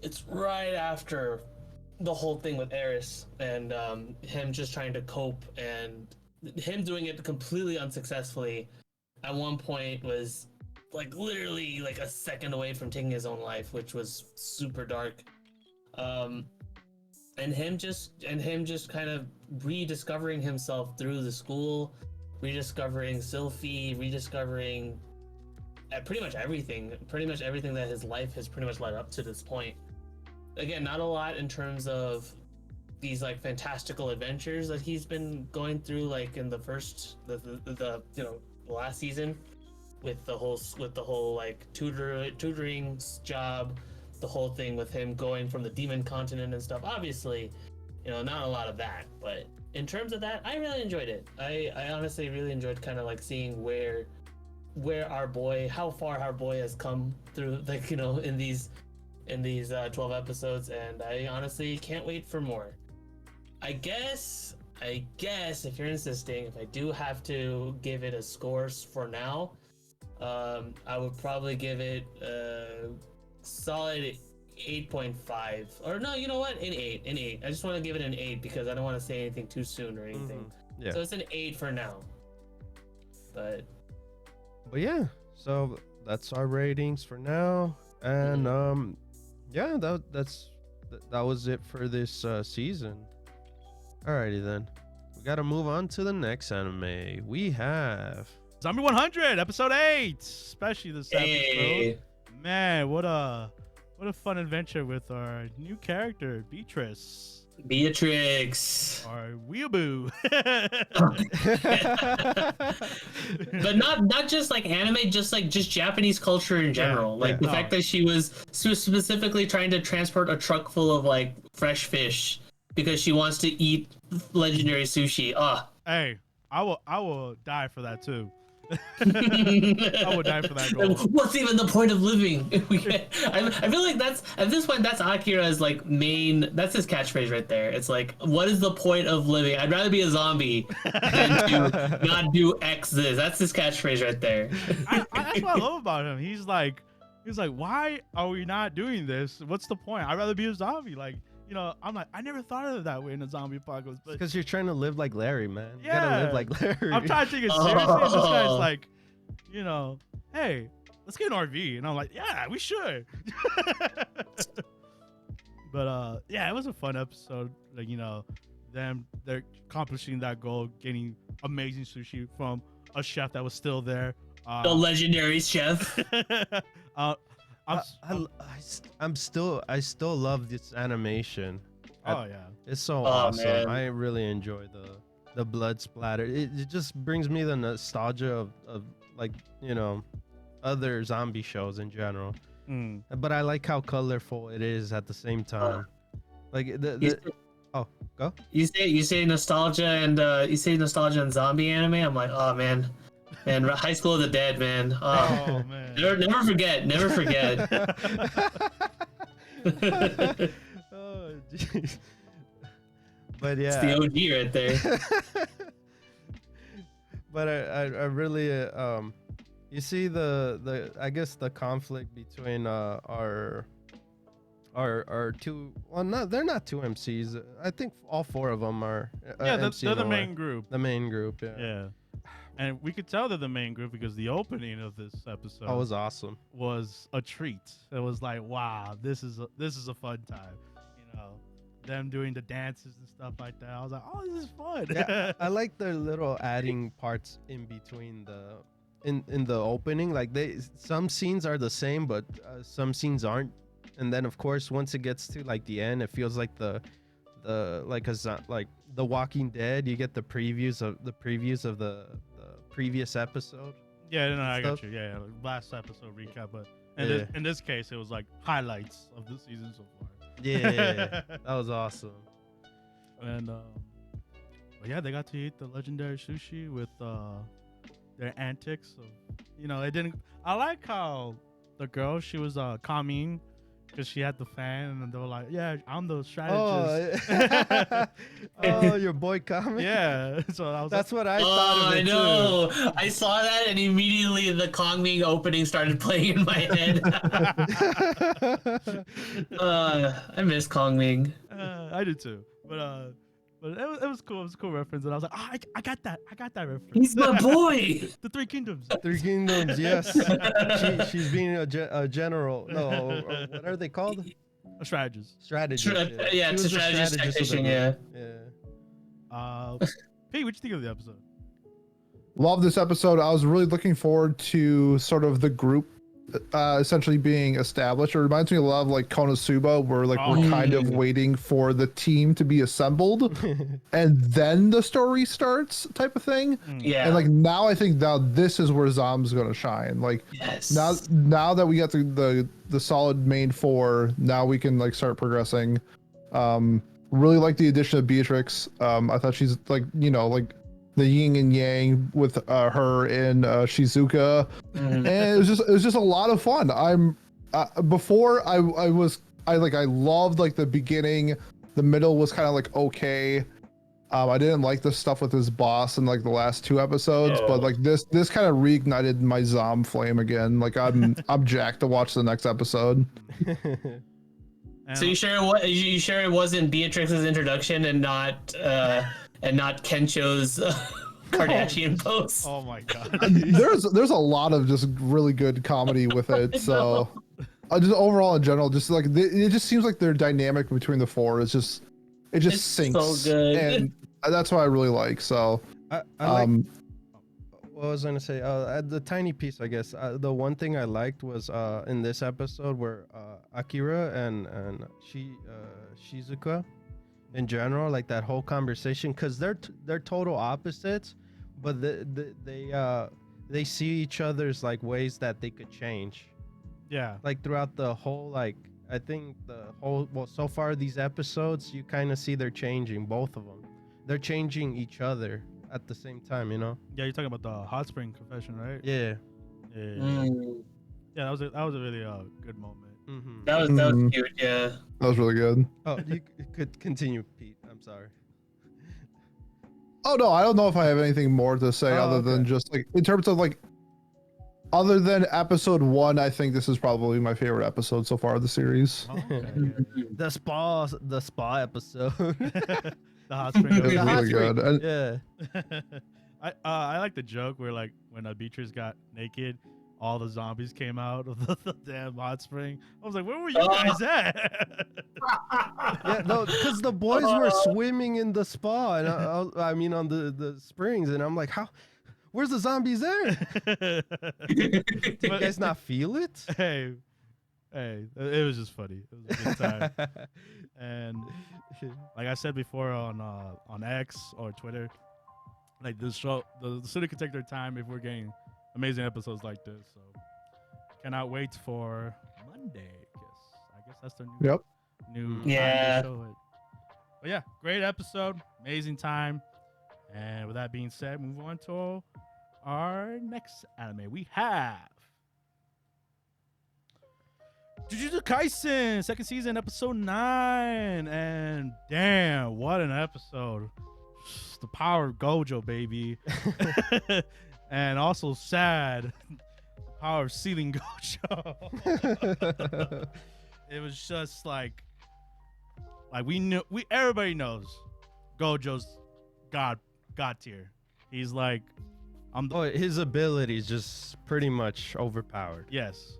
it's right after the whole thing with Eris and him just trying to cope and him doing it completely unsuccessfully. At one point was like literally like a second away from taking his own life, which was super dark. And him just kind of rediscovering himself through the school, rediscovering Sylphie, rediscovering pretty much everything that his life has pretty much led up to this point. Again, not a lot in terms of these like fantastical adventures that he's been going through, like in the last season, with the whole like tutoring job, the whole thing with him going from the demon continent and stuff. Obviously, not a lot of that, but in terms of that, I really enjoyed it. I honestly really enjoyed kind of like seeing how far our boy has come through, like, in these 12 episodes, and I honestly can't wait for more. I guess if you're insisting, if I do have to give it a score for now, I would probably give it a solid 8.5. Or no, you know what? An 8. I just want to give it an 8 because I don't want to say anything too soon or anything. Yeah. So it's an 8 for now. But yeah, so that's our ratings for now, and yeah, that was it for this season. Alrighty then, we gotta move on to the next anime. We have Zombie 100, episode 8, especially this episode. Hey. Man, what a fun adventure with our new character, Beatrice. Beatrix. Weeaboo. But not just like anime, just Japanese culture in general. The fact that she was specifically trying to transport a truck full of like fresh fish because she wants to eat legendary sushi. Hey, I will die for that too. I would die for that goal. What's even the point of living? I feel like that's at this point that's Akira's like main. That's his catchphrase right there. It's like, what is the point of living? I'd rather be a zombie than to not do X this. That's his catchphrase right there. That's what I love about him. He's like, why are we not doing this? What's the point? I'd rather be a zombie. Like, I'm like, I never thought of it that way in a zombie apocalypse. But because you're trying to live like Larry, man. You yeah, gotta live like Larry. I'm trying to take it seriously. And this guy's like, hey, let's get an RV. And I'm like, yeah, we should. But yeah, it was a fun episode. Like, they're accomplishing that goal, getting amazing sushi from a chef that was still there. The legendary chef. I still love this animation. Oh yeah, it's so awesome. Man. I really enjoy the blood splatter. It just brings me the nostalgia of like, you know, other zombie shows in general. Mm. But I like how colorful it is at the same time. Like oh, go. You say nostalgia and zombie anime. I'm like, oh man, and High School of the Dead, man. Oh, Oh man. never forget. Oh, jeez. But It's yeah. the OG right there. But I really you see the I guess the conflict between our two, well, they're not two MCs. I think all four of them are Yeah, MC they're in the a way. main group. The main group, yeah. Yeah. And we could tell they're the main group because the opening of this episode That was awesome. was a treat. It was like, wow, this is a fun time. You know, them doing the dances and stuff like that. I was like, oh, this is fun. Yeah, I like the little adding parts in between in the opening. Like some scenes are the same, but some scenes aren't. And then of course once it gets to like the end, it feels like the like the Walking Dead. You get the previews of the previous episode. Yeah, no, I got Stuff. you. Yeah, like last episode recap, but Yeah. in this case, it was like highlights of the season so far. Yeah, that was awesome. And but yeah, they got to eat the legendary sushi with their antics. Of, you know, it didn't. I like how the girl, she was calming because she had the fan, and they were like, "Yeah, I'm the strategist." Oh, your boy coming. Yeah, so I was That's what I Oh, thought of I it know. I saw that, and immediately the Kongming opening started playing in my head. I miss Kongming. I did too, but it was cool. It was a cool reference, and I was like, "Oh, I got that reference." He's my boy. The Three Kingdoms. Three Kingdoms, yes. She's being a general. No, or what are they called? A strategist. Strategist. Yeah, She it's a was the strategist of the technician. group. Yeah. Yeah. Pete, what you think of the episode? Love this episode. I was really looking forward to sort of the group essentially being established. It reminds me a lot of like Konosuba, where like we're kind of waiting for the team to be assembled and then the story starts type of thing. Yeah. And like now I think now this is where Zom's gonna shine. Like Yes. now that we got the solid main four, now we can like start progressing. Really like the addition of Beatrix. I thought she's like, you know, like the yin and yang with her and Shizuka, and it was just a lot of fun. Before I loved like the beginning, the middle was kind of like okay. I didn't like the stuff with his boss in like the last two episodes, but like this kind of reignited my Zom flame again. Like I'm jacked to watch the next episode. So you sure it wasn't Beatrix's introduction and not Kencho's Kardashian post? Oh my god. There's a lot of just really good comedy with it. So just overall in general, just like it just seems like their dynamic between the four is just it's sinks. So good. And that's what I really like. So I like, what was I gonna say? The tiny piece, I guess. The one thing I liked was in this episode where Akira and Shizuka, in general, like that whole conversation, because they're total opposites, but they see each other's like ways that they could change. Yeah. Like throughout the whole, like I think so far these episodes, you kind of see they're changing, both of them. They're changing each other at the same time, you know? Yeah, you're talking about the hot spring confession, right? Yeah. Yeah, that was a really good moment. Mm-hmm. That was cute. Yeah. that was really good. Oh, you could continue, Pete. I'm sorry. Oh no, I don't know if I have anything more to say other than just like in terms of like other than episode 1, I think this is probably my favorite episode so far of the series. Oh, okay. The spa episode. The hot spring. It was The hot really spring. good. And Yeah. I like the joke where like when Beatrice got naked, all the zombies came out of the damn hot spring. I was like, where were you guys at? Yeah, no, because the boys were swimming in the spa, and I mean on the springs, and I'm like, where's the zombies there? Did you guys not feel it? Hey, it was just funny. It was a good time. And like I said before on X or Twitter, like the show, the studio could take their time if we're getting amazing episodes like this. So cannot wait for Monday. I guess that's the new time Yeah. to show it. But yeah, great episode, amazing time. And with that being said, move on to our next anime. We have Jujutsu Kaisen, second season, episode 9. And damn, what an episode. The power of Gojo, baby. And also sad, the power of sealing Gojo. It was just like everybody knows Gojo's god tier. He's like, his ability is just pretty much overpowered. Yes.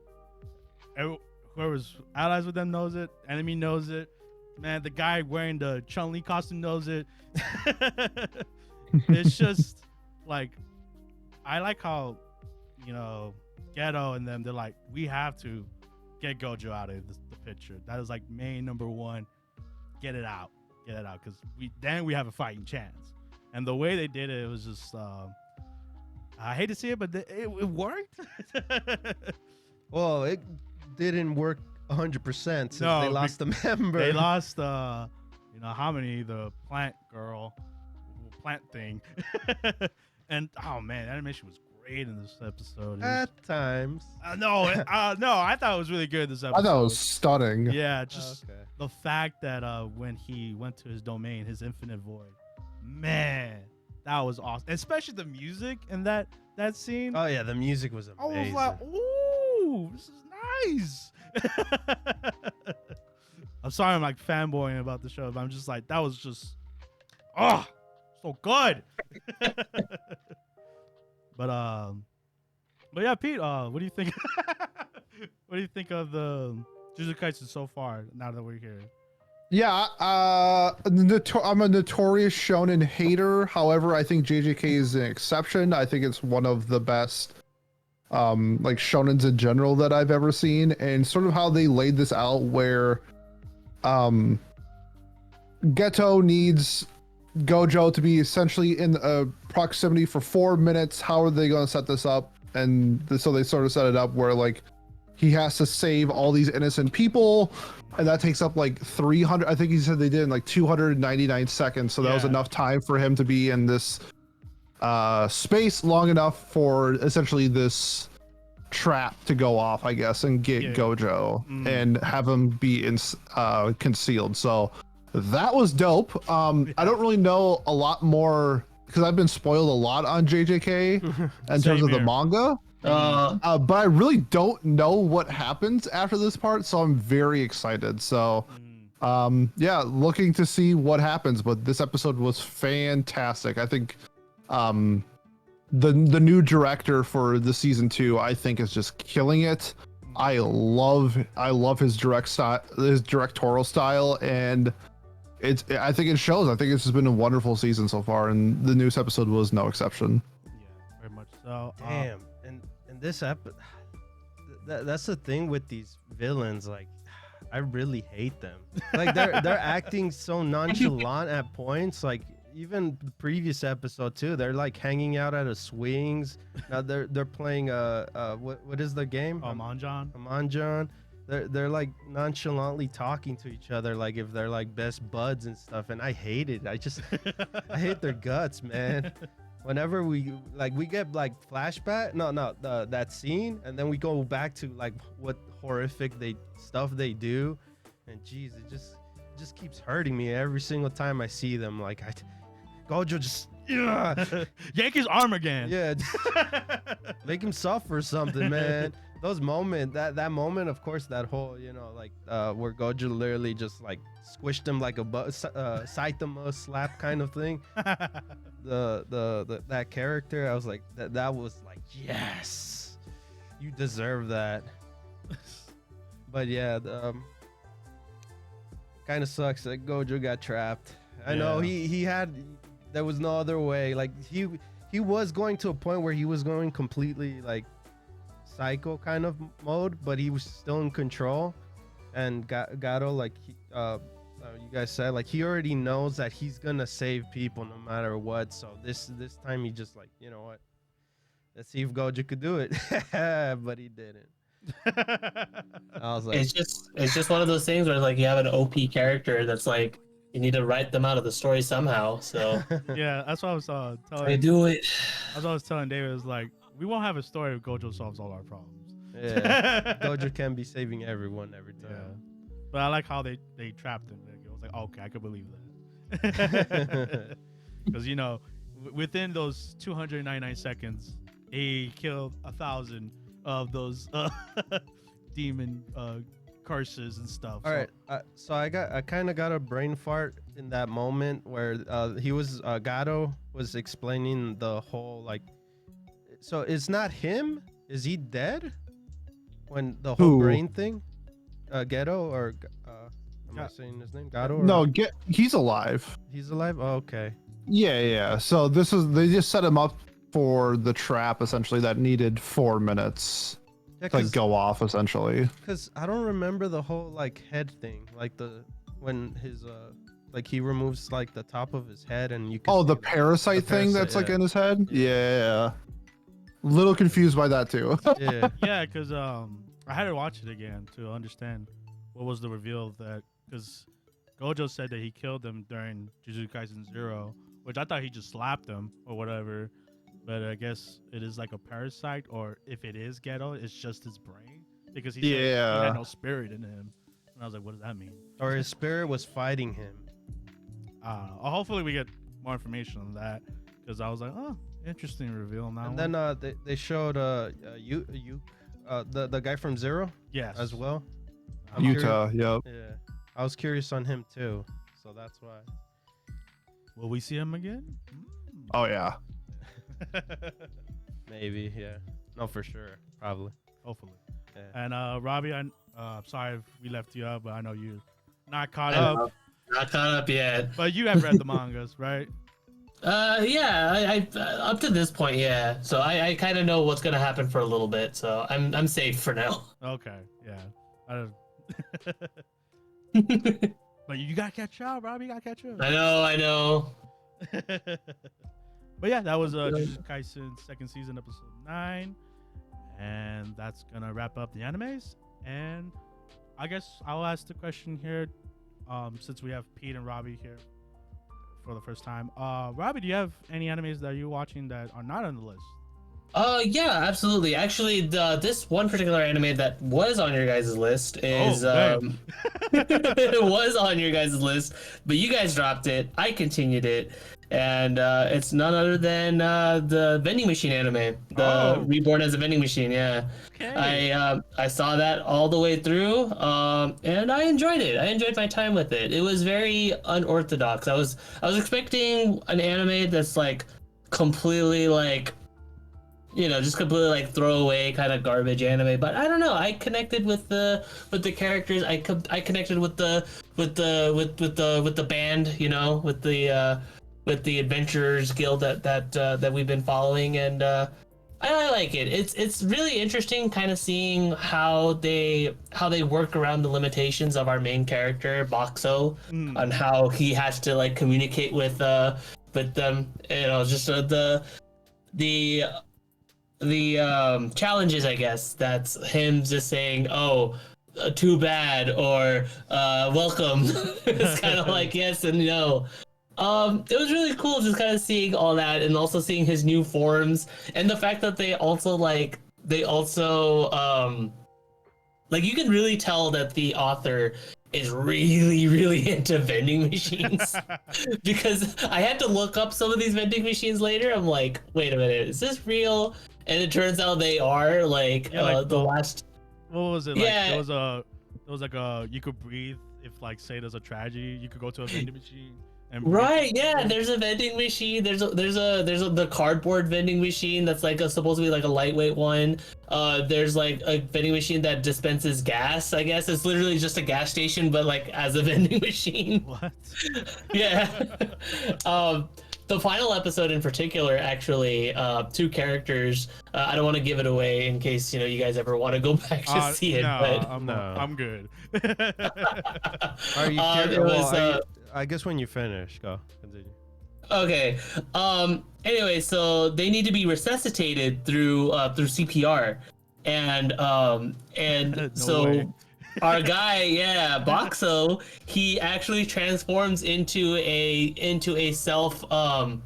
Whoever's allies with them knows it. Enemy knows it. Man, the guy wearing the Chun-Li costume knows it. It's just like, I like how, Ghetto and them, they're like, we have to get Gojo out of the picture. That is like main number one. Get it out, because we have a fighting chance. And the way they did it, it was just, I hate to see it, but it worked. Well, it didn't work 100% since they lost a member. They lost, Harmony, the plant thing. And oh man, animation was great in this episode. At times. No, I thought it was really good this episode. I thought it was stunning. Yeah, just the fact that when he went to his domain, his infinite void, man, that was awesome. Especially the music in that scene. Oh yeah, the music was amazing. I was like, ooh, this is nice. I'm sorry I'm like fanboying about the show, but I'm just like, that was just, so good. But yeah, Pete, what do you think? What do you think of the Jujutsu Kaisen so far? Now that we're here, Yeah, I'm a notorious shonen hater. However, I think JJK is an exception. I think it's one of the best, like shonens in general that I've ever seen, and sort of how they laid this out, where, Geto needs Gojo to be essentially in proximity for 4 minutes. How are they going to set this up? And so they sort of set it up where like he has to save all these innocent people, and that takes up like 300. I think he said they did in like 299 seconds. So that was enough time for him to be in this space long enough for essentially this trap to go off, I guess, and get Gojo and have him be concealed. So that was dope. I don't really know a lot more because I've been spoiled a lot on JJK in terms of the manga. But I really don't know what happens after this part, so I'm very excited. So yeah, looking to see what happens. But this episode was fantastic. I think the new director for the season 2, I think, is just killing it. I love his directorial style, and I think it shows. I think it's just been a wonderful season so far, and the newest episode was no exception. yeah, very much so. Damn, and this that's the thing with these villains. Like, I really hate them. Like they're acting so nonchalant at points. Like even the previous episode too, they're like hanging out at a swings. Now they're playing what is the game? Mahjong. They're like nonchalantly talking to each other like if they're like best buds and stuff, and I hate it. I hate their guts, man. Whenever we get like flashback, that scene, and then we go back to like what horrific stuff they do, and geez, it just keeps hurting me every single time I see them. Like Gojo just yank his arm again. Yeah, make him suffer or something, man. Those moments, that moment, of course, that whole, like where Gojo literally just like squished him like a Saitama slap kind of thing. That character, I was like, that was like, yes, you deserve that. But yeah, kind of sucks that Gojo got trapped. I know there was no other way. Like he was going to a point where he was going completely like psycho kind of mode, but he was still in control, and Gato, like you guys said, like he already knows that he's gonna save people no matter what. So this time he just like, you know what? Let's see if Gojo could do it, but he didn't. I was like, It's just one of those things where like you have an OP character that's like you need to write them out of the story somehow. So Yeah, that's what I was I telling. do it. That's what I was telling David. Was like, we won't have a story if Gojo solves all our problems. yeah, Gojo can be saving everyone every Yeah. time. But I like how they trapped him. Like, it was like, okay, I could believe that. Because you know, within those 299 seconds, he killed 1,000 of those demon curses and stuff. All right, so I kind of got a brain fart in that moment where he was Gato was explaining the whole like, so it's not him. Is he dead? When the whole Who? brain thing, Ghetto or am I saying his name? Gato? Or No, he's alive. he's alive. Oh, okay. Yeah. So they just set him up for the trap essentially that needed 4 minutes Yeah, to like go off essentially. because I don't remember the whole like head thing, like when his like he removes like the top of his head and you can Oh, see the parasite thing parasite, that's like yeah. in his head. Yeah. Little confused by that too. yeah. Yeah, because I had to watch it again to understand what was the reveal of that. Because Gojo said that he killed them during Jujutsu Kaisen 0, which I thought he just slapped them or whatever. But I guess it is like a parasite, or if it is Ghetto, it's just his brain. Because he said he Yeah. had no spirit in him. And I was like, what does that mean? Or his spirit was fighting him. Hopefully we get more information on that. Because I was like, oh, interesting reveal on that And one. then they showed you the guy from Zero Yes. as well. Utah. Yep. Yeah, I was curious on him too, so that's why. Will we see him again? Oh yeah. Maybe, yeah. No, for sure, probably. Hopefully. Yeah. And Robbie, I'm sorry if we left you out, but I know you're not caught I up. know. Not caught up yet. But you have read the mangas, right? Yeah, I up to this point, yeah. So I kind of know what's gonna happen for a little bit, so I'm safe for now. Okay, yeah. But you gotta catch up, Robbie. You gotta catch up. I know. But yeah, that was Jujutsu Kaisen second season, episode 9, and that's gonna wrap up the animes. And I guess I'll ask the question here, since we have Pete and Robbie here for the first time. Robbie, do you have any animes that you're watching that are not on the list? Yeah, absolutely. Actually, this one particular anime that was on your guys' list is man. it was on your guys' list, but you guys dropped it. I continued it, and it's none other than the vending machine anime, the Reborn as a Vending Machine. Yeah, Okay. I saw that all the way through, and I enjoyed it. I enjoyed my time with it. It was very unorthodox. I was expecting an anime that's like completely like, you know, just completely like throwaway kind of garbage anime, but I don't know. I connected with the characters. I connected with the band, you know, with the Adventurers Guild that we've been following, and I like it. It's really interesting, kind of seeing how they work around the limitations of our main character Boxo, on how he has to like communicate with them. You know, just the challenges, I guess. That's him just saying, "Oh, too bad," or "welcome." It's kind of like yes and no. It was really cool just kind of seeing all that, and also seeing his new forms, and the fact that they also like you can really tell that the author is really into vending machines. Because I had to look up some of these vending machines later. I'm like, wait a minute, is this real? And it turns out they are like, Yeah, like the last. What was it? Like, Yeah. there was like a, you could breathe if like say there's a tragedy, you could go to a vending machine and breathe. Right, yeah. There's a vending machine. There's the cardboard vending machine that's like supposed to be like a lightweight one. There's like a vending machine that dispenses gas. I guess it's literally just a gas station, but like as a vending machine. What? Yeah. the final episode in particular, actually, two characters. I don't want to give it away in case you guys ever want to go back to see it. No, But I'm good. Are you curious? I guess when you finish, go continue. Okay. Anyway, so they need to be resuscitated through CPR, and No so way. our guy, Boxo, he actually transforms into a self a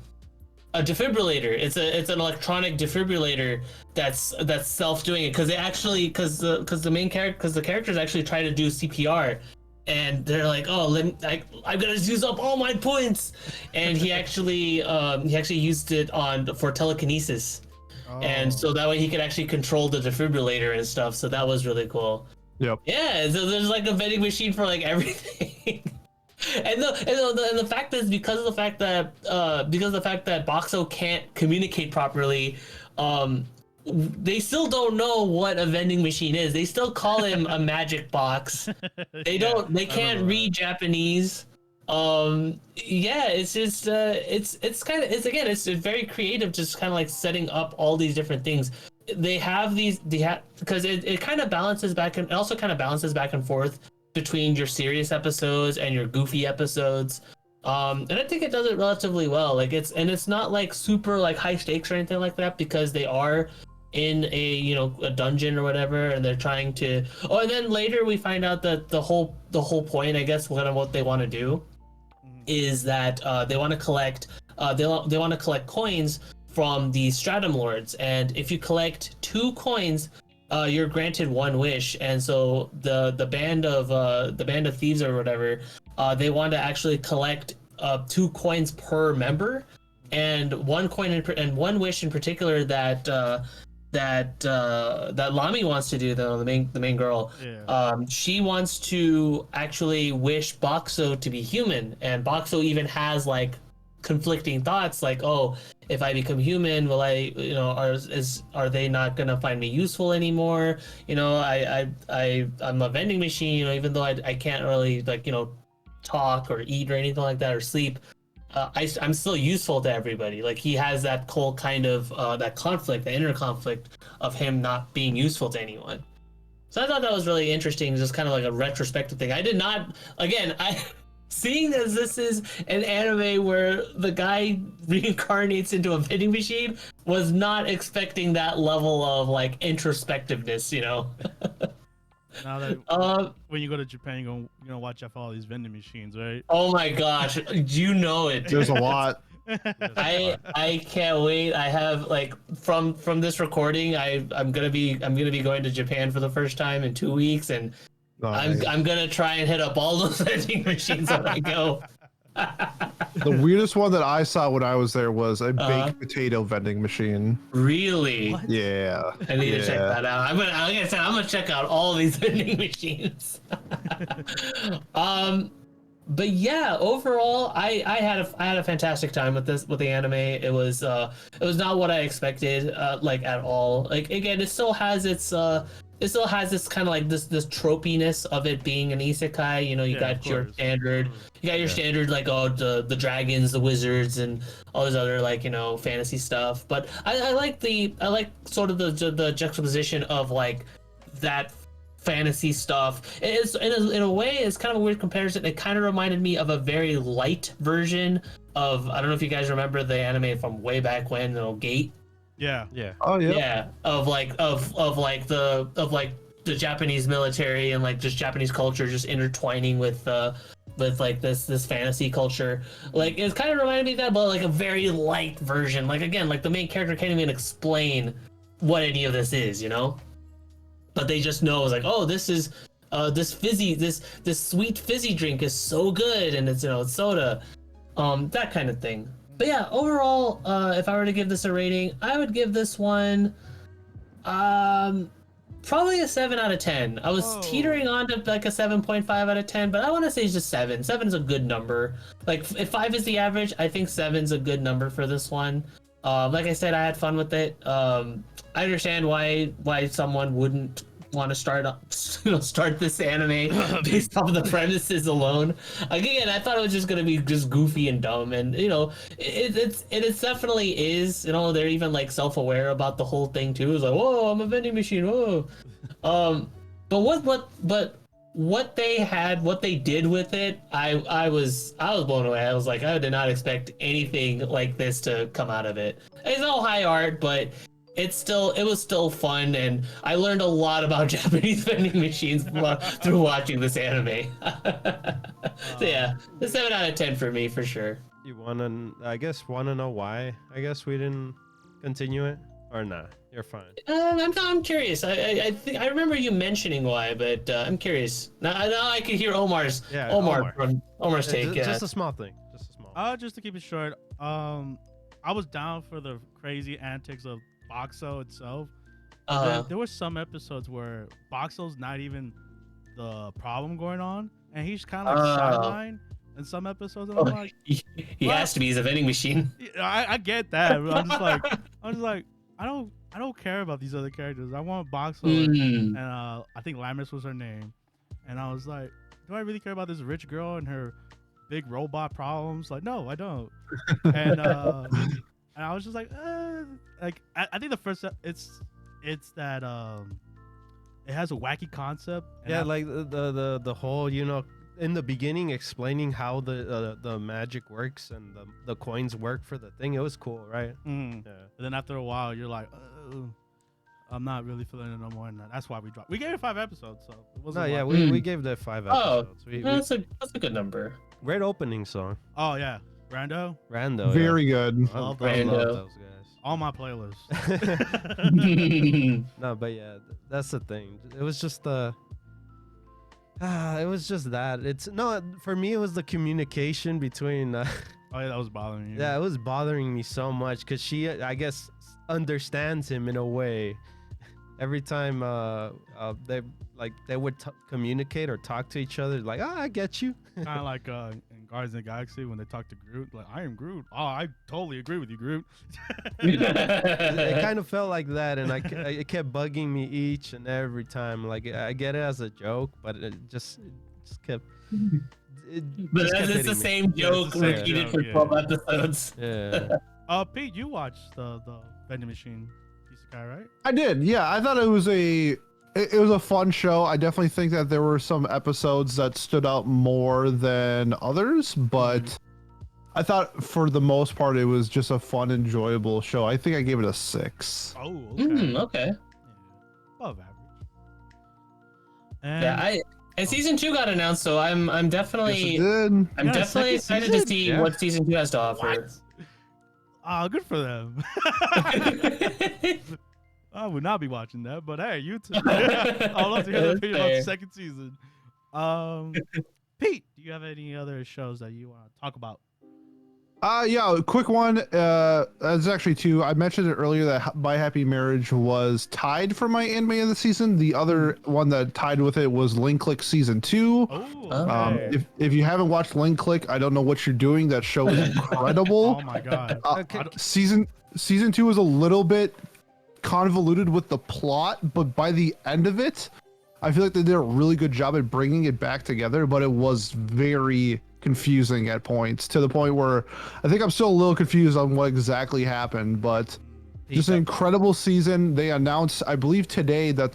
defibrillator. It's an electronic defibrillator that's self doing it because the characters actually try to do CPR. And they're like, oh, I'm gonna use up all my points, and he actually used it for telekinesis, and so that way he could actually control the defibrillator and stuff. So that was really cool. Yep. Yeah, so there's like a vending machine for like everything, and the fact is because of the fact that Boxo can't communicate properly, they still don't know what a vending machine is. They still call him a magic box. They can't read Japanese. It's just it's very creative, just kind of like setting up all these different things. Because it kind of balances back and it also kind of balances back and forth between your serious episodes and your goofy episodes. And I think it does it relatively well. Like it's not like super like high stakes or anything like that, because they are in a dungeon or whatever, and they're trying to. Oh, and then later we find out that the whole point, I guess, what they want to do is that they want to collect coins from the Stratum Lords, and if you collect 2 coins, you're granted 1 wish. And so the band of thieves or whatever, they want to actually collect 2 coins per member, and 1 coin and 1 wish in particular that Lami wants to do, though, the main girl. Yeah. She wants to actually wish Boxo to be human, and Boxo even has like conflicting thoughts, like, oh, if I become human, will I, are they not gonna find me useful anymore? I'm a vending machine, even though I can't really talk or eat or anything like that or sleep. I'm still useful to everybody. Like, he has that whole kind of that conflict, the inner conflict of him not being useful to anyone. So I thought that was really interesting, just kind of like a retrospective thing. I did not, seeing as this is an anime where the guy reincarnates into a vending machine, was not expecting that level of like introspectiveness, Now that when you go to Japan, you're gonna watch out for all these vending machines, right? Oh my gosh, it. There's a lot. I can't wait. I have from this recording, I'm gonna be going to Japan for the first time in 2 weeks, and I'm gonna try and hit up all those vending machines when I go. The weirdest one that I saw when I was there was a baked potato vending machine. Really? What? Yeah. I need to check that out. I'm gonna check out all these vending machines. But yeah, overall, I had a fantastic time with the anime. It was not what I expected, at all. Like, again, it still has this kind of like this tropiness of it being an isekai. You got your standard, like, the dragons, the wizards, and all this other fantasy stuff. But I like sort of the juxtaposition of like that fantasy stuff. It's in a way, it's kind of a weird comparison. It kind of reminded me of a very light version of, I don't know if you guys remember the anime from way back when, Gate. Yeah. Oh yeah. Yeah, of the Japanese military and like just Japanese culture just intertwining with like this fantasy culture. Like, it's kind of reminded me of that, but like a very light version. Like, again, like the main character can't even explain what any of this is, but they just know it's like, oh, this is this sweet fizzy drink is so good, and it's it's soda, that kind of thing. But yeah, overall, if I were to give this a rating, I would give this one probably a 7 out of 10. I was teetering on to like a 7.5 out of 10, but I want to say it's just 7. 7 is a good number. Like, if 5 is the average, I think 7 is a good number for this one. Like I said, I had fun with it. I understand why someone wouldn't want to start this anime based off of the premises alone. Again, I thought it was just gonna be just goofy and dumb, and it definitely is. They're even like self-aware about the whole thing too. It's like, whoa, I'm a vending machine. Whoa. But what they did with it, I was blown away. I was like, I did not expect anything like this to come out of it. It's all high art, but it was still fun, and I learned a lot about Japanese vending machines through watching this anime. So yeah, a 7 out of 10 for me for sure. You wanna know why? I guess we didn't continue it, or nah? You're fine. I'm curious. I remember you mentioning why, but I'm curious. Now I can hear Omar's take. Just a small thing. Just to keep it short, I was down for the crazy antics of Boxo itself. There were some episodes where Boxo's not even the problem going on, and he's kind of like sidelined in some episodes. And I'm like, he has to be. He's a vending machine. I get that. But I'm just like, I don't care about these other characters. I want Boxo and I think Lamis was her name, and I was like, do I really care about this rich girl and her big robot problems? Like, no, I don't. And I was just like, I think the first it's that it has a wacky concept. Yeah, like the whole, in the beginning explaining how the magic works and the coins work for the thing. It was cool, right? Yeah. But then after a while, you're like, I'm not really feeling it no more. And that's why we dropped. We gave it 5 episodes, so it wasn't. No, yeah, we gave that 5 episodes. That's a good number. Great opening song. Oh yeah, Rando. Very good. I love Rando. those guys. All my playlists. No, but yeah, that's the thing. It was just it was just that. For me, it was the communication between. Oh yeah, that was bothering you. Yeah, it was bothering me so much because she, I guess, understands him in a way. Every time they would communicate or talk to each other, like, I get you. Kind of like in Guardians of the Galaxy when they talk to Groot, like, I am Groot. Oh, I totally agree with you, Groot. It kind of felt like that, and it kept bugging me each and every time. Like, I get it as a joke, but it just kept. But it's the same joke repeated for 12 episodes. Yeah. Pete, you watched the vending machine Isekai, right? I did. Yeah, I thought it was a fun show. I definitely think that there were some episodes that stood out more than others, but I thought for the most part it was just a fun, enjoyable show. I think I gave it a 6. Oh, okay. Okay. Yeah. Above average. And Yeah, and season 2 got announced, so I'm definitely Yes, I'm Yeah, definitely second excited to season? see Yeah. what season 2 has to offer. What? Good for them. I would not be watching that, but hey, you too. I'd love to hear the opinion about the second season. Pete, do you have any other shows that you want to talk about? Yeah, a quick one. There's actually 2. I mentioned it earlier that My Happy Marriage was tied for my anime of the season. The other one that tied with it was Link Click season 2. Oh, Okay. If you haven't watched Link Click, I don't know what you're doing. That show is incredible. oh my god. Season 2 is a little bit convoluted with the plot, but by the end of it, I feel like they did a really good job at bringing it back together, but it was very confusing at points, to the point where I think I'm still a little confused on what exactly happened, but just an incredible season. They announced, I believe today, that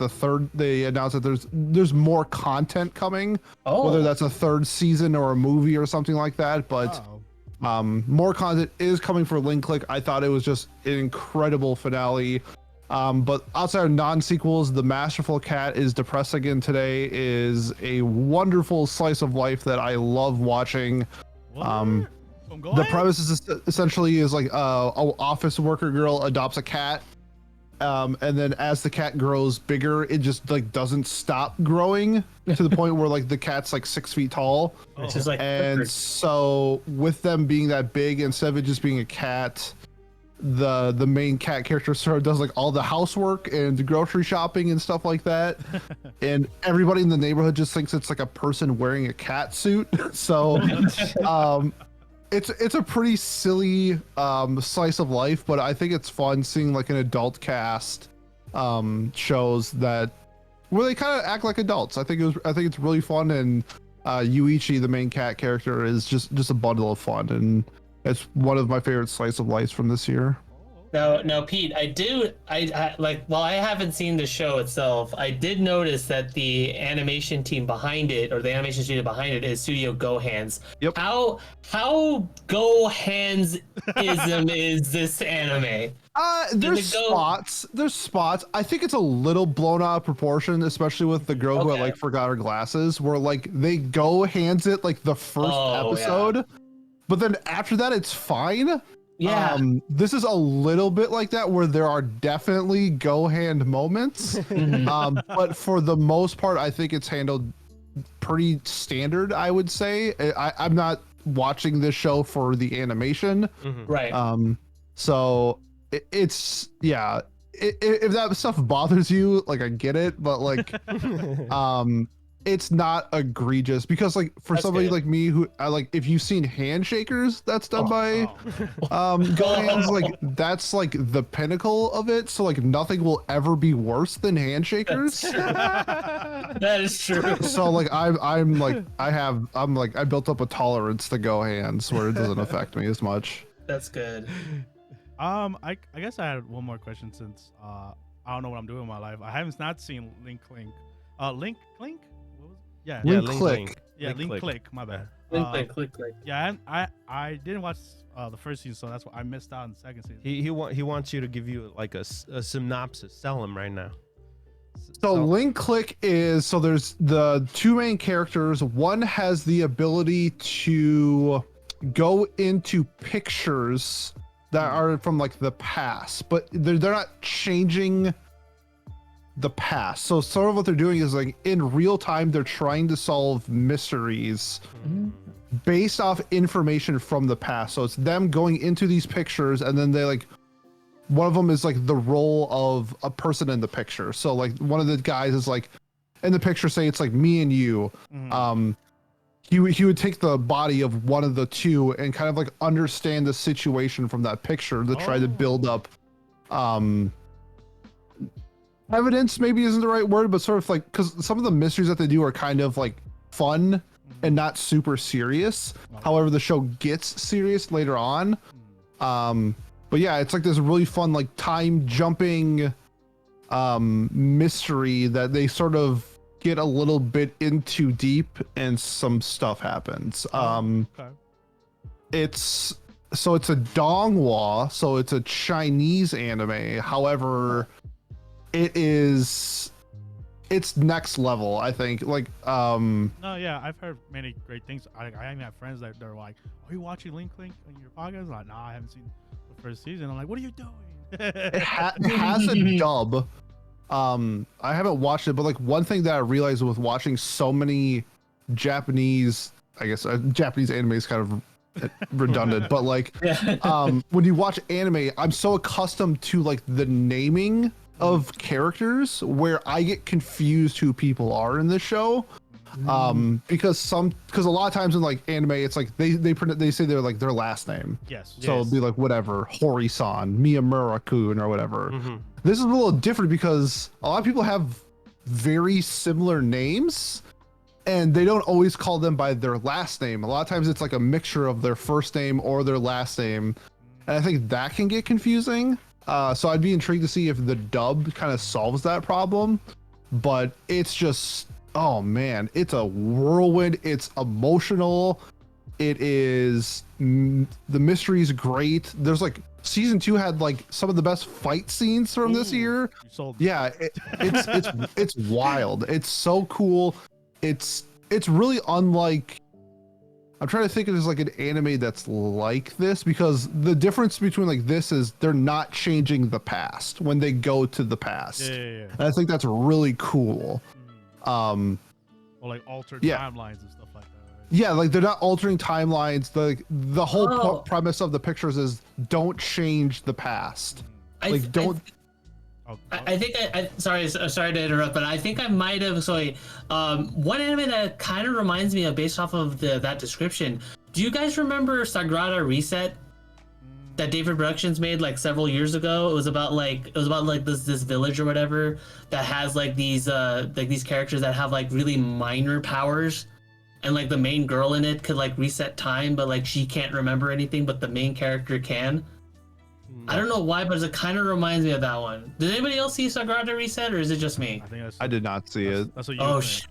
they announced that there's more content coming, whether that's a 3rd season or a movie or something like that, but more content is coming for Link Click. I thought it was just an incredible finale. But outside of non-sequels, The Masterful Cat is Depressed Again Today is a wonderful slice of life that I love watching. The premise is essentially is like a office worker girl adopts a cat, and then as the cat grows bigger, it just like doesn't stop growing to the point where like the cat's like 6 feet tall. Which is like And so with them being that big, instead of it just being a cat, the main cat character sort of does like all the housework and the grocery shopping and stuff like that, and everybody in the neighborhood just thinks it's like a person wearing a cat suit. So it's a pretty silly slice of life, but I think it's fun seeing like an adult cast shows that where they kind of act like adults. I think it's really fun, and Yuichi, the main cat character, is just a bundle of fun, and it's one of my favorite slice of life from this year. Now, Pete, I like, while I haven't seen the show itself, I did notice that the animation team behind it, or the animation studio behind it, is Studio Gohands. Yep. How Gohands-ism is this anime? There's spots. I think it's a little blown out of proportion, especially with the girl who I like forgot her glasses, where like they go hands it like the first episode, but then after that it's fine. Yeah. This is a little bit like that, where there are definitely go hand moments. But for the most part, I think it's handled pretty standard, I would say. I'm not watching this show for the animation. Right. So it's if that stuff bothers you, like I get it, but like it's not egregious, because like for somebody like me who I like, if you've seen Handshakers, that's done by Gohands, like that's like the pinnacle of it, so like nothing will ever be worse than Handshakers. That is true. So like I built up a tolerance to Gohands where it doesn't affect me as much. That's good. I guess I had one more question, since I don't know what I'm doing in my life. I haven't not seen Link Clink. Link Clink? What was it? Yeah. Link Click. Yeah, Link Click. My bad. Click. Yeah, I didn't watch the first season, so that's why I missed out on the second season. He wants you to give you like a synopsis. Sell him right now. So Link Click is, so there's the two main characters. One has the ability to go into pictures that are from like the past, but they're not changing the past. So sort of what they're doing is like in real time, they're trying to solve mysteries based off information from the past. So it's them going into these pictures, and then they like, one of them is like the role of a person in the picture. So like one of the guys is like in the picture, say it's like me and you. He would take the body of one of the two and kind of like understand the situation from that picture to try to build up evidence, maybe isn't the right word, but sort of like, because some of the mysteries that they do are kind of like fun and not super serious. However, the show gets serious later on. But yeah, it's like this really fun like time jumping mystery that they sort of get a little bit into deep, and some stuff happens. It's a Donghua, so it's a Chinese anime. However, it's next level, I think. Like No, yeah, I've heard many great things. I even have friends that they're like, "Are you watching Link Clink on your podcast?" I'm like, "No, I haven't seen the first season." I'm like, "What are you doing?" it has a dub. I haven't watched it, but like one thing that I realized with watching so many Japanese, I guess Japanese anime is kind of redundant, but like when you watch anime, I'm so accustomed to like the naming of characters where I get confused who people are in this show. Because a lot of times in like anime, it's like they say they're like their last name. Yes. So it'll be like whatever, Hori-san, Miyamura-kun, or whatever. This is a little different because a lot of people have very similar names, and they don't always call them by their last name. A lot of times it's like a mixture of their first name or their last name, and I think that can get confusing. So I'd be intrigued to see if the dub kind of solves that problem. But it's just, oh man, it's a whirlwind. It's emotional. It is, the mystery is great. There's like, season 2 had like some of the best fight scenes from this year. Yeah, it's wild. It's so cool. It's really unlike, I'm trying to think of it as like an anime that's like this, because the difference between like this is they're not changing the past when they go to the past. Yeah. And I think that's really cool. Or like altered timelines and stuff like that. Right? Yeah, like they're not altering timelines. The whole premise of the pictures is don't change the past. I think sorry to interrupt, but I think I might have one anime that kind of reminds me of based off of that description. Do you guys remember Sagrada Reset? that David Productions made like several years ago. It was about like this village or whatever that has like these characters that have like really minor powers, and like the main girl in it could like reset time, but like she can't remember anything, but the main character can. I don't know why, but it kind of reminds me of that one. Did anybody else see Sagrada Reset, or is it just me? I think I did not see it. That's what you. Oh shit.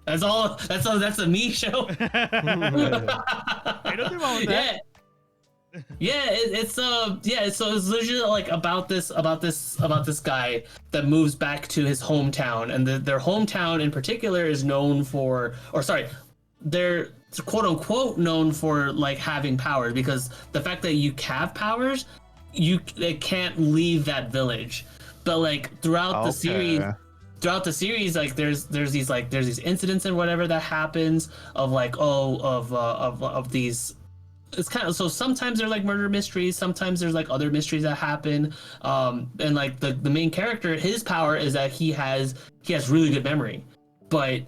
That's all. That's a me show. Ain't nothing wrong with that. Yeah, so it's literally like about this guy that moves back to his hometown, and their hometown in particular is known for, or sorry, they're quote unquote known for like having powers, because the fact that you have powers, they can't leave that village. But like throughout the series, like there's these incidents and whatever that happens of like of these. It's kind of, so sometimes they're like murder mysteries, sometimes there's like other mysteries that happen, and like the main character, his power is that he has really good memory, but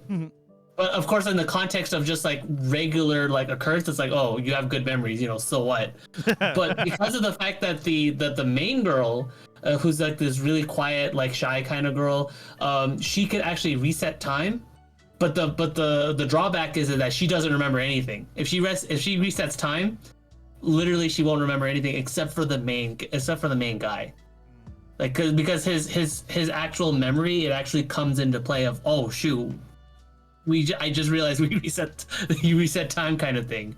of course in the context of just like regular like occurrence, it's like, oh, you have good memories, you know, so what? But because of the fact that the main girl, who's like this really quiet, like shy kind of girl, she could actually reset time. But the drawback is that she doesn't remember anything. If she resets time, literally she won't remember anything except for the main guy. Like because his actual memory, it actually comes into play of, oh shoot, I just realized you reset time kind of thing.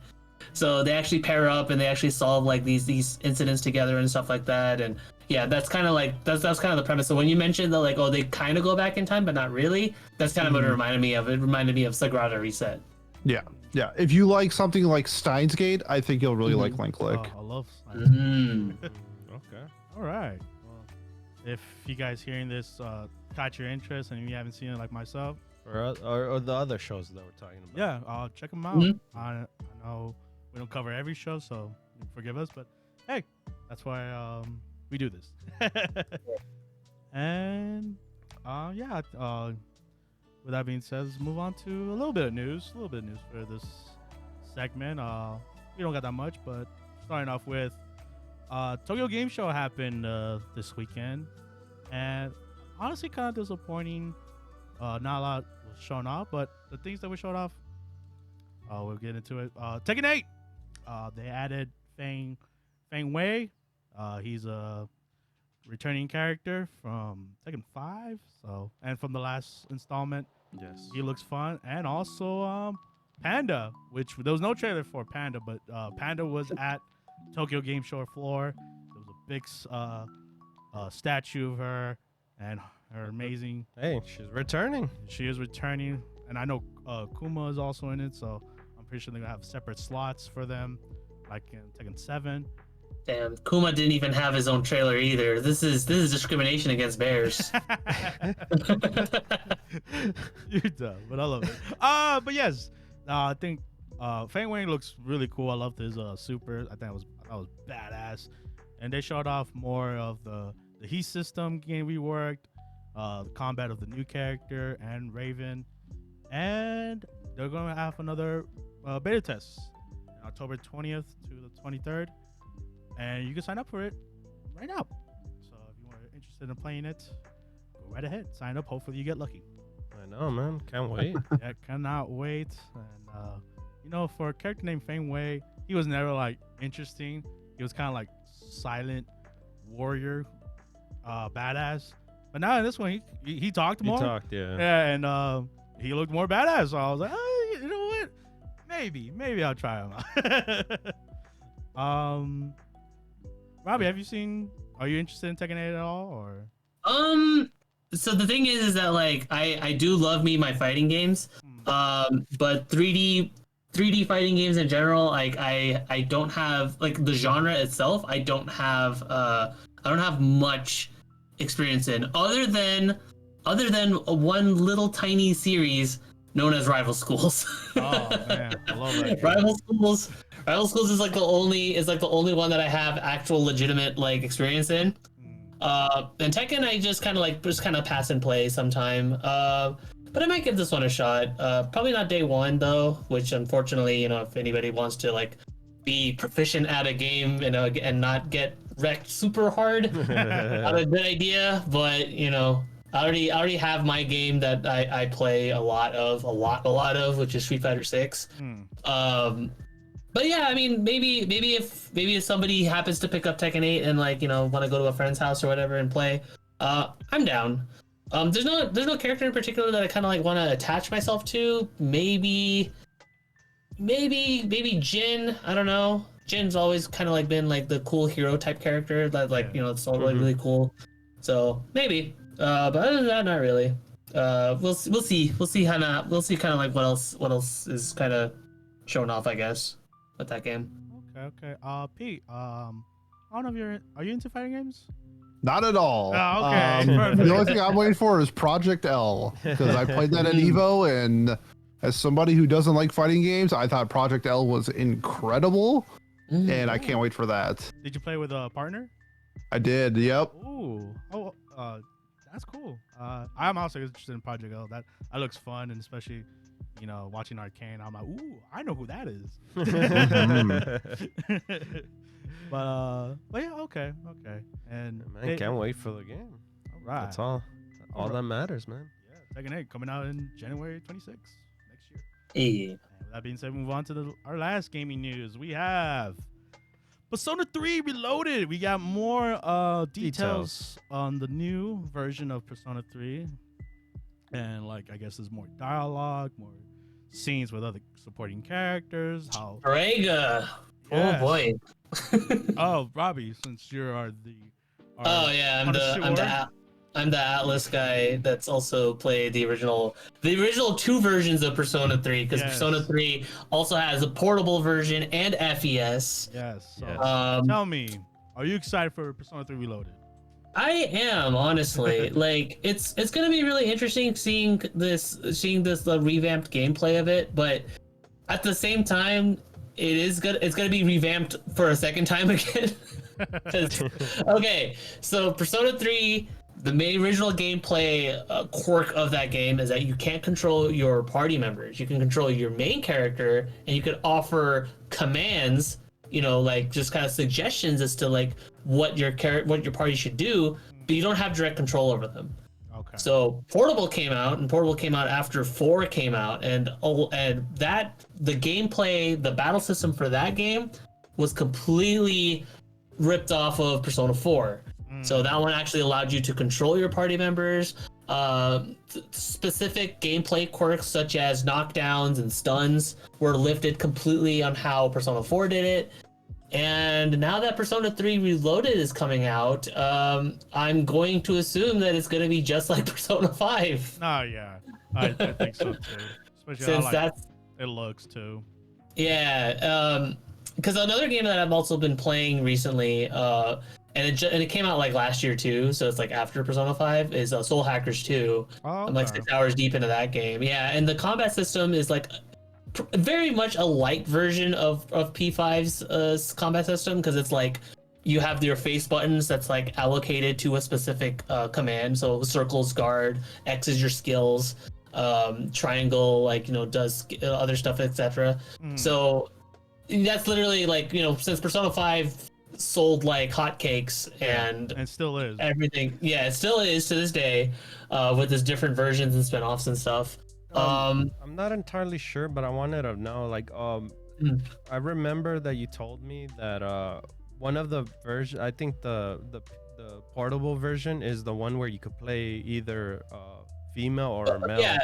So they actually pair up and they actually solve like these incidents together and stuff like that. And yeah, that's kind of the premise. So when you mentioned that, like, oh, they kind of go back in time, but not really, that's kind of what it reminded me of. It reminded me of Sagrada Reset. Yeah. If you like something like Steins Gate, I think you'll really like Link Click. Oh, I love Steins. Okay. All right. Well, if you guys hearing this caught your interest and you haven't seen it like myself, or the other shows that we're talking about. yeah, check them out. I know we don't cover every show, so forgive us, but hey, that's why we do this. And with that being said, let's move on to a little bit of news for this segment. We don't got that much, but starting off with Tokyo Game Show happened this weekend, and honestly kind of disappointing. Not a lot was shown off, but the things that were shown off, we'll get into it. Tekken 8, they added Feng Wei. He's a returning character from Tekken 5, and from the last installment. Yes. He looks fun. And also Panda, which there was no trailer for Panda, but Panda was at Tokyo Game Show floor. There was a big statue of her and her amazing. Hey, she's returning. She is returning, and I know Kuma is also in it, so I'm pretty sure they're gonna have separate slots for them, like in Tekken 7. Damn, Kuma didn't even have his own trailer either. This is discrimination against bears. You're dumb, but I love it. But yes, I think Feng Wei looks really cool. I loved his super. I think that was badass. And they showed off more of the heat system game reworked, the combat of the new character and Raven, and they're gonna have another beta test on October 20th to the 23rd. And you can sign up for it right now. So if you are interested in playing it, go right ahead. Sign up. Hopefully you get lucky. I know, man. Can't wait. Yeah, cannot wait. And for a character named Feng Wei, he was never like interesting. He was kind of like silent warrior, badass. But now in this one, he talked more. He talked, yeah. Yeah, and he looked more badass. So I was like, oh, you know what? Maybe I'll try him out. Robbie, are you interested in Tekken 8 at all, or? So the thing is that like I do love my fighting games, but 3D fighting games in general, like I don't have, like, the genre itself, I don't have much experience in, other than one little tiny series known as Rival Schools. Oh man, I love that. Rival Schools is like the only one that I have actual legitimate like experience in. And Tekken I just kind of pass and play sometime. But I might give this one a shot. Probably not day one though, which unfortunately, if anybody wants to like be proficient at a game and not get wrecked super hard. Not a good idea, but you know, I already have my game that I play a lot of, which is Street Fighter 6. But yeah, I mean, maybe if somebody happens to pick up Tekken 8 and like, you know, want to go to a friend's house or whatever and play, I'm down. There's no character in particular that I kind of like want to attach myself to. Maybe Jin. I don't know. Jin's always kind of like been like the cool hero type character that like, you know, it's all like really cool. So maybe. But other than that, not really. We'll see kind of like what else is kind of showing off, I guess, with that game. Okay. Pete, I don't know if are you into fighting games? Not at all. Oh, okay. The only thing I'm waiting for is Project L, because I played that at Evo, and as somebody who doesn't like fighting games, I thought Project L was incredible, and I can't wait for that. Did you play with a partner? I did. Yep. Ooh. Oh. That's cool. I'm also interested in Project L. That looks fun, and especially, you know, watching Arcane, I'm like, ooh, I know who that is. But yeah, okay. And man, can't wait for the game. All right. That's all that matters, man. Yeah, Tekken 8 coming out in January 26th next year. Yeah. And with that being said, we move on to our last gaming news. We have Persona 3 Reloaded. We got more details on the new version of Persona 3. And like, I guess there's more dialogue, more scenes with other supporting characters. How Rega. Yes. Oh boy. Oh, Robbie, since you are Oh yeah, I'm the Atlas guy that's also played the original two versions of Persona 3, because Persona 3 also has a portable version and FES. Yes. So, tell me, are you excited for Persona 3 Reloaded? I am, honestly. Like, it's gonna be really interesting seeing this revamped gameplay of it, but at the same time, it's gonna be revamped for a second time again. Okay, so Persona 3, the main original gameplay quirk of that game is that you can't control your party members. You can control your main character, and you can offer commands, you know, like just kind of suggestions as to like what your party should do, but you don't have direct control over them. Okay. So Portable came out after 4 came out, and the gameplay, the battle system for that game was completely ripped off of Persona 4. So that one actually allowed you to control your party members. Specific gameplay quirks such as knockdowns and stuns were lifted completely on how Persona 4 did it. And now that Persona 3 Reloaded is coming out, I'm going to assume that it's going to be just like Persona 5. Oh, yeah. I think so, too. Especially since it looks, too. Yeah. Because another game that I've also been playing recently, and it came out like last year too, so it's like after Persona 5, is Soul Hackers 2. Oh, okay. I'm like 6 hours deep into that game. Yeah, and the combat system is like very much a light version of P5's combat system, because it's like you have your face buttons that's like allocated to a specific command. So circles guard, X is your skills, triangle like, you know, does other stuff, etc. So that's literally like, you know, since Persona 5 sold like hotcakes and still is everything. Yeah, it still is to this day, with its different versions and spin-offs and stuff. I'm not entirely sure, but I wanted to know, like, I remember that you told me that one of the version, I think the portable version is the one where you could play either female or male. Yeah.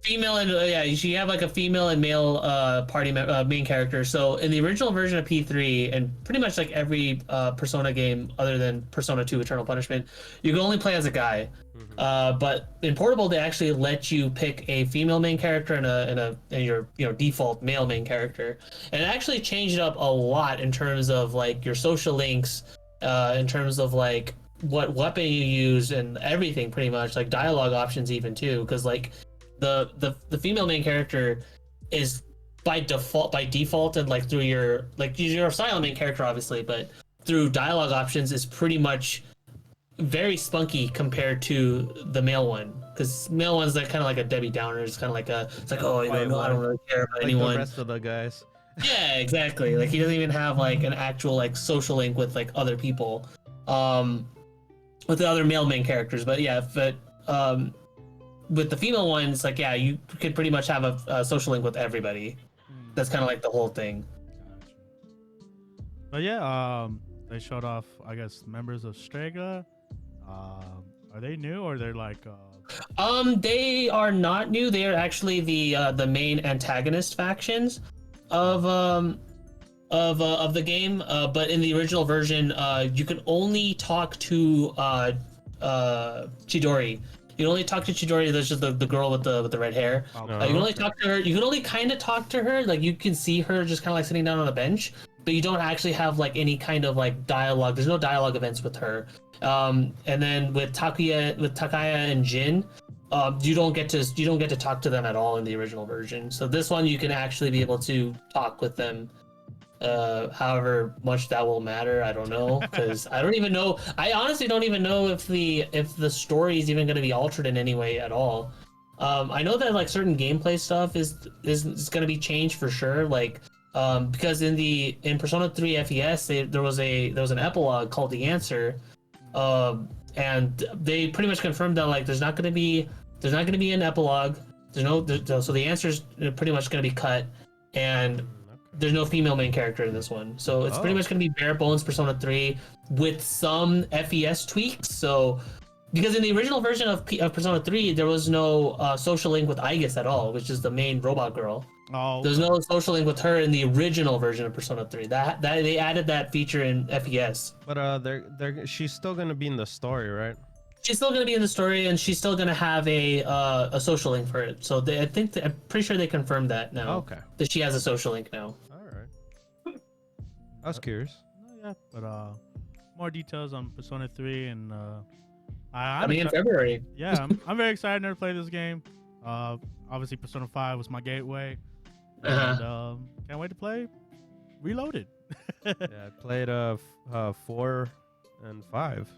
Female and you have like a female and male party main character. So in the original version of P3, and pretty much like every Persona game other than Persona 2 Eternal Punishment, you can only play as a guy. But in Portable, they actually let you pick a female main character and your default male main character, and it actually changed it up a lot in terms of like your social links, in terms of like what weapon you use and everything, pretty much like dialogue options even too, because like the female main character is by default and like through your a silent main character obviously, but through dialogue options is pretty much very spunky compared to the male one, because male one's like kind of like a Debbie Downer. It's kind of like it's like, oh, you know, no, I don't really care about like anyone. The rest of the guys. Yeah, exactly. Like he doesn't even have like an actual like social link with like other people, with the other male main characters. But yeah, with the female ones, like yeah, you could pretty much have a social link with everybody. That's kind of like the whole thing. Gotcha. But yeah, they showed off, I guess, members of Strega. Are they new or they're like? They are not new. They are actually the main antagonist factions of the game. But in the original version, you can only talk to Chidori. You can only talk to Chidori. There's just the girl with the red hair. Okay. You can only talk to her. You can only kind of talk to her. Like you can see her just kind of like sitting down on a bench, but you don't actually have like any kind of like dialogue. There's no dialogue events with her. And then with Takaya and Jin, you don't get to talk to them at all in the original version. So this one you can actually be able to talk with them. However much that will matter, I don't know, because I don't even know. I honestly don't even know if the story is even going to be altered in any way at all. I know that like certain gameplay stuff is going to be changed for sure. Like because in Persona 3 FES there was an epilogue called The Answer, and they pretty much confirmed that like there's not going to be an epilogue. So the answer is pretty much going to be cut, and there's no female main character in this one. So it's pretty much going to be bare bones Persona 3 with some FES tweaks. So because in the original version of Persona 3, there was no social link with Aigis at all, which is the main robot girl. Oh. There's no social link with her in the original version of Persona 3. That they added that feature in FES. But she's still gonna be in the story, right? She's still going to be in the story, and she's still going to have a social link for it. So I'm pretty sure they confirmed that now. Okay. That she has a social link now. All right. I was curious. Yeah, but more details on Persona 3 and Coming in February. Yeah, I'm very excited to play this game. Obviously Persona 5 was my gateway, and can't wait to play Reloaded. Yeah, I played 4 and 5.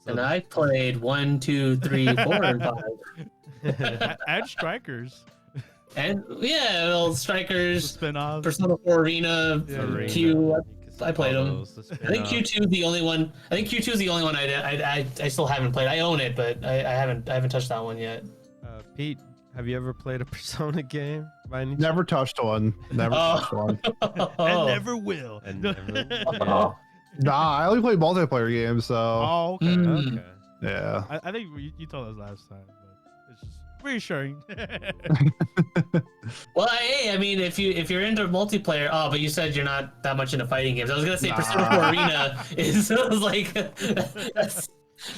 So And I played 1, 2, 3, 4, and 5. and Strikers. And yeah, well, Strikers, Spin-offs. Persona 4 Arena, Yeah, Q. I played them. I think Q2 is the only one. I still haven't played. I own it, but I haven't touched that one yet. Pete, have you ever played a Persona game by any chance? Never touched one. Never touched one. And never will. And never, yeah. Nah, I only play multiplayer games, so Oh, okay. Mm. Okay. yeah. I think you told us last time, but it's just reassuring. Well, hey, I mean, if you're into multiplayer, but you said you're not that much into fighting games. I was gonna say Persona 4 Arena is like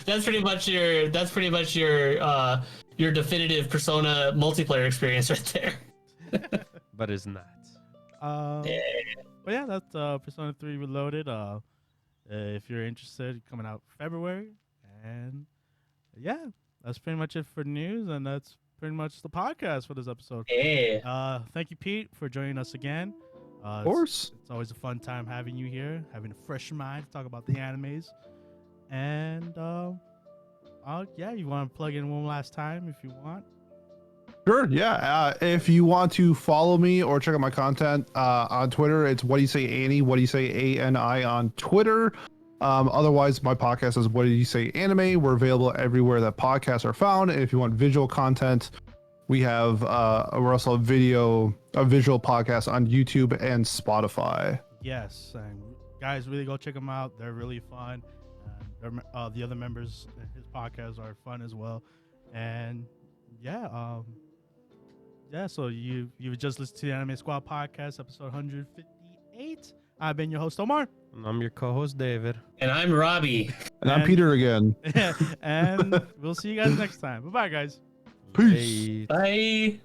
that's pretty much your definitive Persona multiplayer experience right there. But it's not. Yeah. But yeah, that's Persona 3 Reloaded. If you're interested, coming out February. And yeah, that's pretty much it for news, and that's pretty much the podcast for this episode. Yeah. Thank you, Pete, for joining us again. Of course. It's always a fun time having you here, having a fresh mind to talk about the animes. And yeah, you want to plug in one last time if you want. Sure, yeah. If you want to follow me or check out my content on Twitter, it's What Do You Say Annie? What Do You Say ANI on Twitter. Otherwise, my podcast is What Do You Say Anime? We're available everywhere that podcasts are found. And if you want visual content, we have we're also a visual podcast on YouTube and Spotify. Yes, and guys, really go check them out. They're really fun. The other members in his podcast are fun as well. And yeah, so you just listened to the Anime Squad podcast, episode 158. I've been your host, Omar. And I'm your co-host, David. And I'm Robbie. And I'm Peter again. And we'll see you guys next time. Bye-bye, guys. Peace. Bye. Bye.